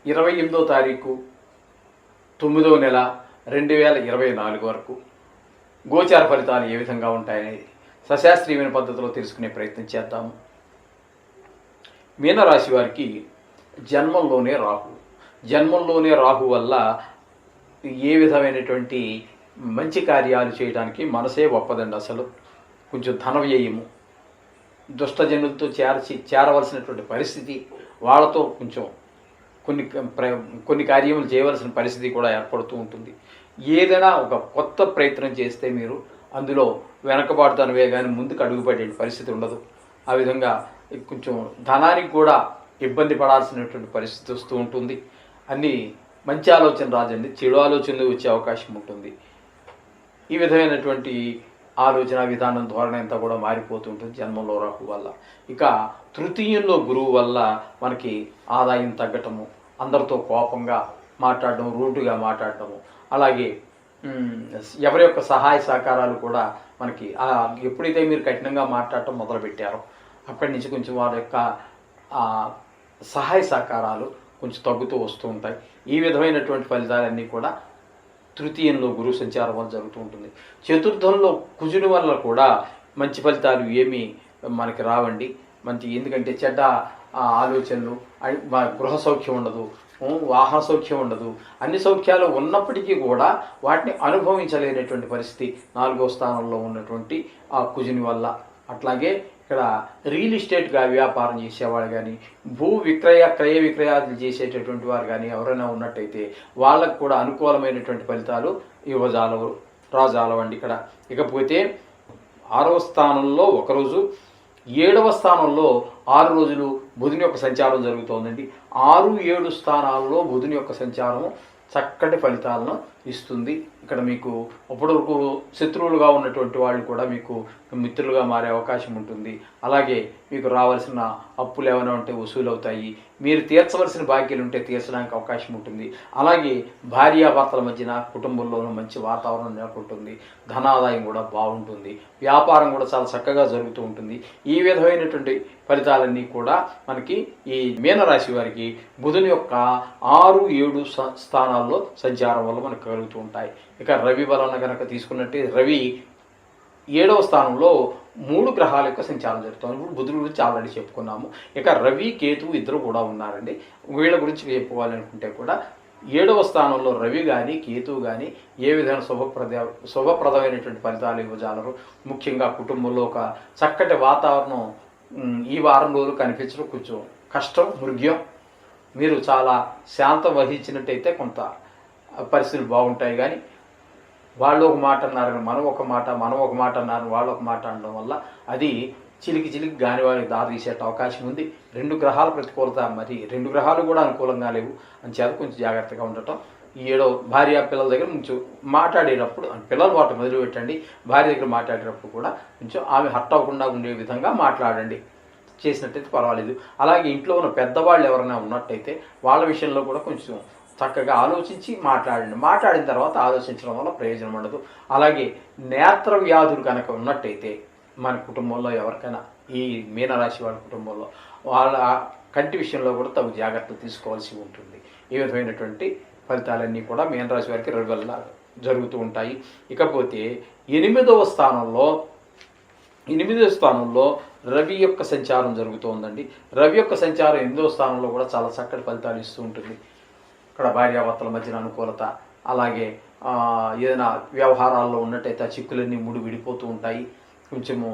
28వ తారీఖు 9వ నెల 2024 వరకు గోచార ఫలితాలు ఏ విధంగా ఉంటాయనేది సశాస్త్రీయమైన పద్ధతిలో తెలుసుకునే ప్రయత్నం చేద్దాము. మీనరాశి వారికి జన్మంలోనే రాహు వల్ల ఏ విధమైనటువంటి మంచి కార్యాలు చేయడానికి మనసే ఒప్పదండి. అసలు కొంచెం ధన వ్యయము, దుష్టజనులతో చేరవలసినటువంటి పరిస్థితి, వాళ్ళతో కొంచెం కొన్ని కొన్ని కార్యములు చేయవలసిన పరిస్థితి కూడా ఏర్పడుతూ ఉంటుంది. ఏదైనా ఒక కొత్త ప్రయత్నం చేస్తే మీరు అందులో వెనకబాటుతనవే కానీ ముందుకు అడుగుపడే పరిస్థితి ఉండదు. ఆ విధంగా కొంచెం ధనానికి కూడా ఇబ్బంది పడాల్సినటువంటి పరిస్థితి వస్తూ ఉంటుంది. అన్నీ మంచి ఆలోచన రాజండి, చెడు ఆలోచనలు వచ్చే అవకాశం ఉంటుంది. ఈ విధమైనటువంటి ఆలోచన విధానం ధోరణి అంతా కూడా మారిపోతుంటుంది జన్మంలో రాహు వల్ల. ఇక తృతీయంలో గురువు వల్ల మనకి ఆదాయం తగ్గటము, అందరితో కోపంగా మాట్లాడడం, రూటుగా మాట్లాడటము, అలాగే ఎవరి యొక్క సహాయ సహకారాలు కూడా మనకి ఎప్పుడైతే మీరు కఠినంగా మాట్లాడటం మొదలుపెట్టారో అక్కడి నుంచి కొంచెం వారి యొక్క సహాయ సహకారాలు కొంచెం తగ్గుతూ వస్తూ ఉంటాయి. ఈ విధమైనటువంటి ఫలితాలన్నీ కూడా తృతీయంలో గురువు సంచారం వల్ల జరుగుతూ ఉంటుంది. చతుర్థంలో కుజుని వల్ల కూడా మంచి ఫలితాలు ఏమీ మనకి రావండి. ఎందుకంటే చెడ్డ ఆలోచనలు, గృహ సౌఖ్యం ఉండదు, వాహన సౌఖ్యం ఉండదు. అన్ని సౌఖ్యాలు ఉన్నప్పటికీ కూడా వాటిని అనుభవించలేనటువంటి పరిస్థితి 4వ స్థానంలో ఉన్నటువంటి ఆ కుజుని వల్ల. అట్లాగే ఇక్కడ రియల్ ఎస్టేట్గా వ్యాపారం చేసేవాళ్ళు కానీ, క్రయ విక్రయాలు చేసేటటువంటి వారు కానీ ఎవరైనా ఉన్నట్టయితే వాళ్ళకు కూడా అనుకూలమైనటువంటి ఫలితాలు రాజాలవండి ఇక్కడ. ఇకపోతే 6వ స్థానంలో ఒకరోజు, 7వ స్థానంలో 6 రోజులు బుధుని యొక్క సంచారం జరుగుతోందండి. 6, 7 స్థానాల్లో బుధుని యొక్క సంచారం చక్కటి ఫలితాలను ఇస్తుంది. ఇక్కడ మీకు అప్పటివరకు శత్రువులుగా ఉన్నటువంటి వాళ్ళు కూడా మీకు మిత్రులుగా మారే అవకాశం ఉంటుంది. అలాగే మీకు రావాల్సిన అప్పులు ఏమైనా ఉంటే వసూలు అవుతాయి. మీరు తీర్చవలసిన బాకీలు ఉంటే తీర్చడానికి అవకాశం ఉంటుంది. అలాగే భార్యాభర్తల మధ్యన కుటుంబంలోనూ మంచి వాతావరణం నెలకొంటుంది. ధనాదాయం కూడా బాగుంటుంది. వ్యాపారం కూడా చాలా చక్కగా జరుగుతూ ఉంటుంది. ఈ విధమైనటువంటి ఫలితాలన్నీ కూడా మనకి ఈ మీనరాశి వారికి బుధుని యొక్క 6, 7 స్థానాల్లో సంచారం వల్ల మనకు కలుగుతూ ఉంటాయి. ఇక రవి బలం కనుక తీసుకున్నట్టే రవి 7వ స్థానంలో 3 గ్రహాల యొక్క సంచారం జరుగుతుంది. ఇప్పుడు బుధుడి గురించి ఆల్రెడీ చెప్పుకున్నాము. ఇక రవి, కేతువు ఇద్దరు కూడా ఉన్నారండి. వీళ్ళ గురించి చెప్పుకోవాలనుకుంటే కూడా 7వ స్థానంలో రవి కానీ కేతువు కానీ ఏ విధమైన శుభప్రదమైనటువంటి ఫలితాలు ఇవ్వజాలరు. ముఖ్యంగా కుటుంబంలో ఒక చక్కటి వాతావరణం ఈ వారం రోజులు కనిపించడం కొంచెం కష్టం, మృగ్యం. మీరు చాలా శాంతం వహించినట్టయితే కొంత పరిస్థితులు బాగుంటాయి. కానీ వాళ్ళు ఒక మాట అన్నారని మనం ఒక మాట అన్నారని వాళ్ళు ఒక మాట అనడం వల్ల అది చిలికి గాని వారికి దారి తీసే అవకాశం ఉంది. 2 గ్రహాల ప్రతికూలత, మరి 2 గ్రహాలు కూడా అనుకూలంగా లేవు. అంచేత కొంచెం జాగ్రత్తగా ఉండటం. ఈ 7వ భార్య పిల్లల దగ్గర కొంచెం మాట్లాడేటప్పుడు, పిల్లలు వాటి మొదలు పెట్టండి. భార్య దగ్గర మాట్లాడేటప్పుడు కూడా కొంచెం ఆమె హర్ట్ అవ్వకుండా ఉండే విధంగా మాట్లాడండి. చేసినట్టయితే పర్వాలేదు. అలాగే ఇంట్లో ఉన్న పెద్దవాళ్ళు ఎవరైనా ఉన్నట్టయితే వాళ్ళ విషయంలో కూడా కొంచెం చక్కగా ఆలోచించి మాట్లాడండి. మాట్లాడిన తర్వాత ఆలోచించడం వల్ల ప్రయోజనం ఉండదు. అలాగే నేత్ర వ్యాధులు కనుక ఉన్నట్టయితే మన కుటుంబంలో ఎవరికైనా, ఈ మీనరాశి వాళ్ళ కుటుంబంలో వాళ్ళ కంటి విషయంలో కూడా తగు జాగ్రత్తలు తీసుకోవాల్సి ఉంటుంది. ఈ విధమైనటువంటి ఫలితాలన్నీ కూడా మీనరాశి వారికి రవి వల్ల జరుగుతూ ఉంటాయి. ఇకపోతే 8వ స్థానంలో రవి యొక్క సంచారం జరుగుతోందండి. రవి యొక్క సంచారం 8వ స్థానంలో కూడా చాలా చక్కటి ఫలితాలు ఇస్తూ ఉంటుంది. ఇక్కడ భార్యాభర్తల మధ్యన అనుకూలత, అలాగే ఏదైనా వ్యవహారాల్లో ఉన్నట్టయితే ఆ చిక్కులన్నీ విడిపోతూ ఉంటాయి. కొంచెము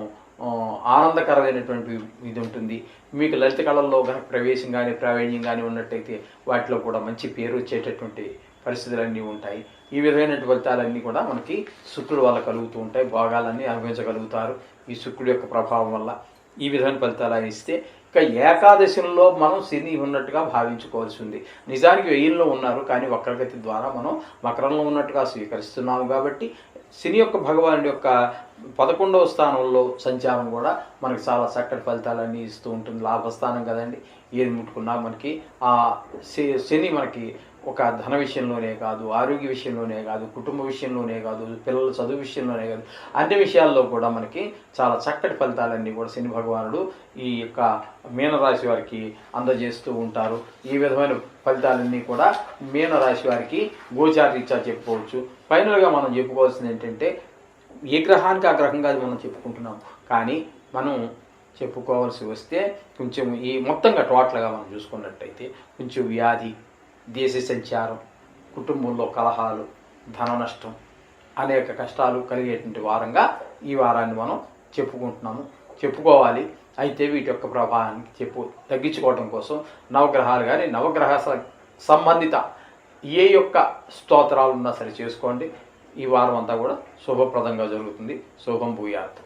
ఆనందకరమైనటువంటి ఇది ఉంటుంది. మీకు లలిత కళల్లో కనుక ప్రవేశం కానీ ప్రావీణ్యం కానీ ఉన్నట్టయితే వాటిలో కూడా మంచి పేరు వచ్చేటటువంటి పరిస్థితులన్నీ ఉంటాయి. ఈ విధమైనటువంటి ఫలితాలన్నీ కూడా మనకి శుక్రుడు వల్ల కలుగుతూ ఉంటాయి. భోగాలన్నీ అనుభవించగలుగుతారు ఈ శుక్రుడి యొక్క ప్రభావం వల్ల. ఈ విధమైన ఫలితాలు ఇస్తే ఇక ఏకాదశిలో మనం శని ఉన్నట్టుగా భావించుకోవాల్సి ఉంది. నిజానికి వెయ్యిల్లో ఉన్నారు, కానీ వక్రగతి ద్వారా మనం మకరంలో ఉన్నట్టుగా స్వీకరిస్తున్నాము. కాబట్టి శని యొక్క భగవానుడి యొక్క 11వ స్థానంలో సంచారం కూడా మనకి చాలా చక్కటి ఫలితాలన్నీ ఇస్తూ ఉంటుంది. లాభస్థానం కదండి, ఏది ముట్టుకున్నా మనకి ఆ శని మనకి ఒక ధన విషయంలోనే కాదు, ఆరోగ్య విషయంలోనే కాదు, కుటుంబ విషయంలోనే కాదు, పిల్లల చదువు విషయంలోనే కాదు, అన్ని విషయాల్లో కూడా మనకి చాలా చక్కటి ఫలితాలన్నీ కూడా శని భగవానుడు ఈ యొక్క మీనరాశి వారికి అందజేస్తూ ఉంటారు. ఈ విధమైన ఫలితాలన్నీ కూడా మీనరాశి వారికి గోచారరీత్యా చెప్పుకోవచ్చు. ఫైనల్గా మనం చెప్పుకోవాల్సింది ఏంటంటే, ఏ గ్రహానికి ఆ గ్రహం కాదు మనం చెప్పుకుంటున్నాం, కానీ మనం చెప్పుకోవాల్సి వస్తే కొంచెం ఈ మొత్తంగా టోటల్గా మనం చూసుకున్నట్టయితే కొంచెం వ్యాధి, దేశ సంచారం, కుటుంబంలో కలహాలు, ధన నష్టం, అనేక కష్టాలు కలిగేటువంటి వారంగా ఈ వారాన్ని మనం చెప్పుకోవాలి. అయితే వీటి యొక్క ప్రభావానికి తగ్గించుకోవడం కోసం నవగ్రహాలు కానీ నవగ్రహ సంబంధిత ఏ యొక్క స్తోత్రాలు ఉన్నా సరే చేసుకోండి. ఈ వారం అంతా కూడా శుభప్రదంగా జరుగుతుంది. శుభం భూయాత్.